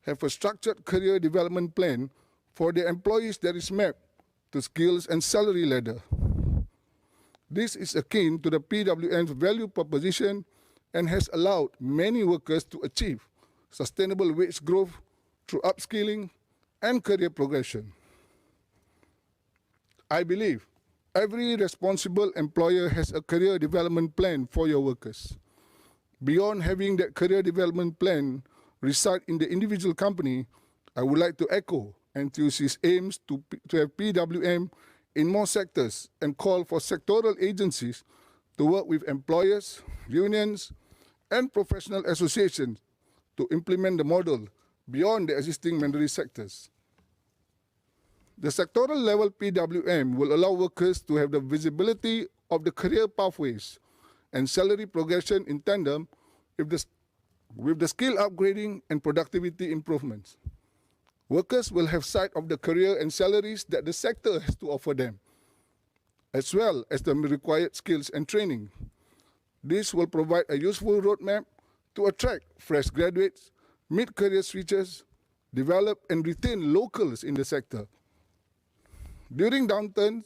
have a structured career development plan for their employees that is mapped to skills and salary ladder. This is akin to the PWM's value proposition and has allowed many workers to achieve sustainable wage growth through upskilling and career progression. I believe every responsible employer has a career development plan for your workers. Beyond having that career development plan reside in the individual company, I would like to echo NTUC's aims to have PWM in more sectors and call for sectoral agencies to work with employers, unions, and professional associations to implement the model beyond the existing mandatory sectors. The sectoral level PWM will allow workers to have the visibility of the career pathways and salary progression in tandem with the skill upgrading and productivity improvements. Workers will have sight of the career and salaries that the sector has to offer them, as well as the required skills and training. This will provide a useful roadmap to attract fresh graduates, meet career switches, develop and retain locals in the sector. During downturns,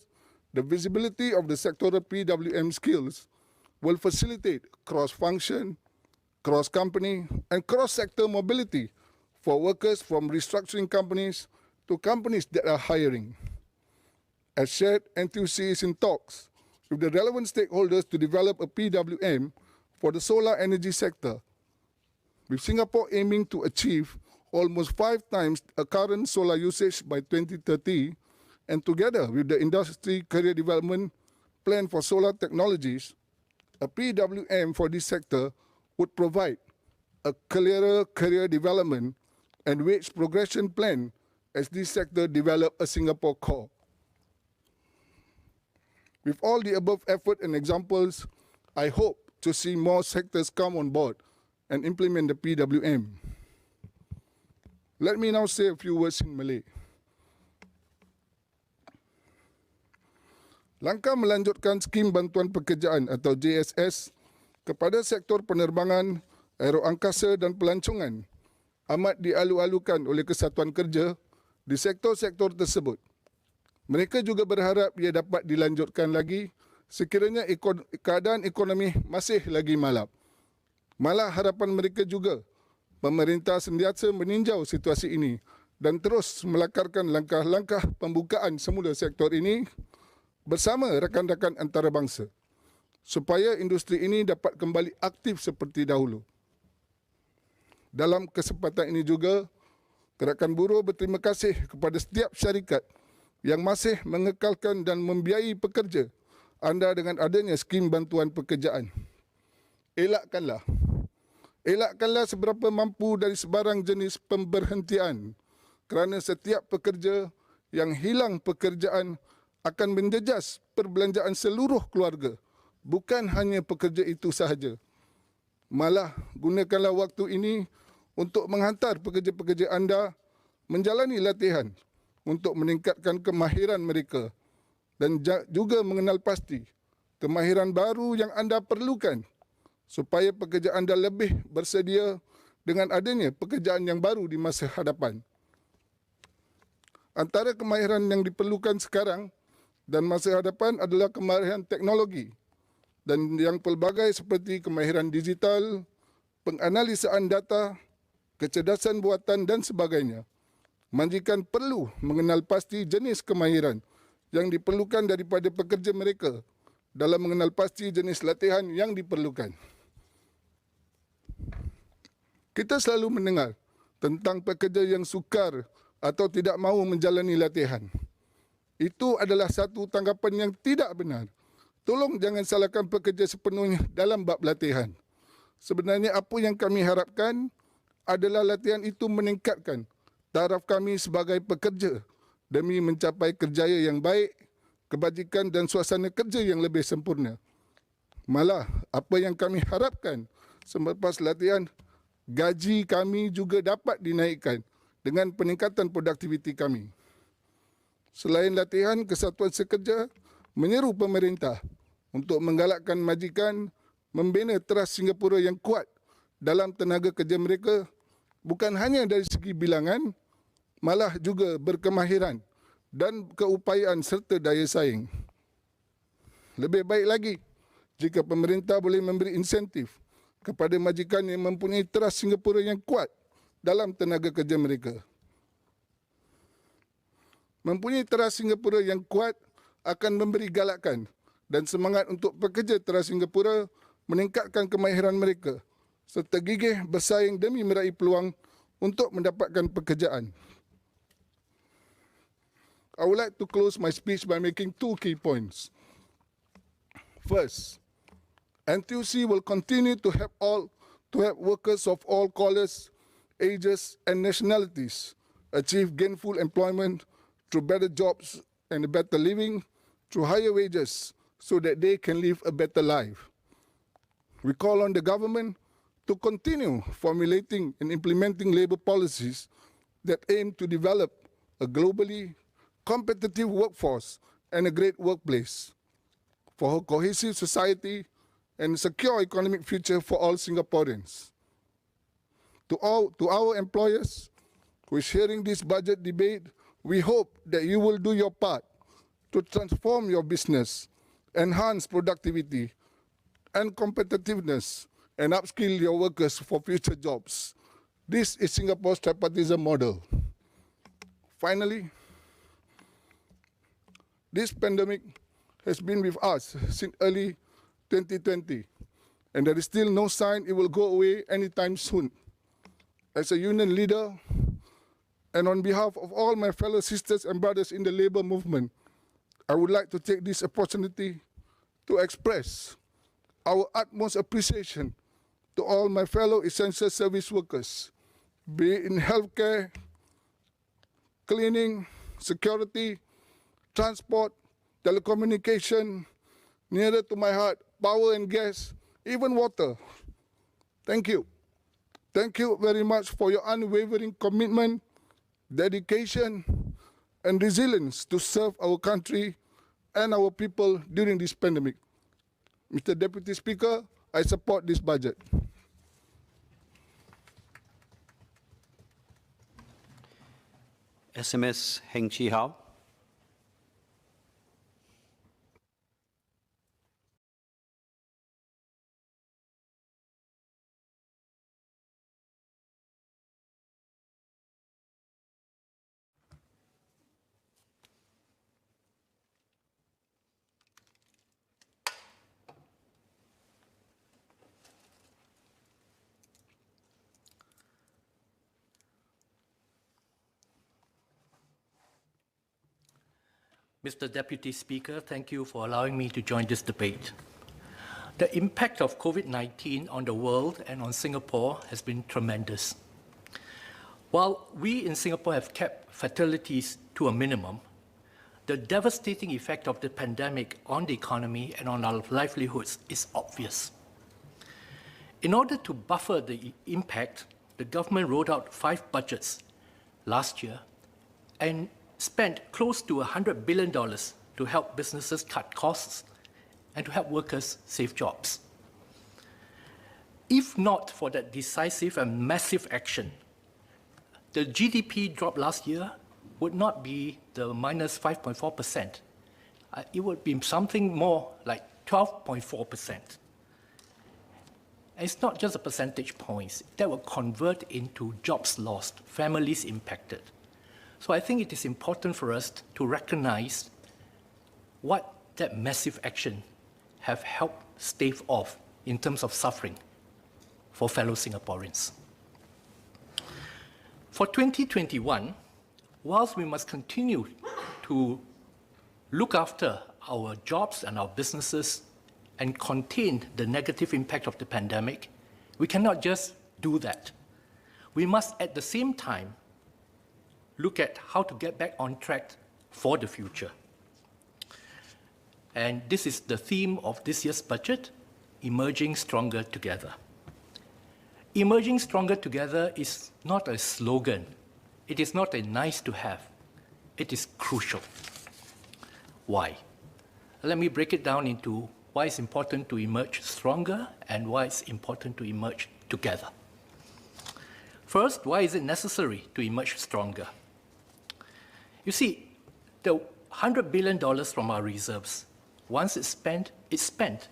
the visibility of the sectoral PWM skills will facilitate cross-function, cross-company, and cross-sector mobility for workers from restructuring companies to companies that are hiring. As shared, NTUC is in talks with the relevant stakeholders to develop a PWM for the solar energy sector, with Singapore aiming to achieve almost 5 times a current solar usage by 2030, and together with the industry career development plan for solar technologies, a PWM for this sector would provide a clearer career development and wage progression plan as this sector develop a Singapore core. With all the above effort and examples, I hope to see more sectors come on board and implement the PWM. Let me now say a few words in Malay. Langkah melanjutkan skim bantuan pekerjaan atau JSS kepada sektor penerbangan, aeroangkasa dan pelancongan amat dialu-alukan oleh Kesatuan Kerja di sektor-sektor tersebut. Mereka juga berharap ia dapat dilanjutkan lagi sekiranya keadaan ekonomi masih lagi malap. Malah harapan mereka juga pemerintah sentiasa meninjau situasi ini dan terus melakarkan langkah-langkah pembukaan semula sektor ini bersama rakan-rakan antarabangsa supaya industri ini dapat kembali aktif seperti dahulu. Dalam kesempatan ini juga, Gerakan Buruh berterima kasih kepada setiap syarikat yang masih mengekalkan dan membiayai pekerja anda dengan adanya skim bantuan pekerjaan. Elakkanlah seberapa mampu dari sebarang jenis pemberhentian kerana setiap pekerja yang hilang pekerjaan akan menjejas perbelanjaan seluruh keluarga, bukan hanya pekerja itu sahaja. Malah, gunakanlah waktu ini untuk menghantar pekerja-pekerja anda menjalani latihan untuk meningkatkan kemahiran mereka dan juga mengenal pasti kemahiran baru yang anda perlukan supaya pekerja anda lebih bersedia dengan adanya pekerjaan yang baru di masa hadapan. Antara kemahiran yang diperlukan sekarang dan masa hadapan adalah kemahiran teknologi dan yang pelbagai seperti kemahiran digital, penganalisaan data, kecerdasan buatan dan sebagainya. Majikan perlu mengenal pasti jenis kemahiran yang diperlukan daripada pekerja mereka dalam mengenal pasti jenis latihan yang diperlukan. Kita selalu mendengar tentang pekerja yang sukar atau tidak mahu menjalani latihan. Itu adalah satu tanggapan yang tidak benar. Tolong jangan salahkan pekerja sepenuhnya dalam bab latihan. Sebenarnya apa yang kami harapkan adalah latihan itu meningkatkan taraf kami sebagai pekerja demi mencapai kerjaya yang baik, kebajikan dan suasana kerja yang lebih sempurna. Malah, apa yang kami harapkan selepas latihan, gaji kami juga dapat dinaikkan dengan peningkatan produktiviti kami. Selain latihan, Kesatuan Sekerja menyeru pemerintah untuk menggalakkan majikan membina teras Singapura yang kuat dalam tenaga kerja mereka, bukan hanya dari segi bilangan, malah juga berkemahiran dan keupayaan serta daya saing. Lebih baik lagi jika pemerintah boleh memberi insentif kepada majikan yang mempunyai teras Singapura yang kuat dalam tenaga kerja mereka. Mempunyai teras Singapura yang kuat akan memberi galakan dan semangat untuk pekerja teras Singapura meningkatkan kemahiran mereka serta gigih bersaing demi meraih peluang untuk mendapatkan pekerjaan. I would like to close my speech by making two key points. First, NTUC will continue to help workers of all colors, ages, and nationalities achieve gainful employment through better jobs and a better living, through higher wages, so that they can live a better life. We call on the government to continue formulating and implementing labor policies that aim to develop a globally competitive workforce and a great workplace for a cohesive society and a secure economic future for all Singaporeans. To our employers who is hearing this budget debate, we hope that you will do your part to transform your business, enhance productivity and competitiveness, and upskill your workers for future jobs. This is Singapore's tripartism model. Finally, this pandemic has been with us since early 2020, and there is still no sign it will go away anytime soon. As a union leader, and on behalf of all my fellow sisters and brothers in the labor movement, I would like to take this opportunity to express our utmost appreciation to all my fellow essential service workers, be it in healthcare, cleaning, security, transport, telecommunication, nearer to my heart, power and gas, even water. Thank you. Thank you very much for your unwavering commitment, dedication, and resilience to serve our country and our people during this pandemic. Mr. Deputy Speaker, I support this budget. SMS Heng Chi Hao. Mr. Deputy Speaker, thank you for allowing me to join this debate. The impact of COVID-19 on the world and on Singapore has been tremendous. While we in Singapore have kept fatalities to a minimum, the devastating effect of the pandemic on the economy and on our livelihoods is obvious. In order to buffer the impact, the government rolled out 5 budgets last year and spent close to $100 billion to help businesses cut costs and to help workers save jobs. If not for that decisive and massive action, the GDP drop last year would not be the minus 5.4%. It would be something more like 12.4%. It's not just the percentage points. That will convert into jobs lost, families impacted. So I think it is important for us to recognize what that massive action have helped stave off in terms of suffering for fellow Singaporeans. For 2021, whilst we must continue to look after our jobs and our businesses and contain the negative impact of the pandemic, we cannot just do that. We must at the same time look at how to get back on track for the future. And this is the theme of this year's budget, Emerging Stronger Together. Emerging Stronger Together is not a slogan. It is not a nice to have. It is crucial. Why? Let me break it down into why it's important to emerge stronger and why it's important to emerge together. First, why is it necessary to emerge stronger? You see, the $100 billion from our reserves, once it's spent, it's spent.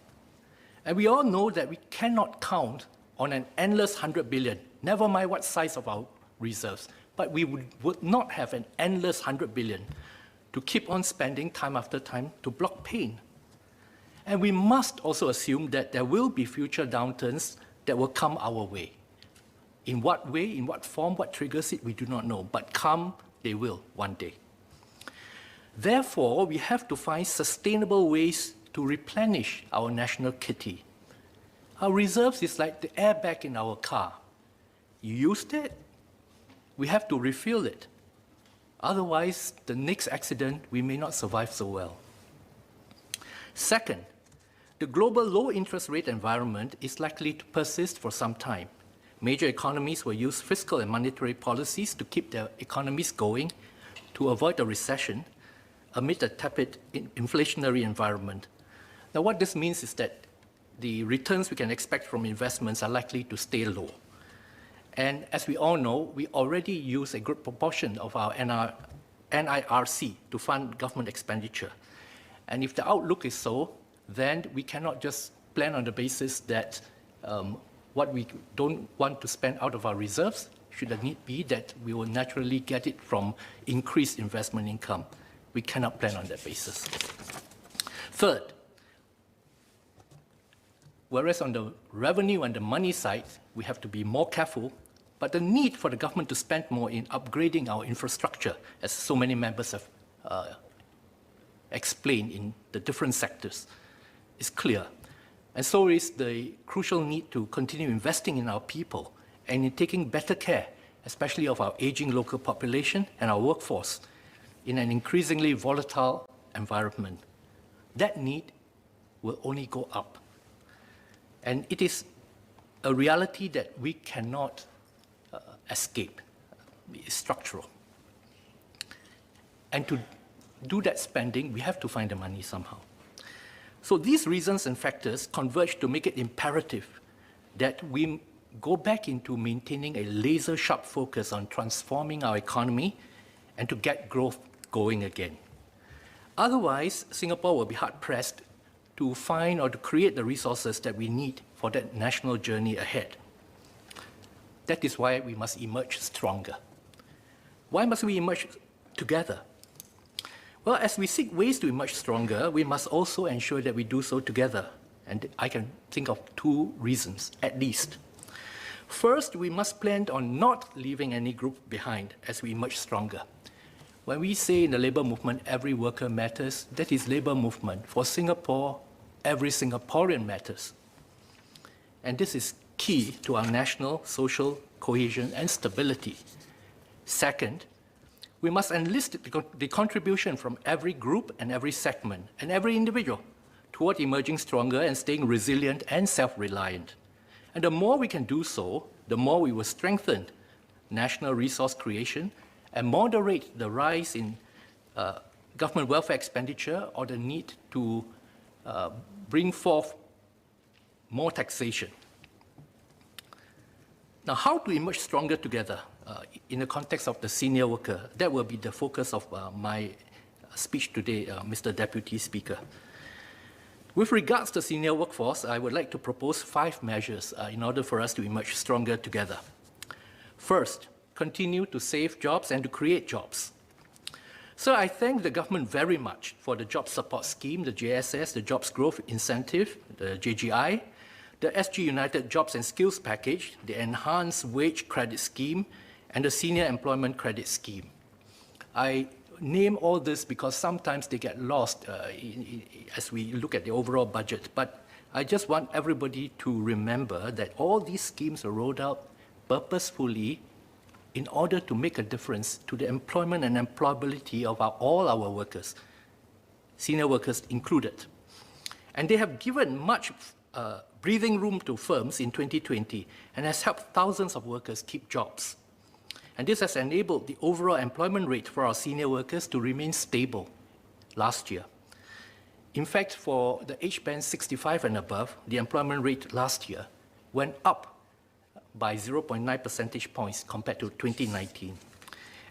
And we all know that we cannot count on an endless $100 billion, never mind what size of our reserves, but we would not have an endless $100 billion to keep on spending time after time to block pain. And we must also assume that there will be future downturns that will come our way. In what way, in what form, what triggers it, we do not know, but come they will one day. Therefore, we have to find sustainable ways to replenish our national kitty. Our reserves is like the airbag in our car. You used it, we have to refill it. Otherwise, the next accident, we may not survive so well. Second, the global low interest rate environment is likely to persist for some time. Major economies will use fiscal and monetary policies to keep their economies going to avoid a recession amid a tepid inflationary environment. Now, what this means is that the returns we can expect from investments are likely to stay low. And as we all know, we already use a good proportion of our NIRC to fund government expenditure. And if the outlook is so, then we cannot just plan on the basis that what we don't want to spend out of our reserves, should the need be, that we will naturally get it from increased investment income. We cannot plan on that basis. Third, whereas on the revenue and the money side, we have to be more careful, but the need for the government to spend more in upgrading our infrastructure, as so many members have explained in the different sectors, is clear. And so is the crucial need to continue investing in our people and in taking better care, especially of our aging local population and our workforce, in an increasingly volatile environment. That need will only go up. And it is a reality that we cannot escape. It's structural. And to do that spending, we have to find the money somehow. So these reasons and factors converge to make it imperative that we go back into maintaining a laser-sharp focus on transforming our economy and to get growth going again. Otherwise, Singapore will be hard-pressed to find or to create the resources that we need for that national journey ahead. That is why we must emerge stronger. Why must we emerge together? Well, as we seek ways to emerge stronger, we must also ensure that we do so together. And I can think of two reasons, at least. First, we must plan on not leaving any group behind as we emerge stronger. When we say in the labour movement, every worker matters, that is labour movement. For Singapore, every Singaporean matters. And this is key to our national, social cohesion and stability. Second, we must enlist the contribution from every group and every segment and every individual toward emerging stronger and staying resilient and self-reliant. And the more we can do so, the more we will strengthen national resource creation and moderate the rise in government welfare expenditure or the need to bring forth more taxation. Now, how to emerge stronger together in the context of the senior worker? That will be the focus of my speech today, Mr. Deputy Speaker. With regards to senior workforce, I would like to propose 5 measures in order for us to emerge stronger together. First, continue to save jobs and to create jobs. So I thank the government very much for the Job Support Scheme, the JSS, the Jobs Growth Incentive, the JGI, the SG United Jobs and Skills Package, the Enhanced Wage Credit Scheme, and the Senior Employment Credit Scheme. I name all this because sometimes they get lost as we look at the overall budget. But I just want everybody to remember that all these schemes are rolled out purposefully in order to make a difference to the employment and employability of all our workers, senior workers included. And they have given much breathing room to firms in 2020 and has helped thousands of workers keep jobs. And this has enabled the overall employment rate for our senior workers to remain stable last year. In fact, for the age band 65 and above, the employment rate last year went up by 0.9 percentage points compared to 2019.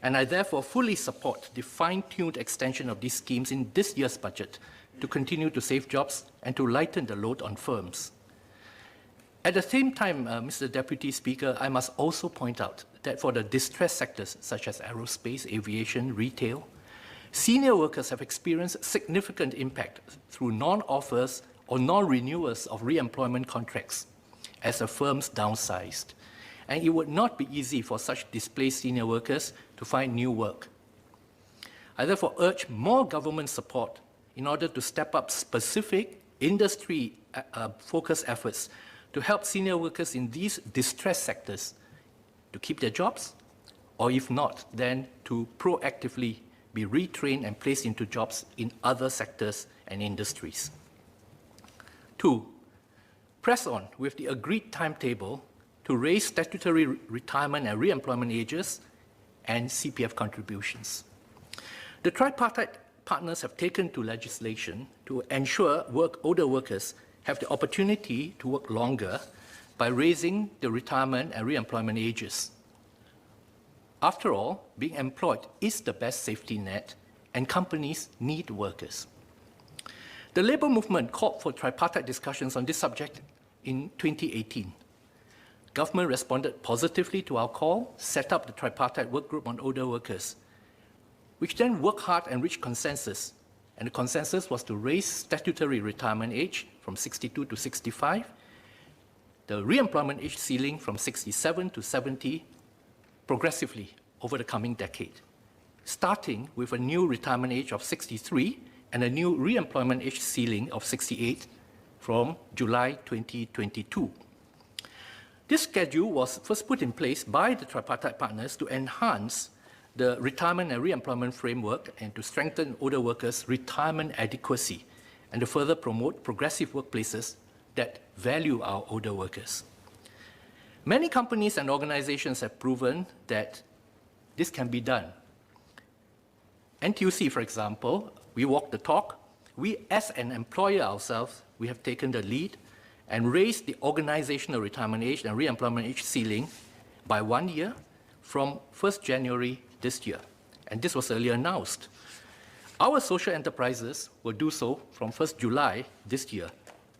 And I therefore fully support the fine-tuned extension of these schemes in this year's budget to continue to save jobs and to lighten the load on firms. At the same time, Mr. Deputy Speaker, I must also point out that for the distressed sectors such as aerospace, aviation, retail, senior workers have experienced significant impact through non-offers or non-renewals of re-employment contracts as the firms downsized. And it would not be easy for such displaced senior workers to find new work. I therefore urge more government support in order to step up specific industry-focused efforts to help senior workers in these distressed sectors to keep their jobs, or if not, then to proactively be retrained and placed into jobs in other sectors and industries. 2, press on with the agreed timetable to raise statutory retirement and re-employment ages and CPF contributions. The tripartite partners have taken to legislation to ensure older workers have the opportunity to work longer by raising the retirement and re-employment ages. After all, being employed is the best safety net, and companies need workers. The labour movement called for tripartite discussions on this subject in 2018. Government responded positively to our call, set up the tripartite work group on older workers, which then worked hard and reached consensus. And the consensus was to raise statutory retirement age from 62 to 65, the re-employment age ceiling from 67 to 70 progressively over the coming decade, starting with a new retirement age of 63 and a new re-employment age ceiling of 68 from July 2022. This schedule was first put in place by the tripartite partners to enhance the retirement and re-employment framework and to strengthen older workers' retirement adequacy and to further promote progressive workplaces that value our older workers. Many companies and organizations have proven that this can be done. NTUC, for example, we walk the talk. We, as an employer ourselves, we have taken the lead and raised the organizational retirement age and re-employment age ceiling by 1 year from 1st January this year. And this was earlier announced. Our social enterprises will do so from 1st July this year,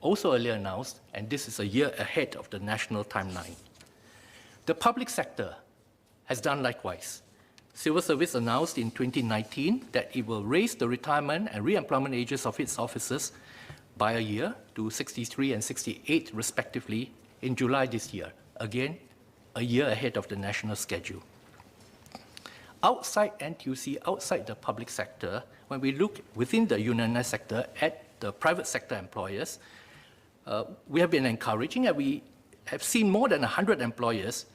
also earlier announced, and this is a year ahead of the national timeline. The public sector has done likewise. Civil Service announced in 2019 that it will raise the retirement and re-employment ages of its officers by a year to 63 and 68 respectively in July this year. Again, a year ahead of the national schedule. Outside NTUC, outside the public sector, when we look within the unionized sector at the private sector employers, we have been encouraging, and we have seen more than 100 employers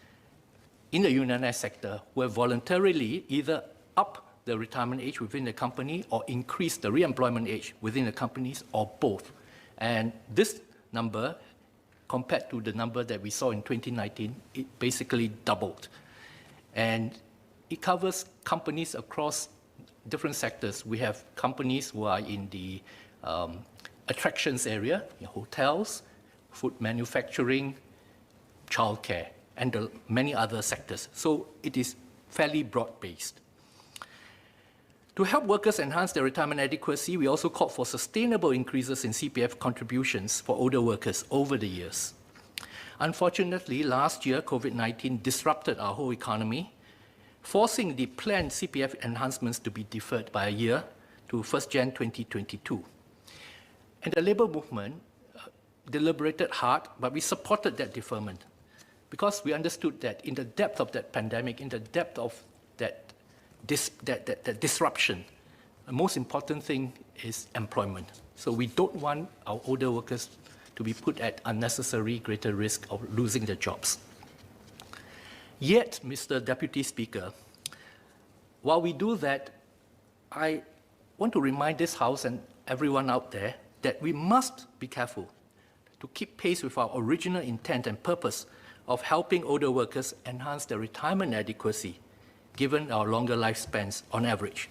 in the unionized sector who have voluntarily either up the retirement age within the company or increase the re-employment age within the companies, or both. And this number, compared to the number that we saw in 2019, it basically doubled. And it covers companies across different sectors. We have companies who are in the attractions area, hotels, food manufacturing, childcare, and many other sectors. So it is fairly broad-based. To help workers enhance their retirement adequacy, we also called for sustainable increases in CPF contributions for older workers over the years. Unfortunately, last year, COVID-19 disrupted our whole economy, forcing the planned CPF enhancements to be deferred by a year to 1st Jan 2022. And the labour movement deliberated hard, but we supported that deferment because we understood that in the depth of that pandemic, in the depth of that disruption, the most important thing is employment. So we don't want our older workers to be put at unnecessary greater risk of losing their jobs. Yet, Mr. Deputy Speaker, while we do that, I want to remind this House and everyone out there that we must be careful to keep pace with our original intent and purpose of helping older workers enhance their retirement adequacy, given our longer lifespans on average.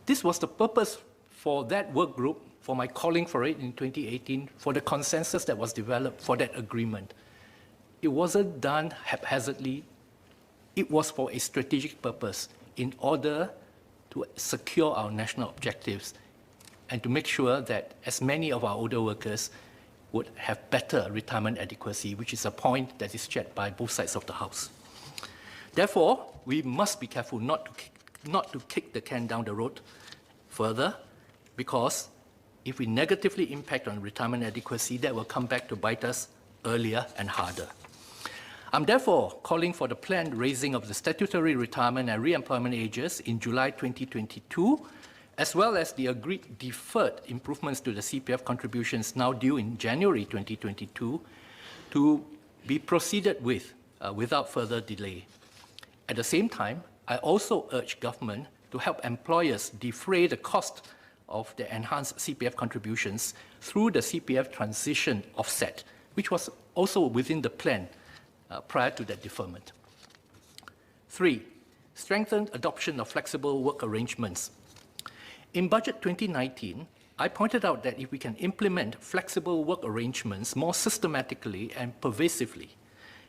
This was the purpose for that work group, for my calling for it in 2018, for the consensus that was developed for that agreement. It wasn't done haphazardly. It was for a strategic purpose in order to secure our national objectives and to make sure that as many of our older workers would have better retirement adequacy, which is a point that is shared by both sides of the House. Therefore, we must be careful not to kick the can down the road further, because if we negatively impact on retirement adequacy, that will come back to bite us earlier and harder. I'm therefore calling for the planned raising of the statutory retirement and re-employment ages in July 2022, as well as the agreed deferred improvements to the CPF contributions now due in January 2022, to be proceeded with without further delay. At the same time, I also urge government to help employers defray the cost of the enhanced CPF contributions through the CPF transition offset, which was also within the plan prior to that deferment. 3, strengthened adoption of flexible work arrangements. In Budget 2019, I pointed out that if we can implement flexible work arrangements more systematically and pervasively,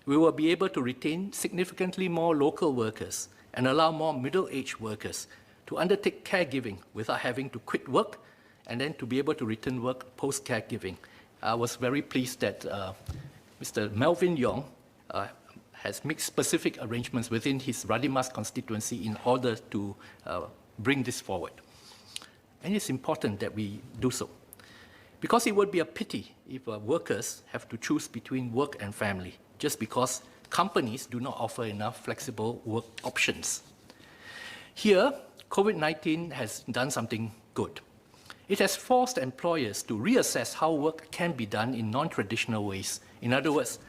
we will be able to retain significantly more local workers and allow more middle-aged workers to undertake caregiving without having to quit work and then to be able to return work post-caregiving. I was very pleased that Mr. Melvin Yong has made specific arrangements within his Radimas constituency in order to bring this forward. And it's important that we do so, because it would be a pity if workers have to choose between work and family, just because companies do not offer enough flexible work options. Here, COVID-19 has done something good. It has forced employers to reassess how work can be done in non-traditional ways. In other words,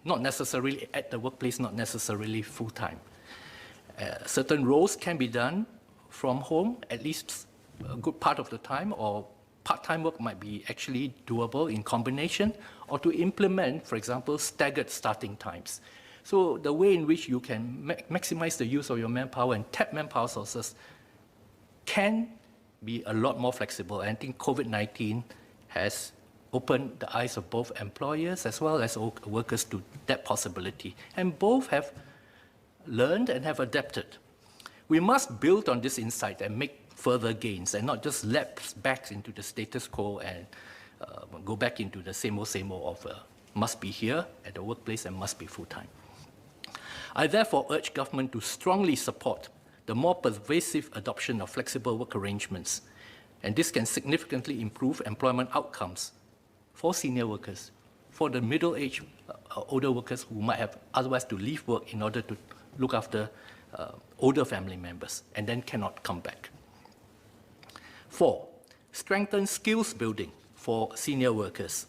not necessarily at the workplace, not necessarily full-time. Certain roles can be done from home, at least a good part of the time, or part-time work might be actually doable in combination, or to implement, for example, staggered starting times. So the way in which you can maximize the use of your manpower and tap manpower sources can be a lot more flexible. And I think COVID-19 has opened the eyes of both employers as well as workers to that possibility. And both have learned and have adapted. We must build on this insight and make further gains and not just lapse back into the status quo and go back into the same old of must be here at the workplace and must be full-time. I therefore urge government to strongly support the more pervasive adoption of flexible work arrangements, and this can significantly improve employment outcomes for senior workers, for the middle-aged older workers who might have otherwise to leave work in order to look after older family members and then cannot come back. 4, strengthen skills building for senior workers.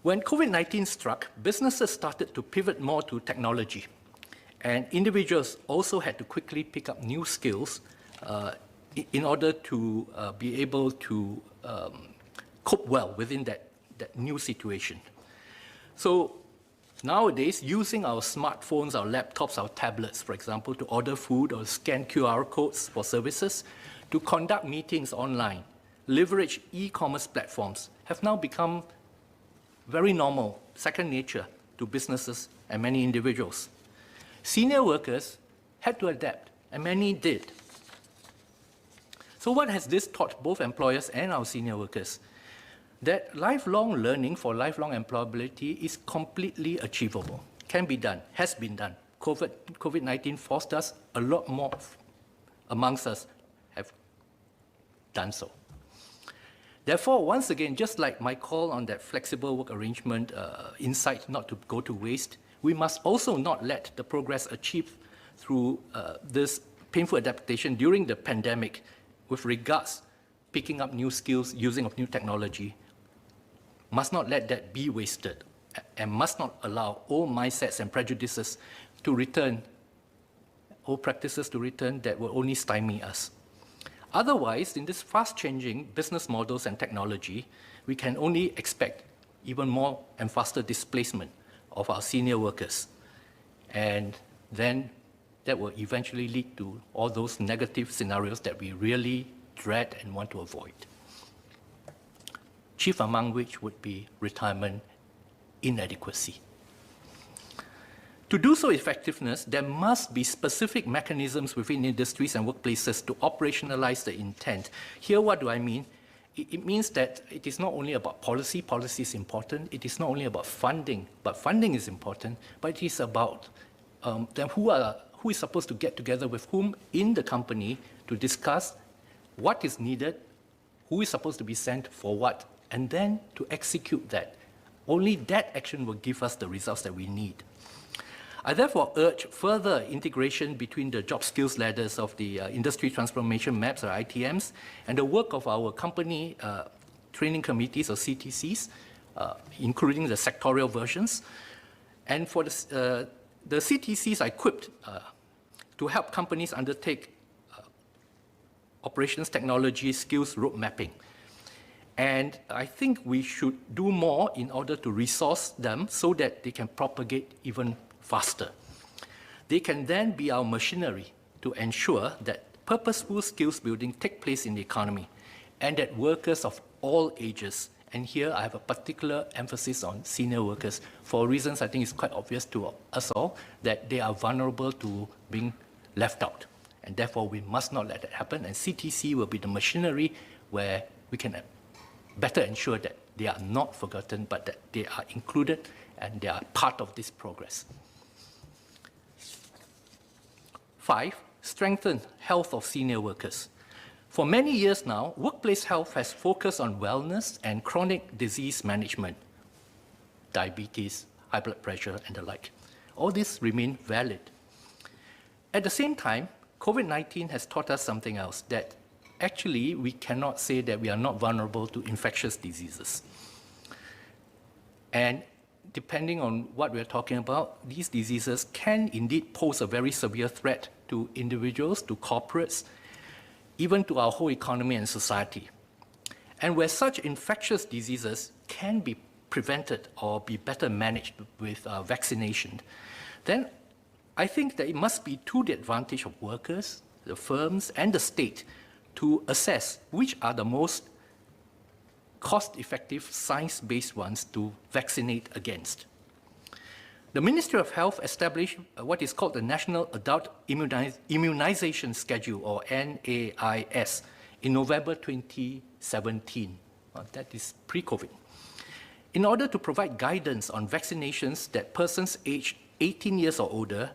When COVID-19 struck, businesses started to pivot more to technology, and individuals also had to quickly pick up new skills in order to be able to cope well within that new situation. So nowadays, using our smartphones, our laptops, our tablets, for example, to order food or scan QR codes for services, to conduct meetings online, leverage e-commerce platforms, have now become very normal, second nature to businesses and many individuals. Senior workers had to adapt, and many did. So what has this taught both employers and our senior workers? That lifelong learning for lifelong employability is completely achievable, can be done, has been done. COVID-19 forced us, a lot more amongst us have done so. Therefore, once again, just like my call on that flexible work arrangement insight not to go to waste, we must also not let the progress achieved through this painful adaptation during the pandemic with regards picking up new skills, using of new technology, must not let that be wasted and must not allow old mindsets and prejudices to return, old practices to return that will only stymie us. Otherwise, in this fast-changing business models and technology, we can only expect even more and faster displacement of our senior workers. And then that will eventually lead to all those negative scenarios that we really dread and want to avoid. Chief among which would be retirement inadequacy. To do so effectiveness, there must be specific mechanisms within industries and workplaces to operationalize the intent. Here, what do I mean? It means that it is not only about policy, policy is important, it is not only about funding, but funding is important, but it is about then who is supposed to get together with whom in the company to discuss what is needed, who is supposed to be sent for what, and then to execute that. Only that action will give us the results that we need. I therefore urge further integration between the job skills ladders of the industry transformation maps, or ITMs, and the work of our company training committees, or CTCs, including the sectorial versions. And for the CTCs are equipped to help companies undertake operations technology skills road mapping. And I think we should do more in order to resource them so that they can propagate even faster. They can then be our machinery to ensure that purposeful skills building take place in the economy and that workers of all ages, and here I have a particular emphasis on senior workers for reasons I think is quite obvious to us all, that they are vulnerable to being left out. And therefore we must not let that happen, and CTC will be the machinery where we can better ensure that they are not forgotten, but that they are included and they are part of this progress. 5, strengthen health of senior workers. For many years now, workplace health has focused on wellness and chronic disease management, diabetes, high blood pressure, and the like. All this remain valid. At the same time, COVID-19 has taught us something else, that actually we cannot say that we are not vulnerable to infectious diseases. And depending on what we're talking about, these diseases can indeed pose a very severe threat to individuals, to corporates, even to our whole economy and society. and where such infectious diseases can be prevented or be better managed with vaccination, then I think that it must be to the advantage of workers, the firms, and the state to assess which are the most cost-effective science-based ones to vaccinate against. The Ministry of Health established what is called the National Adult Immunization Schedule, or NAIS, in November 2017. That is pre-COVID. In order to provide guidance on vaccinations that persons aged 18 years or older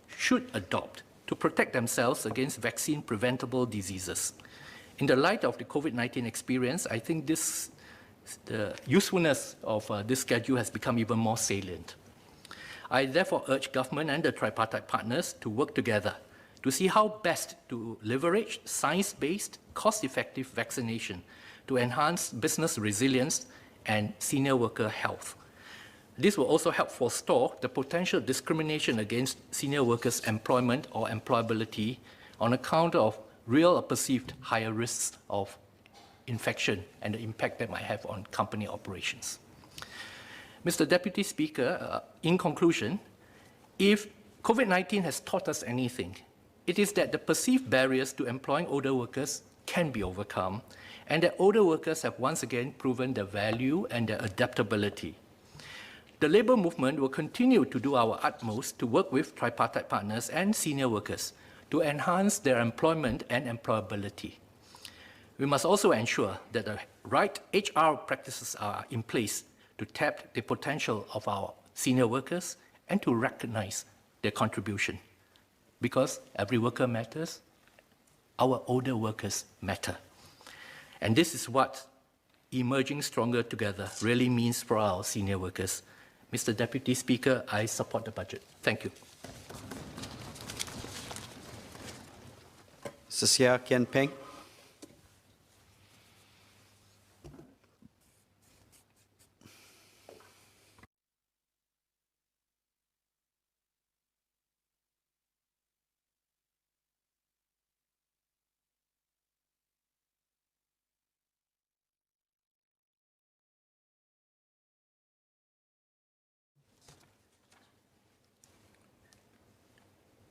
should adopt to protect themselves against vaccine-preventable diseases. In the light of the COVID-19 experience, I think the usefulness of this schedule has become even more salient. I therefore urge government and the tripartite partners to work together to see how best to leverage science-based, cost-effective vaccination to enhance business resilience and senior worker health. This will also help forestall the potential discrimination against senior workers' employment or employability on account of real or perceived higher risks of infection and the impact that might have on company operations. Mr. Deputy Speaker, in conclusion, if COVID-19 has taught us anything, it is that the perceived barriers to employing older workers can be overcome, and that older workers have once again proven their value and their adaptability. The labour movement will continue to do our utmost to work with tripartite partners and senior workers to enhance their employment and employability. We must also ensure that the right HR practices are in place to tap the potential of our senior workers and to recognise their contribution. Because every worker matters, our older workers matter. And this is what emerging stronger together really means for our senior workers. Mr. Deputy Speaker, I support the budget. Thank you. Seah Kian Peng.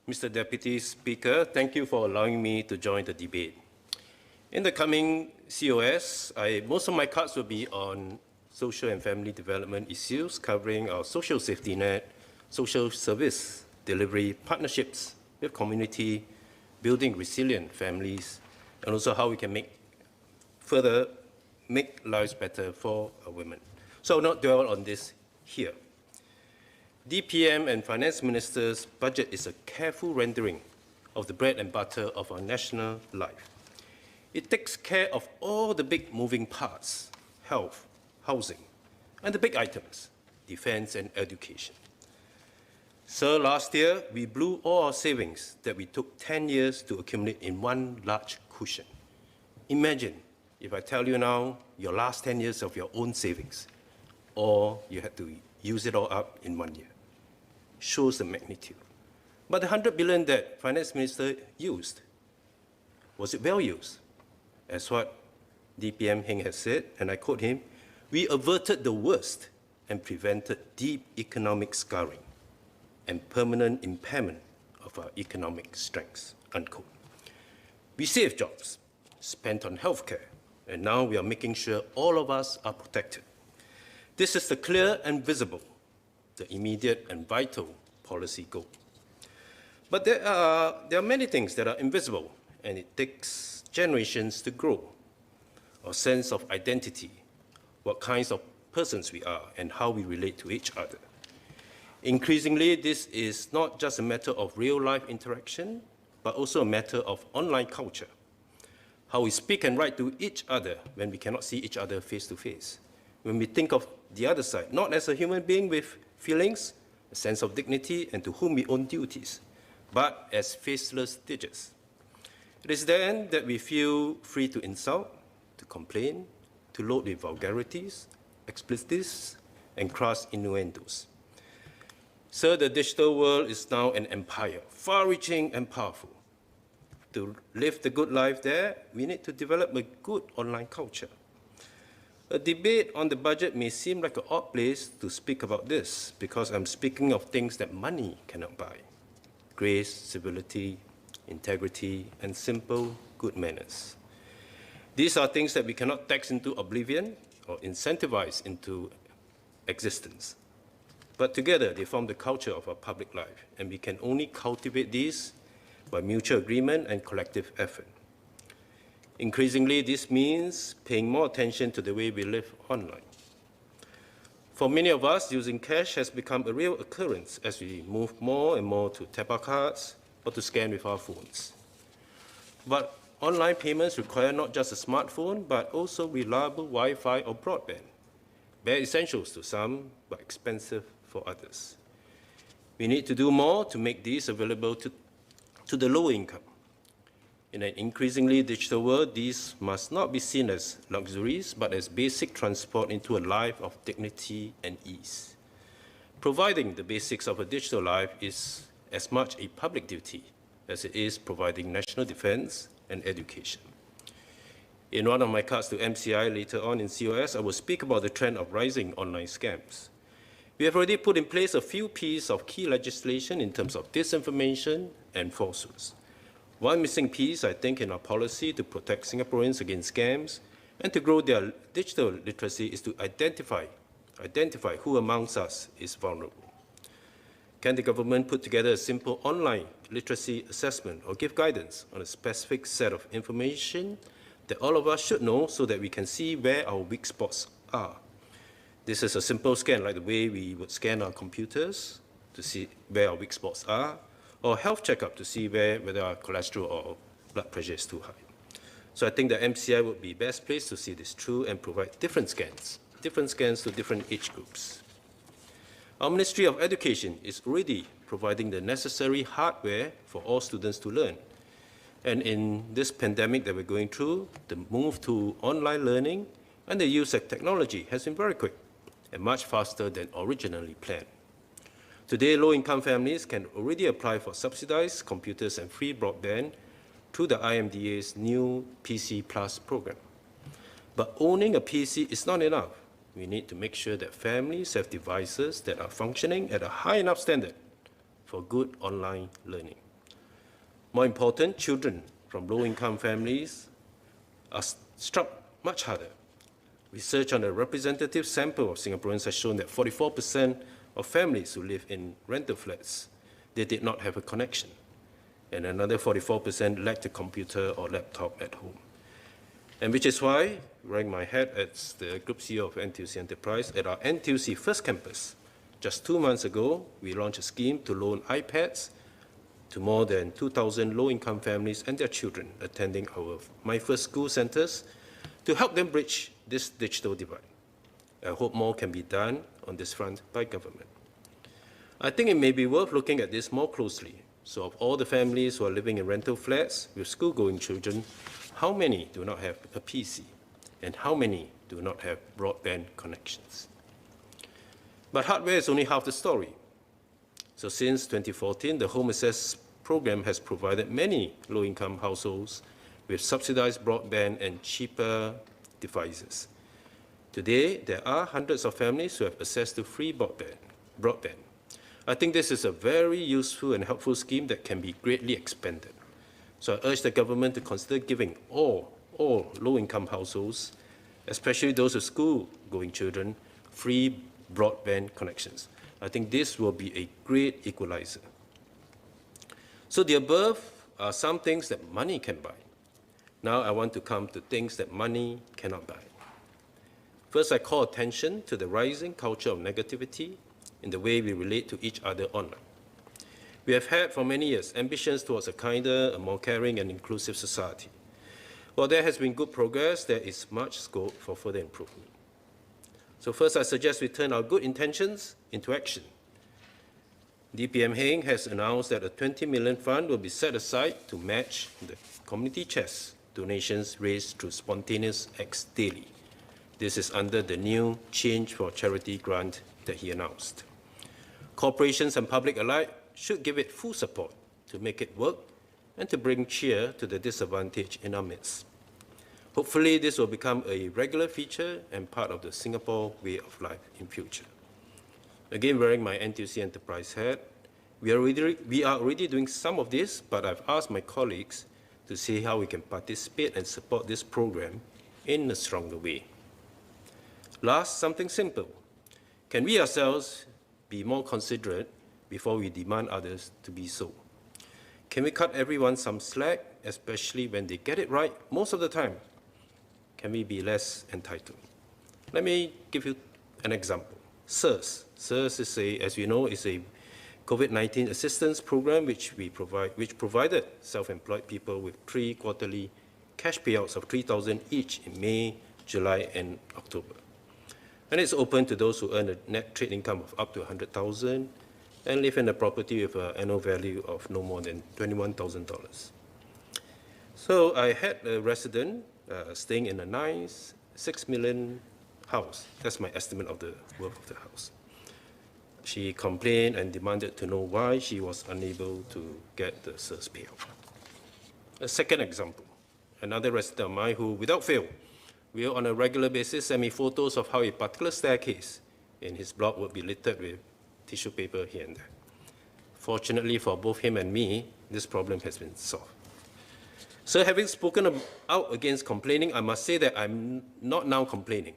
Mr. Deputy Speaker, thank you for allowing me to join the debate. In the coming COS, most of my cards will be on social and family development issues covering our social safety net, social service delivery partnerships with community, building resilient families, and also how we can further make lives better for our women. So I will not dwell on this here. DPM and Finance Minister's budget is a careful rendering of the bread and butter of our national life. It takes care of all the big moving parts, health, housing, and the big items, defense and education. So last year, we blew all our savings that we took 10 years to accumulate in one large cushion. Imagine if I tell you now your last 10 years of your own savings, or you had to use it all up in 1 year. Shows the magnitude. But the 100 billion that Finance Minister used, was it well used? As what DPM Heng has said, and I quote him, we averted the worst and prevented deep economic scarring and permanent impairment of our economic strengths, unquote. We saved jobs, spent on healthcare, and now we are making sure all of us are protected. This is the clear and visible, the immediate and vital policy goal. But there are many things that are invisible, and it takes generations to grow. Our sense of identity, what kinds of persons we are, and how we relate to each other. Increasingly, this is not just a matter of real-life interaction, but also a matter of online culture. How we speak and write to each other when we cannot see each other face to face. When we think of the other side, not as a human being with feelings, a sense of dignity, and to whom we owe duties, but as faceless digits. It is then that we feel free to insult, to complain, to load with vulgarities, expletives, and crass innuendos. So the digital world is now an empire, far-reaching and powerful. To live the good life there, we need to develop a good online culture. A debate on the budget may seem like an odd place to speak about this because I'm speaking of things that money cannot buy: grace, civility, integrity, and simple good manners. These are things that we cannot tax into oblivion or incentivize into existence. But together, they form the culture of our public life, and we can only cultivate these by mutual agreement and collective effort. Increasingly, this means paying more attention to the way we live online. For many of us, using cash has become a real occurrence as we move more and more to tap our cards or to scan with our phones. But online payments require not just a smartphone, but also reliable Wi-Fi or broadband. Bare essentials to some, but expensive for others. We need to do more to make these available to the low income. In an increasingly digital world, these must not be seen as luxuries, but as basic transport into a life of dignity and ease. Providing the basics of a digital life is as much a public duty as it is providing national defense and education. In one of my cards to MCI later on in COS, I will speak about the trend of rising online scams. We have already put in place a few pieces of key legislation in terms of disinformation and falsehoods. One missing piece, I think, in our policy to protect Singaporeans against scams and to grow their digital literacy is to identify who amongst us is vulnerable. Can the government put together a simple online literacy assessment or give guidance on a specific set of information that all of us should know so that we can see where our weak spots are? This is a simple scan, like the way we would scan our computers to see where our weak spots are, or health checkup to see whether our cholesterol or blood pressure is too high. So I think the MCI would be best placed to see this through and provide different scans to different age groups. Our Ministry of Education is already providing the necessary hardware for all students to learn. And in this pandemic that we're going through, the move to online learning and the use of technology has been very quick and much faster than originally planned. Today, low-income families can already apply for subsidized computers and free broadband through the IMDA's new PC Plus program. But owning a PC is not enough. We need to make sure that families have devices that are functioning at a high enough standard for good online learning. More important, children from low-income families are struck much harder. Research on a representative sample of Singaporeans has shown that 44% of families who live in rental flats, they did not have a connection. And another 44% lacked a computer or laptop at home. And which is why, wearing my hat as the Group CEO of NTUC Enterprise, at our NTUC First Campus, just 2 months ago, we launched a scheme to loan iPads to more than 2,000 low-income families and their children attending our My First School centers to help them bridge this digital divide. I hope more can be done on this front by government. I think it may be worth looking at this more closely. So of all the families who are living in rental flats with school-going children, how many do not have a PC? And how many do not have broadband connections? But hardware is only half the story. So since 2014, the Home Access program has provided many low-income households with subsidized broadband and cheaper devices. Today, there are hundreds of families who have access to free broadband. I think this is a very useful and helpful scheme that can be greatly expanded. So I urge the government to consider giving all low-income households, especially those with school-going children, free broadband connections. I think this will be a great equalizer. So the above are some things that money can buy. Now I want to come to things that money cannot buy. First, I call attention to the rising culture of negativity in the way we relate to each other online. We have had for many years ambitions towards a kinder, a more caring and inclusive society. While there has been good progress, there is much scope for further improvement. So first, I suggest we turn our good intentions into action. DPM Heng has announced that a 20 million fund will be set aside to match the community chest donations raised through spontaneous acts daily. This is under the new Change for Charity grant that he announced. Corporations and public alike should give it full support to make it work and to bring cheer to the disadvantaged in our midst. Hopefully, this will become a regular feature and part of the Singapore way of life in future. Again, wearing my NTUC enterprise hat, we are already doing some of this, but I've asked my colleagues to see how we can participate and support this program in a stronger way. Last, something simple. Can we ourselves be more considerate before we demand others to be so? Can we cut everyone some slack, especially when they get it right most of the time? Can we be less entitled? Let me give you an example. SIRS. SIRS is as you know, is a COVID-19 assistance program which provided self-employed people with 3 quarterly cash payouts of $3,000 each in May, July, and October. And it's open to those who earn a net trade income of up to $100,000 and live in a property with an annual value of no more than $21,000. So I had a resident staying in a nice $6 million house. That's my estimate of the worth of the house. She complained and demanded to know why she was unable to get the SIRS payout. A second example, another resident of mine who, without fail, will on a regular basis send me photos of how a particular staircase in his block would be littered with tissue paper here and there. Fortunately for both him and me, this problem has been solved. So having spoken out against complaining, I must say that I'm not now complaining.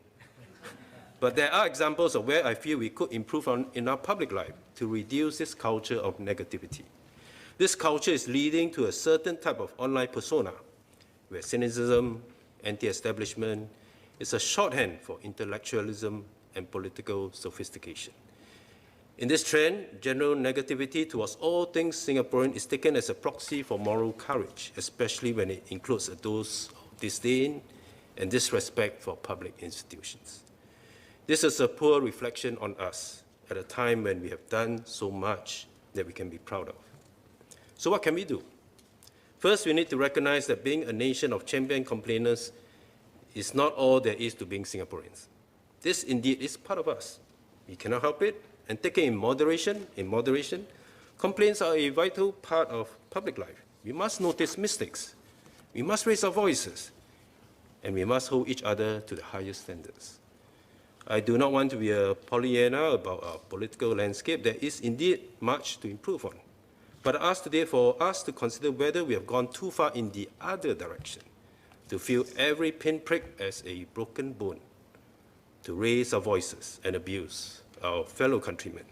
But there are examples of where I feel we could improve in our public life to reduce this culture of negativity. This culture is leading to a certain type of online persona, where cynicism, anti-establishment is a shorthand for intellectualism and political sophistication. In this trend, general negativity towards all things Singaporean is taken as a proxy for moral courage, especially when it includes a dose of disdain and disrespect for public institutions. This is a poor reflection on us at a time when we have done so much that we can be proud of. So what can we do? First, we need to recognize that being a nation of champion complainers is not all there is to being Singaporeans. This indeed is part of us. We cannot help it, and taken in moderation, complaints are a vital part of public life. We must notice mistakes. We must raise our voices, and we must hold each other to the highest standards. I do not want to be a Pollyanna about our political landscape. There is indeed much to improve on. But I ask today for us to consider whether we have gone too far in the other direction, to feel every pinprick as a broken bone, to raise our voices and abuse our fellow countrymen,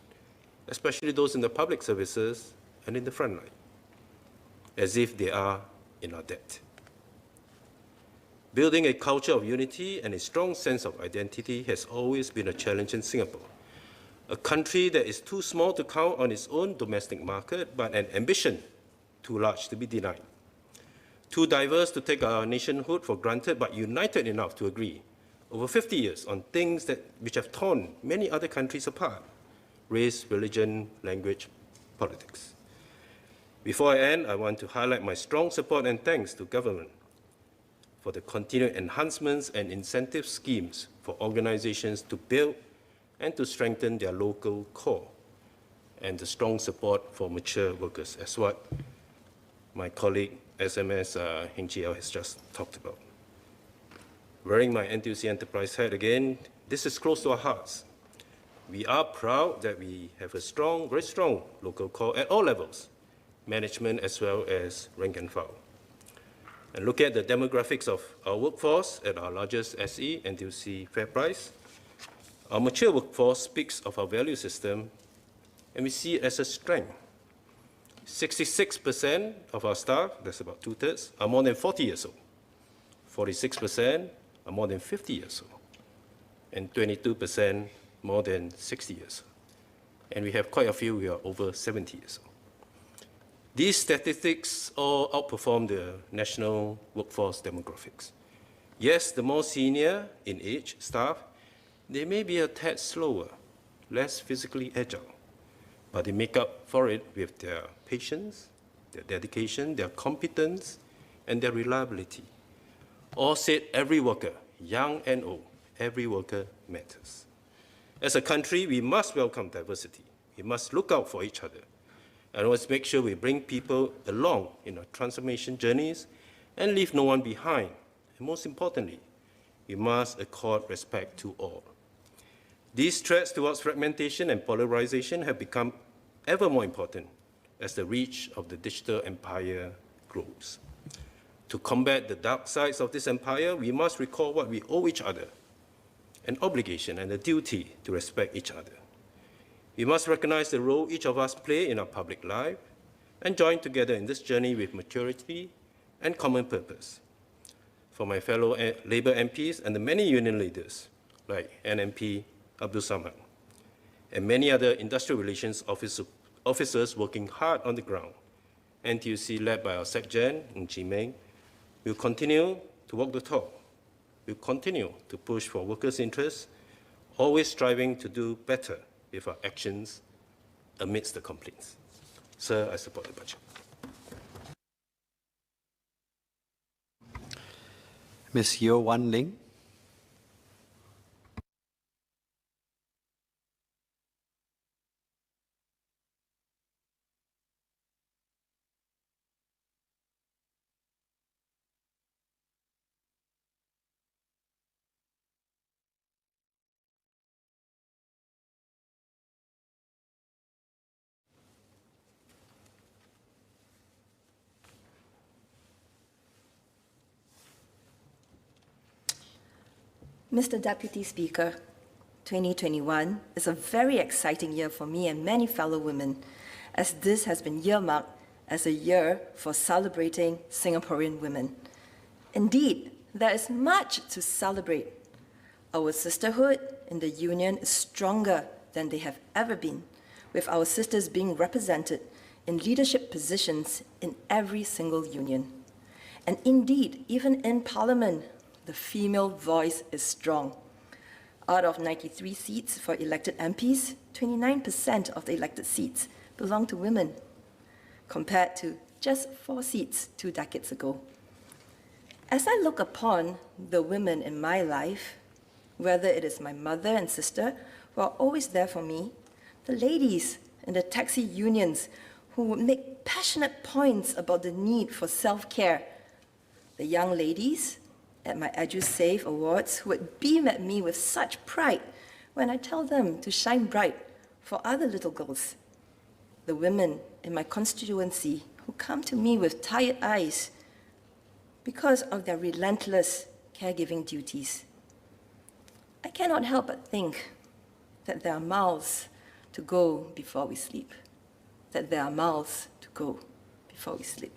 especially those in the public services and in the front line, as if they are in our debt. Building a culture of unity and a strong sense of identity has always been a challenge in Singapore, a country that is too small to count on its own domestic market, but an ambition too large to be denied, too diverse to take our nationhood for granted, but united enough to agree over 50 years on things which have torn many other countries apart: race, religion, language, politics. Before I end, I want to highlight my strong support and thanks to government for the continued enhancements and incentive schemes for organizations to build and to strengthen their local core, and the strong support for mature workers, as what my colleague SMS Heng Chi has just talked about. Wearing my NTUC enterprise hat again, this is close to our hearts. We are proud that we have a strong, very strong local core at all levels, management as well as rank and file. And look at the demographics of our workforce at our largest SE, NTUC FairPrice. Our mature workforce speaks of our value system, and we see it as a strength. 66% of our staff, that's about 2/3, are more than 40 years old. 46% are more than 50 years old. And 22% more than 60 years old. And we have quite a few who are over 70 years old. These statistics all outperform the national workforce demographics. Yes, the more senior in age staff, they may be a tad slower, less physically agile, but they make up for it with their patience, their dedication, their competence, and their reliability. All said, every worker, young and old, every worker matters. As a country, we must welcome diversity. We must look out for each other, and always make sure we bring people along in our transformation journeys and leave no one behind And most importantly, we must accord respect to all. These threats towards fragmentation and polarization have become ever more important as the reach of the digital empire grows. To combat the dark sides of this empire, we must recall what we owe each other, an obligation and a duty to respect each other. We must recognize the role each of us play in our public life and join together in this journey with maturity and common purpose. For my fellow Labour MPs and the many union leaders, like NMP Abdul Samad, and many other industrial relations officers working hard on the ground, NTUC led by our SecGen, Ng Chee Meng, will continue to walk the talk. We'll continue to push for workers' interests, always striving to do better with our actions amidst the complaints. Sir, I support the budget. Ms. Yeo Wan Ling. Mr. Deputy Speaker, 2021 is a very exciting year for me and many fellow women, as this has been earmarked as a year for celebrating Singaporean women. Indeed, there is much to celebrate. Our sisterhood in the union is stronger than they have ever been, with our sisters being represented in leadership positions in every single union. And indeed, even in Parliament, the female voice is strong. Out of 93 seats for elected MPs, 29% of the elected seats belong to women, compared to just 4 seats 2 decades ago. As I look upon the women in my life, whether it is my mother and sister who are always there for me, the ladies in the taxi unions who would make passionate points about the need for self-care, the young ladies at my EduSave Awards who would beam at me with such pride when I tell them to shine bright for other little girls, the women in my constituency who come to me with tired eyes because of their relentless caregiving duties. I cannot help but think that there are miles to go before we sleep, that there are miles to go before we sleep.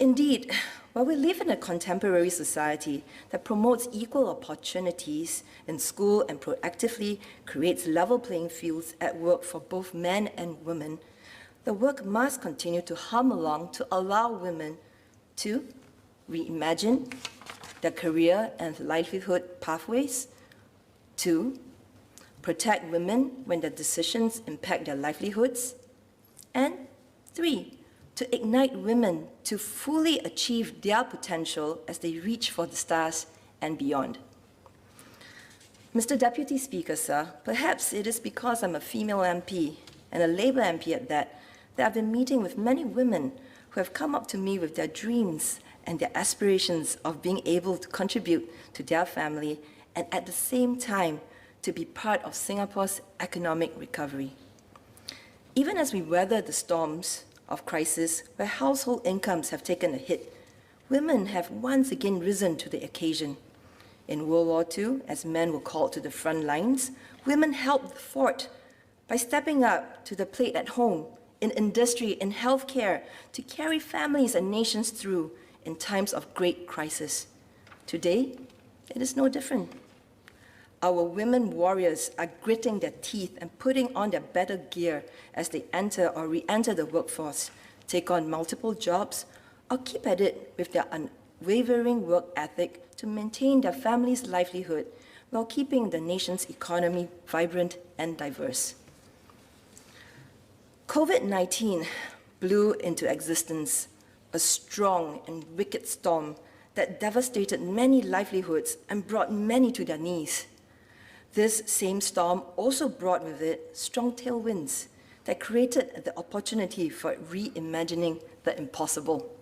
Indeed, while we live in a contemporary society that promotes equal opportunities in school and proactively creates level playing fields at work for both men and women, the work must continue to hum along to allow women to reimagine their career and livelihood pathways, 2, protect women when their decisions impact their livelihoods, and 3, to ignite women to fully achieve their potential as they reach for the stars and beyond. Mr. Deputy Speaker, sir, perhaps it is because I'm a female MP, and a Labour MP at that I've been meeting with many women who have come up to me with their dreams and their aspirations of being able to contribute to their family and at the same time to be part of Singapore's economic recovery. Even as we weather the storms of crisis where household incomes have taken a hit, women have once again risen to the occasion. In World War II, as men were called to the front lines, women helped fought by stepping up to the plate at home, in industry, in healthcare, to carry families and nations through in times of great crisis. Today, it is no different. Our women warriors are gritting their teeth and putting on their better gear as they enter or re-enter the workforce, take on multiple jobs, or keep at it with their unwavering work ethic to maintain their family's livelihood while keeping the nation's economy vibrant and diverse. COVID-19 blew into existence a strong and wicked storm that devastated many livelihoods and brought many to their knees. This same storm also brought with it strong tailwinds that created the opportunity for reimagining the impossible.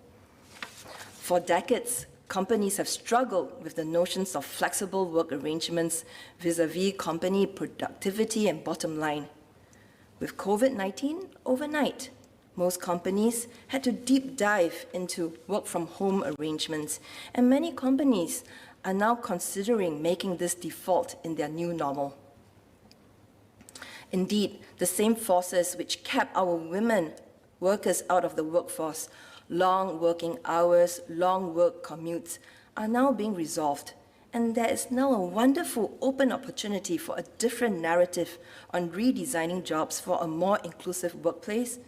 For decades, companies have struggled with the notions of flexible work arrangements vis-à-vis company productivity and bottom line. With COVID-19, overnight, most companies had to deep dive into work-from-home arrangements, and many companies are now considering making this default in their new normal. Indeed, the same forces which kept our women workers out of the workforce, long working hours, long work commutes, are now being resolved. And there is now a wonderful open opportunity for a different narrative on redesigning jobs for a more inclusive workplace,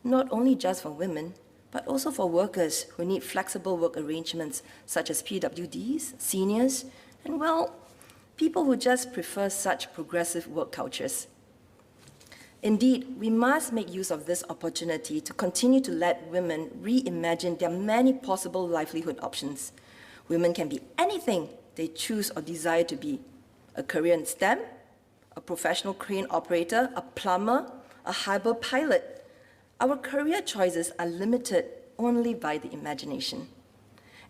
not only just for women, but also for workers who need flexible work arrangements, such as PWDs, seniors, and, well, people who just prefer such progressive work cultures. Indeed, we must make use of this opportunity to continue to let women reimagine their many possible livelihood options. Women can be anything they choose or desire to be: a career in STEM, a professional crane operator, a plumber, a harbor pilot. Our career choices are limited only by the imagination.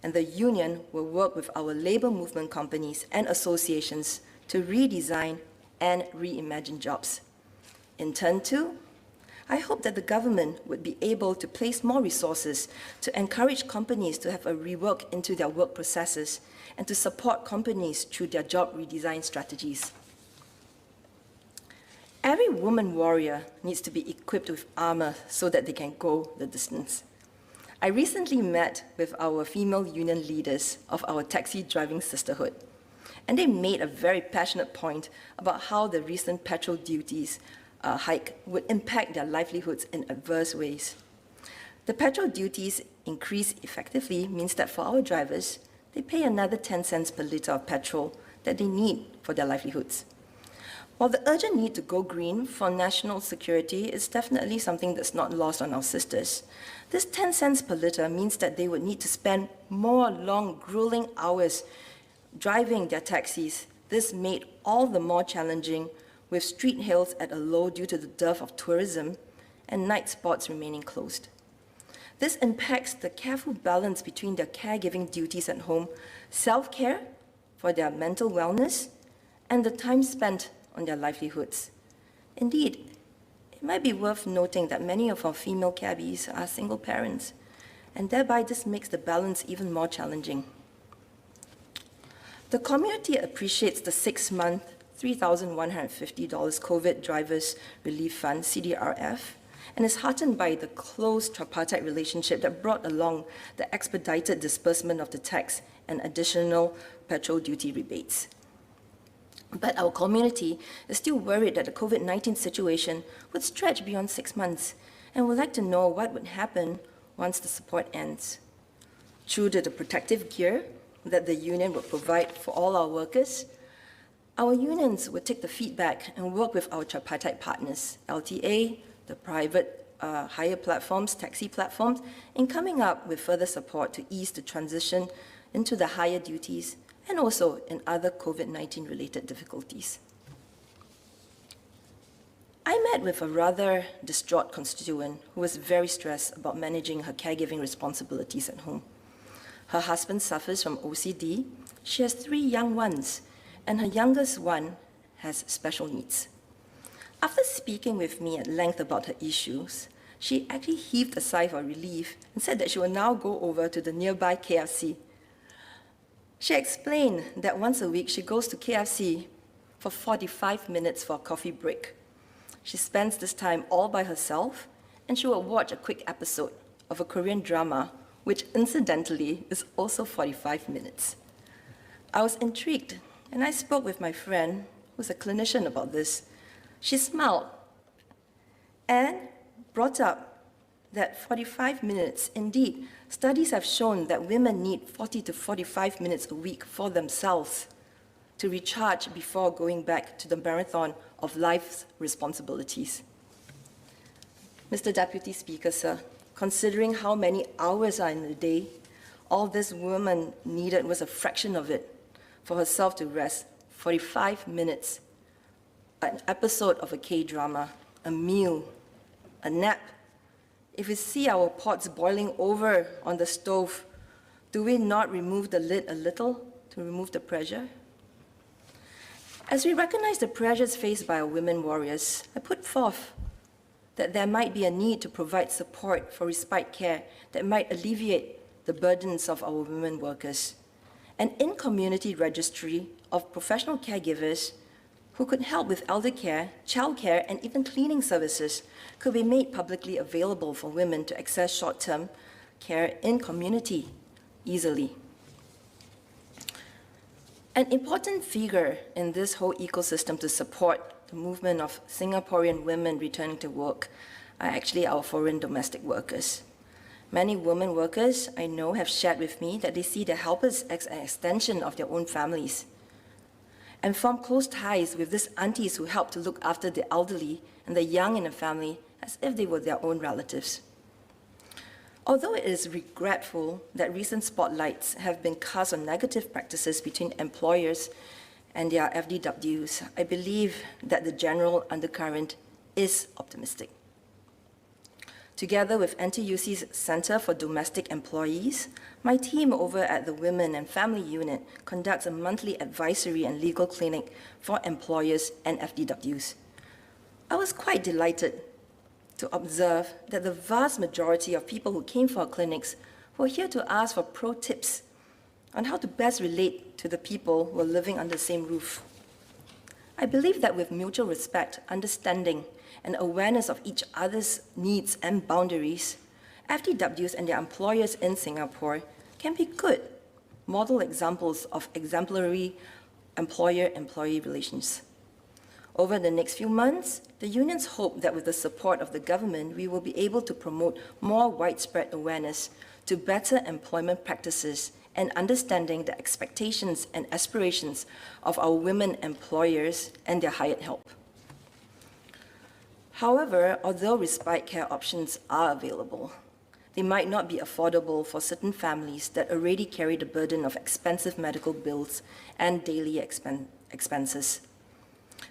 And the union will work with our labor movement companies and associations to redesign and reimagine jobs. In turn, too, I hope that the government would be able to place more resources to encourage companies to have a rework into their work processes and to support companies through their job redesign strategies. Every woman warrior needs to be equipped with armor so that they can go the distance. I recently met with our female union leaders of our taxi driving sisterhood, and they made a very passionate point about how the recent petrol duties hike would impact their livelihoods in adverse ways. The petrol duties increase effectively means that for our drivers, they pay another 10 cents per litre of petrol that they need for their livelihoods. While the urgent need to go green for national security is definitely something that's not lost on our sisters, this 10 cents per litre means that they would need to spend more long, grueling hours driving their taxis. This made all the more challenging with street hails at a low due to the dearth of tourism and night spots remaining closed. This impacts the careful balance between their caregiving duties at home, self-care for their mental wellness, and the time spent on their livelihoods. Indeed, it might be worth noting that many of our female cabbies are single parents, and thereby this makes the balance even more challenging. The community appreciates the 6-month $3,150 COVID Drivers Relief Fund, CDRF, and is heartened by the close tripartite relationship that brought along the expedited disbursement of the tax and additional petrol duty rebates. But our community is still worried that the COVID-19 situation would stretch beyond 6 months and would like to know what would happen once the support ends. True to the protective gear that the union would provide for all our workers, our unions would take the feedback and work with our tripartite partners, LTA, the private hire platforms, taxi platforms, in coming up with further support to ease the transition into the higher duties and also in other COVID-19 related difficulties. I met with a rather distraught constituent who was very stressed about managing her caregiving responsibilities at home. Her husband suffers from OCD, she has 3 young ones, and her youngest one has special needs. After speaking with me at length about her issues, she actually heaved a sigh of relief and said that she will now go over to the nearby KFC. She explained that once a week she goes to KFC for 45 minutes for a coffee break. She spends this time all by herself, and she will watch a quick episode of a Korean drama, which incidentally is also 45 minutes. I was intrigued, and I spoke with my friend, who's a clinician, about this. She smiled and brought up that 45 minutes, indeed, studies have shown that women need 40 to 45 minutes a week for themselves to recharge before going back to the marathon of life's responsibilities. Mr. Deputy Speaker, sir, considering how many hours are in a day, all this woman needed was a fraction of it for herself to rest. 45 minutes, an episode of a K-drama, a meal, a nap. If we see our pots boiling over on the stove, Do we not remove the lid a little to remove the pressure? As we recognize the pressures faced by our women warriors, I put forth that there might be a need to provide support for respite care that might alleviate the burdens of our women workers. An in-community registry of professional caregivers who could help with elder care, childcare, and even cleaning services could be made publicly available for women to access short-term care in community easily. An important figure in this whole ecosystem to support the movement of Singaporean women returning to work are actually our foreign domestic workers. Many women workers I know have shared with me that they see their helpers as an extension of their own families and form close ties with these aunties who help to look after the elderly and the young in the family as if they were their own relatives. Although it is regretful that recent spotlights have been cast on negative practices between employers and their FDWs, I believe that the general undercurrent is optimistic. Together with NTUC's Center for Domestic Employees, my team over at the Women and Family Unit conducts a monthly advisory and legal clinic for employers and FDWs. I was quite delighted to observe that the vast majority of people who came for our clinics were here to ask for pro tips on how to best relate to the people who are living under the same roof. I believe that with mutual respect, understanding, and awareness of each other's needs and boundaries, FDWs and their employers in Singapore can be good model examples of exemplary employer-employee relations. Over the next few months, the unions hope that with the support of the government, we will be able to promote more widespread awareness to better employment practices and understanding the expectations and aspirations of our women employers and their hired help. However, although respite care options are available, they might not be affordable for certain families that already carry the burden of expensive medical bills and daily expenses.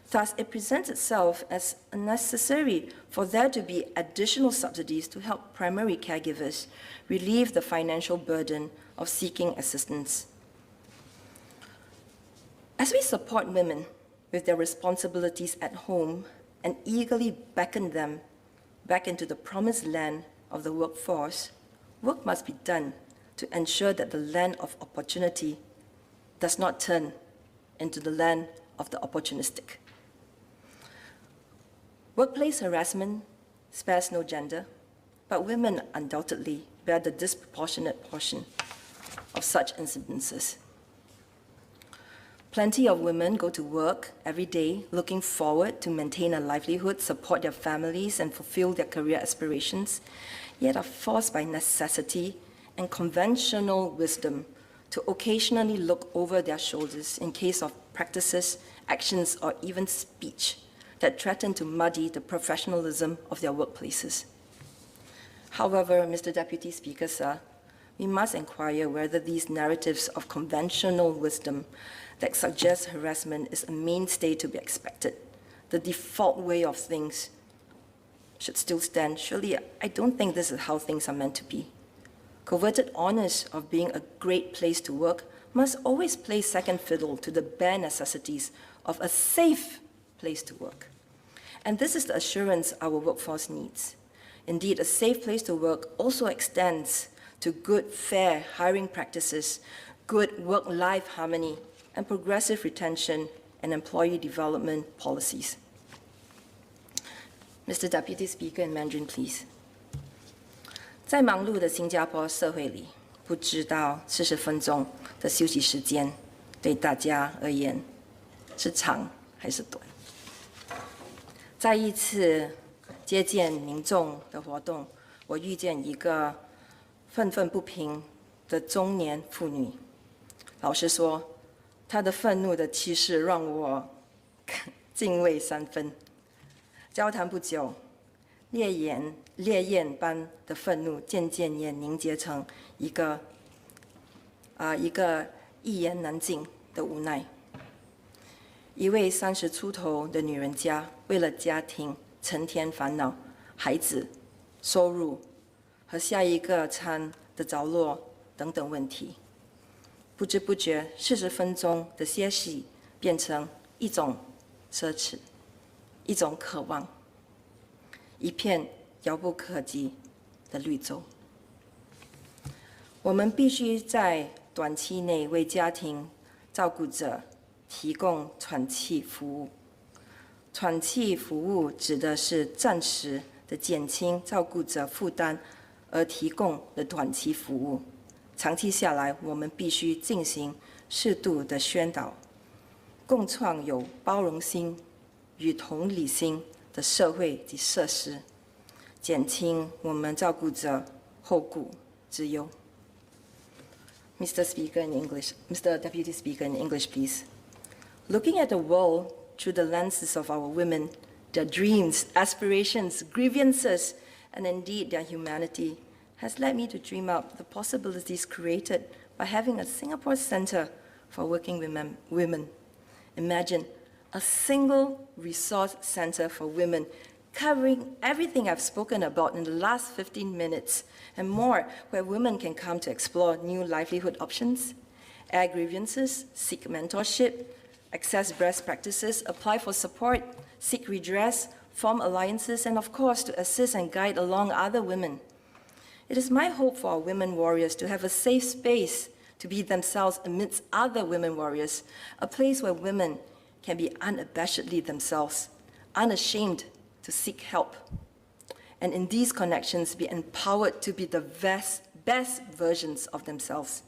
Thus, it presents itself as necessary for there to be additional subsidies to help primary caregivers relieve the financial burden of seeking assistance. As we support women with their responsibilities at home and eagerly beckon them back into the promised land of the workforce, work must be done to ensure that the land of opportunity does not turn into the land of the opportunistic. Workplace harassment spares no gender, but women undoubtedly bear the disproportionate portion of such incidences. Plenty of women go to work every day looking forward to maintain a livelihood, support their families, and fulfill their career aspirations, yet are forced by necessity and conventional wisdom to occasionally look over their shoulders in case of practices, actions, or even speech that threaten to muddy the professionalism of their workplaces. However, Mr. Deputy Speaker, sir, we must inquire whether these narratives of conventional wisdom that suggest harassment is a mainstay to be expected, the default way of things, should still stand. Surely, I don't think this is how things are meant to be. Coveted honors of being a great place to work must always play second fiddle to the bare necessities of a safe place to work. And this is the assurance our workforce needs. Indeed, a safe place to work also extends to good, fair hiring practices, good work-life harmony, and progressive retention and employee development policies. Mr. Deputy Speaker, in Mandarin, please. 在忙碌的新加坡社会里，不知道40分钟的休息时间对大家而言是长还是短。在一次接见民众的活动，我遇见一个愤愤不平的中年妇女。老实说，她的愤怒的气势让我敬畏3分。交谈不久，烈焰般的愤怒渐渐也凝结成一个一言难尽的无奈。一位30出头的女人家，为了家庭成天烦恼，孩子、收入和下一个餐的着落等等问题。不知不觉，40分钟的歇息变成一种奢侈，一种渴望，一片遥不可及的绿洲。我们必须在短期内为家庭照顾者提供喘气服务。喘气服务指的是暂时的减轻照顾者负担而提供的短期服务。长期下来，我们必须进行适度的宣导，共创有包容心与同理心的社会及设施，减轻我们照顾者后顾之忧。Mr. Speaker in English, Mr. Deputy Speaker in English, please. Looking at the world through the lenses of our women, their dreams, aspirations, grievances, and indeed their humanity, has led me to dream up the possibilities created by having a Singapore Center for Working Women. Imagine a single resource center for women covering everything I've spoken about in the last 15 minutes and more, where women can come to explore new livelihood options, air grievances, seek mentorship, access best practices, apply for support, seek redress, form alliances, and of course to assist and guide along other women. It is my hope for our women warriors to have a safe space to be themselves amidst other women warriors, a place where women can be unabashedly themselves, unashamed to seek help, and in these connections be empowered to be the best versions of themselves.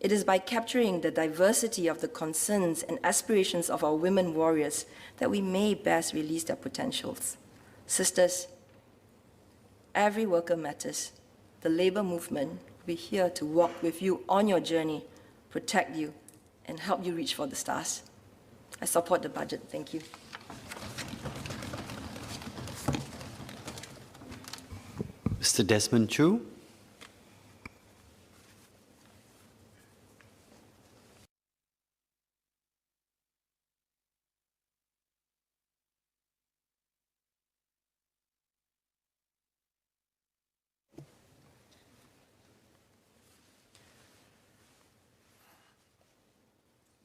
It is by capturing the diversity of the concerns and aspirations of our women warriors that we may best release their potentials. Sisters, every worker matters. The labor movement will be here to walk with you on your journey, protect you, and help you reach for the stars. I support the budget. Thank you. Mr. Desmond Chu.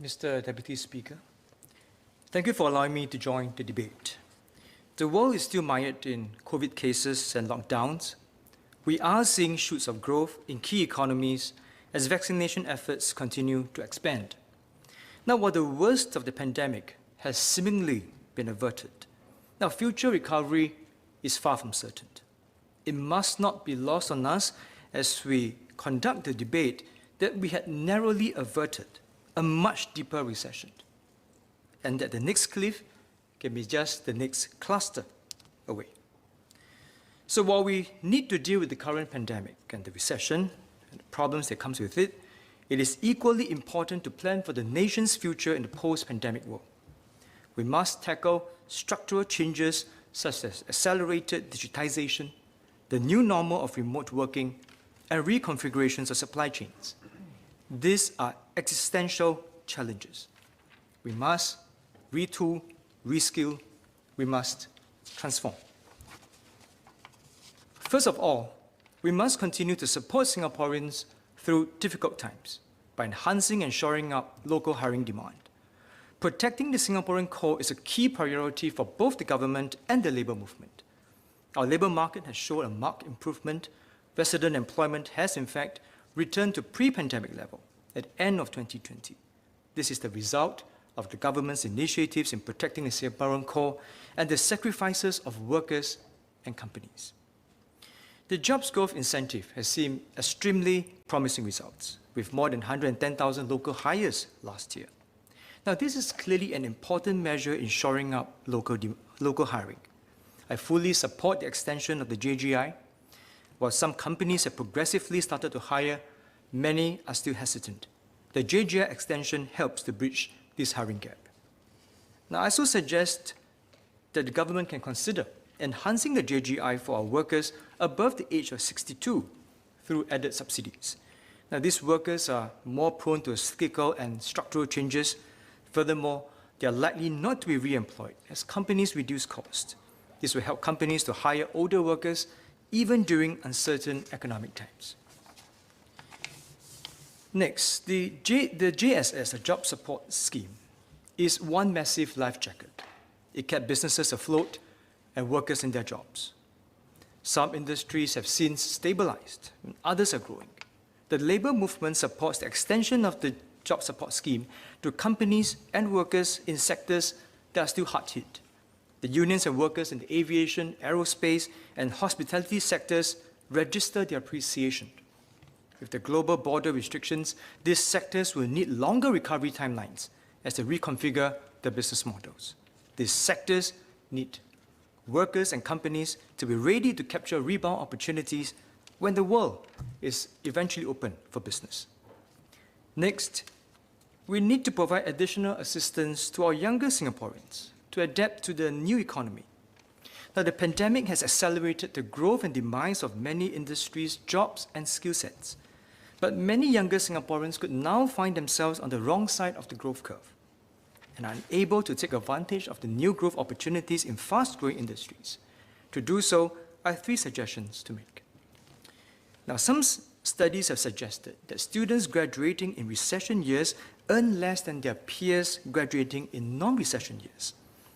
Mr. Deputy Speaker, thank you for allowing me to join the debate. The world is still mired in COVID cases and lockdowns. We are seeing shoots of growth in key economies as vaccination efforts continue to expand. Now, while the worst of the pandemic has seemingly been averted, now future recovery is far from certain. It must not be lost on us as we conduct the debate that we had narrowly averted a much deeper recession, and that the next cliff can be just the next cluster away. So while we need to deal with the current pandemic and the recession and the problems that comes with it, it is equally important to plan for the nation's future in the post-pandemic world. We must tackle structural changes such as accelerated digitization, the new normal of remote working, and reconfigurations of supply chains. These are existential challenges. We must retool, reskill, we must transform. First of all, we must continue to support Singaporeans through difficult times by enhancing and shoring up local hiring demand. Protecting the Singaporean core is a key priority for both the government and the labour movement. Our labour market has shown a marked improvement. Resident employment has, in fact, returned to pre-pandemic level at the end of 2020. This is the result of the government's initiatives in protecting the Singaporean core and the sacrifices of workers and companies. The jobs growth incentive has seen extremely promising results, with more than 110,000 local hires last year. Now, this is clearly an important measure in shoring up local hiring. I fully support the extension of the JGI. While some companies have progressively started to hire, many are still hesitant. The JGI extension helps to bridge this hiring gap. Now, I also suggest that the government can consider enhancing the JGI for our workers above the age of 62 through added subsidies. Now, these workers are more prone to cyclical and structural changes. Furthermore, they are likely not to be re-employed as companies reduce costs. This will help companies to hire older workers even during uncertain economic times. Next, the JSS, a job support scheme, is one massive life jacket. It kept businesses afloat and workers in their jobs. Some industries have since stabilized, and others are growing. The labor movement supports the extension of the job support scheme to companies and workers in sectors that are still hard hit. The unions and workers in the aviation, aerospace, and hospitality sectors register their appreciation. With the global border restrictions, these sectors will need longer recovery timelines as they reconfigure their business models. These sectors need workers and companies to be ready to capture rebound opportunities when the world is eventually open for business. Next, we need to provide additional assistance to our younger Singaporeans to adapt to the new economy. Now, the pandemic has accelerated the growth and demise of many industries, jobs, and skill sets. But many younger Singaporeans could now find themselves on the wrong side of the growth curve and are unable to take advantage of the new growth opportunities in fast-growing industries. To do so, I have 3 suggestions to make. Now, some studies have suggested that students graduating in recession years earn less than their peers graduating in non-recession years,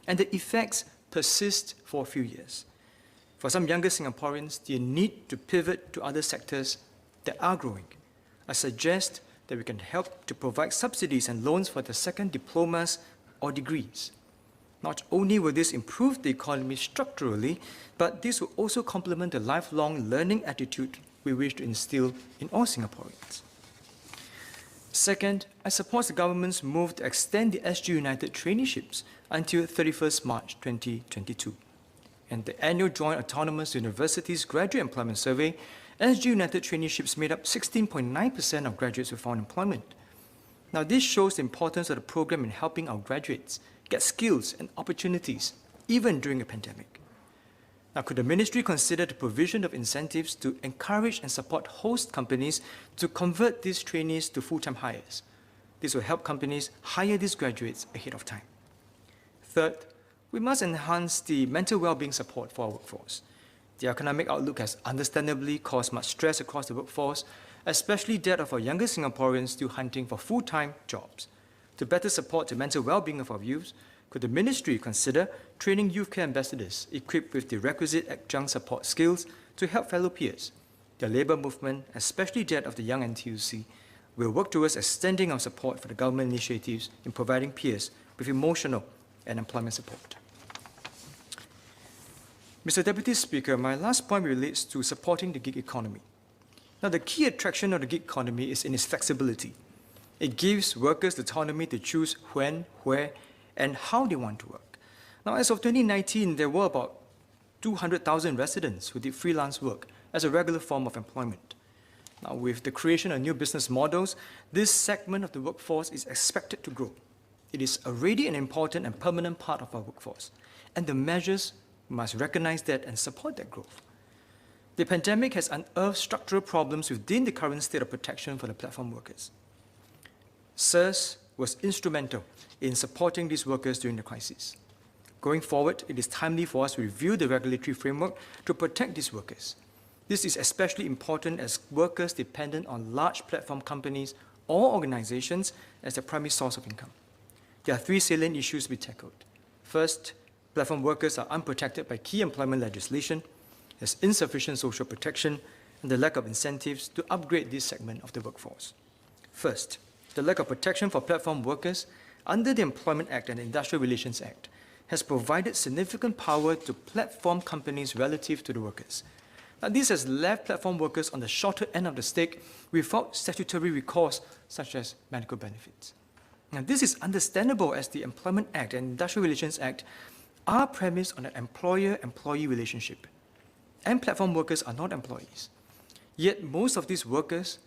and the effects persist for a few years. For some younger Singaporeans, they need to pivot to other sectors that are growing. I suggest that we can help to provide subsidies and loans for the second diplomas or degrees. Not only will this improve the economy structurally, but this will also complement the lifelong learning attitude we wish to instill in all Singaporeans. Second, I support the government's move to extend the SG United traineeships until 31st March 2022. And the annual Joint Autonomous Universities Graduate Employment Survey, SG United traineeships made up 16.9% of graduates who found employment. Now, this shows the importance of the program in helping our graduates get skills and opportunities, even during a pandemic. Now, could the ministry consider the provision of incentives to encourage and support host companies to convert these trainees to full-time hires? This will help companies hire these graduates ahead of time. Third, we must enhance the mental well-being support for our workforce. The economic outlook has understandably caused much stress across the workforce, especially that of our younger Singaporeans still hunting for full-time jobs. To better support the mental well-being of our youth, could the ministry consider training youth care ambassadors equipped with the requisite adjunct support skills to help fellow peers? The labour movement, especially that of the young NTUC, will work towards extending our support for the government initiatives in providing peers with emotional and employment support. Mr. Deputy Speaker, my last point relates to supporting the gig economy. Now, the key attraction of the gig economy is in its flexibility. It gives workers the autonomy to choose when, where, and how they want to work. Now, as of 2019, there were about 200,000 residents who did freelance work as a regular form of employment. Now, with the creation of new business models, this segment of the workforce is expected to grow. It is already an important and permanent part of our workforce, and the measures must recognize that and support that growth. The pandemic has unearthed structural problems within the current state of protection for the platform workers. SIRS was instrumental in supporting these workers during the crisis. Going forward, it is timely for us to review the regulatory framework to protect these workers. This is especially important as workers dependent on large platform companies or organizations as their primary source of income. There are 3 salient issues to be tackled. First, platform workers are unprotected by key employment legislation, there's insufficient social protection, and the lack of incentives to upgrade this segment of the workforce. First, the lack of protection for platform workers under the Employment Act and the Industrial Relations Act has provided significant power to platform companies relative to the workers. Now, this has left platform workers on the shorter end of the stick without statutory recourse, such as medical benefits. Now, this is understandable as the Employment Act and Industrial Relations Act are premised on an employer-employee relationship, and platform workers are not employees. Yet most of these workers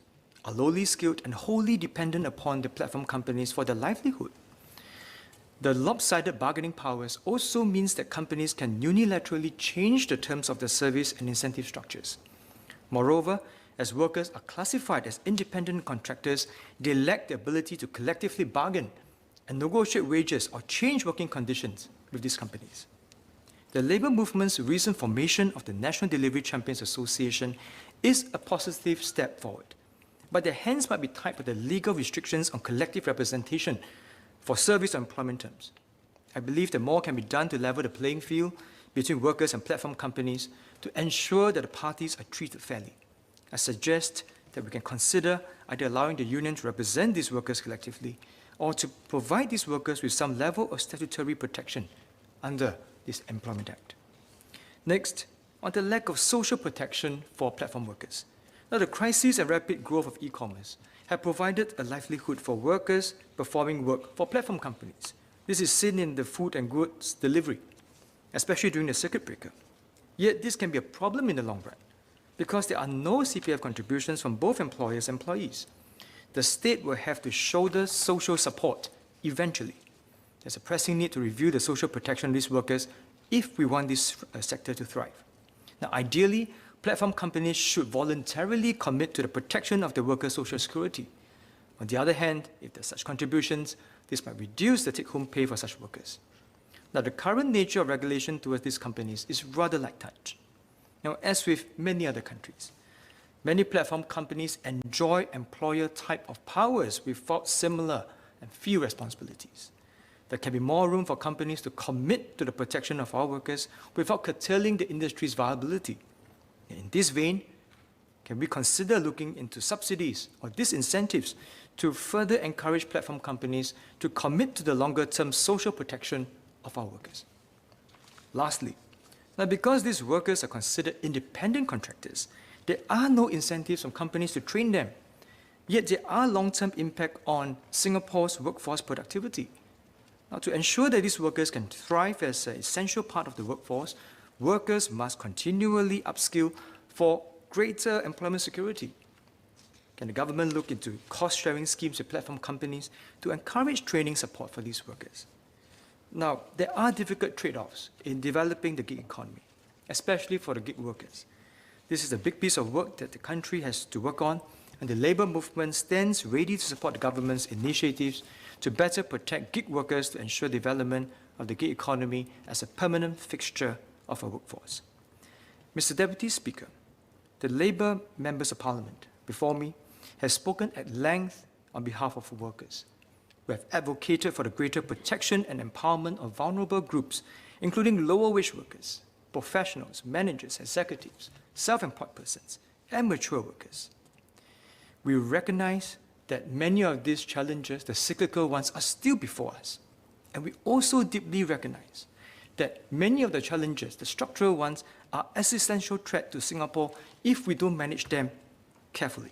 are lowly skilled and wholly dependent upon the platform companies for their livelihood. The lopsided bargaining powers also means that companies can unilaterally change the terms of their service and incentive structures. Moreover, as workers are classified as independent contractors, they lack the ability to collectively bargain and negotiate wages or change working conditions with these companies. The labour movement's recent formation of the National Delivery Champions Association is a positive step forward. but their hands might be tied by the legal restrictions on collective representation for service or employment terms. I believe that more can be done to level the playing field between workers and platform companies to ensure that the parties are treated fairly. I suggest that we can consider either allowing the union to represent these workers collectively or to provide these workers with some level of statutory protection under this Employment Act. Next, on the lack of social protection for platform workers. Now, the crisis and rapid growth of e-commerce have provided a livelihood for workers performing work for platform companies. This is seen in the food and goods delivery, especially during the circuit breaker. Yet this can be a problem in the long run because there are no CPF contributions from both employers and employees. The state will have to shoulder social support eventually. There's a pressing need to review the social protection of these workers if we want this sector to thrive. Now, ideally, platform companies should voluntarily commit to the protection of the workers' social security. On the other hand, if there are such contributions, this might reduce the take-home pay for such workers. Now, the current nature of regulation towards these companies is rather light touch. Now, as with many other countries, many platform companies enjoy employer type of powers without similar and few responsibilities. There can be more room for companies to commit to the protection of our workers without curtailing the industry's viability. In this vein, can we consider looking into subsidies or disincentives to further encourage platform companies to commit to the longer-term social protection of our workers? Lastly, now because these workers are considered independent contractors, there are no incentives from companies to train them. Yet there are long-term impact on Singapore's workforce productivity. Now, to ensure that these workers can thrive as an essential part of the workforce, workers must continually upskill for greater employment security. Can the government look into cost-sharing schemes with platform companies to encourage training support for these workers? Now, there are difficult trade-offs in developing the gig economy, especially for the gig workers. This is a big piece of work that the country has to work on, and the labour movement stands ready to support the government's initiatives to better protect gig workers to ensure development of the gig economy as a permanent fixture of our workforce. Mr. Deputy Speaker, the Labour Members of Parliament before me has spoken at length on behalf of workers. We have advocated for the greater protection and empowerment of vulnerable groups, including lower wage workers, professionals, managers, executives, self-employed persons, and mature workers. We recognize that many of these challenges, the cyclical ones, are still before us. And we also deeply recognize that many of the challenges, the structural ones, are an existential threat to Singapore if we don't manage them carefully.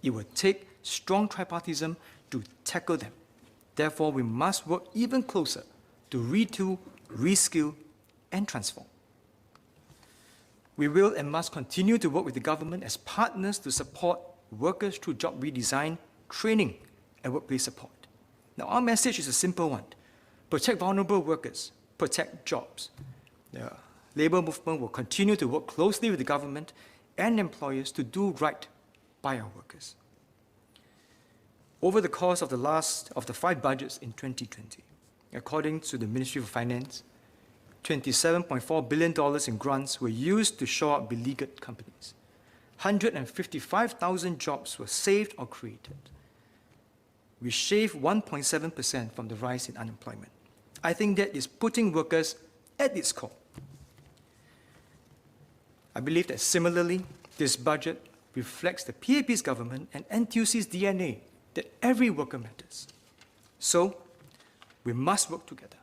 It will take strong tripartism to tackle them. Therefore, we must work even closer to retool, reskill, and transform. We will and must continue to work with the government as partners to support workers through job redesign, training, and workplace support. Now, our message is a simple one. Protect vulnerable workers, protect jobs. The labour movement will continue to work closely with the government and employers to do right by our workers. Over the course of the 5 budgets in 2020, according to the Ministry of Finance, $27.4 billion in grants were used to shore up beleaguered companies. 155,000 jobs were saved or created. We shaved 1.7% from the rise in unemployment. I think that is putting workers at its core. I believe that similarly, this budget reflects the PAP's government and NTUC's DNA that every worker matters. So, we must work together.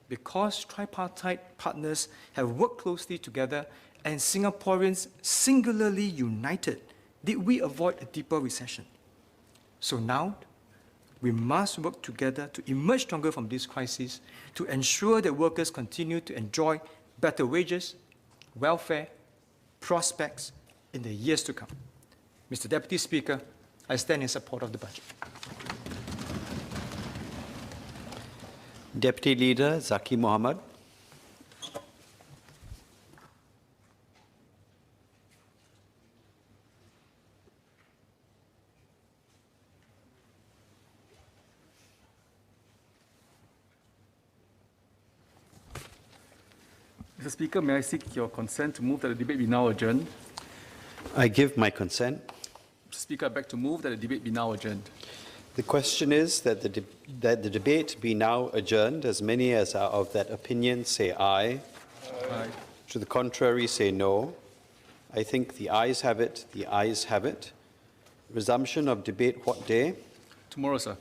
Because tripartite partners have worked closely together and Singaporeans singularly united, did we avoid a deeper recession. So now, we must work together to emerge stronger from this crisis to ensure that workers continue to enjoy better wages, welfare, prospects in the years to come. Mr. Deputy Speaker, I stand in support of the budget. Deputy Leader Zaki Mohamad. Mr. Speaker, may I seek your consent to move that the debate be now adjourned? I give my consent. Mr. Speaker, I beg to move that the debate be now adjourned. The question is that the debate be now adjourned. As many as are of that opinion say aye. Aye. To the contrary say no. I think the ayes have it. The ayes have it. Resumption of debate what day? Tomorrow, sir.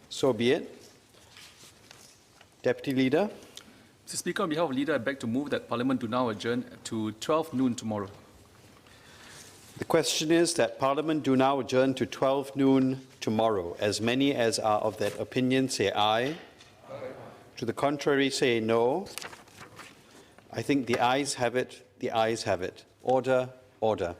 So be it. Deputy Leader. Mr. Speaker, on behalf of the Leader, I beg to move that Parliament do now adjourn to 12 noon tomorrow. The question is that Parliament do now adjourn to 12 noon tomorrow. As many as are of that opinion say aye. Aye. To the contrary say no. I think the ayes have it. The ayes have it. Order, order.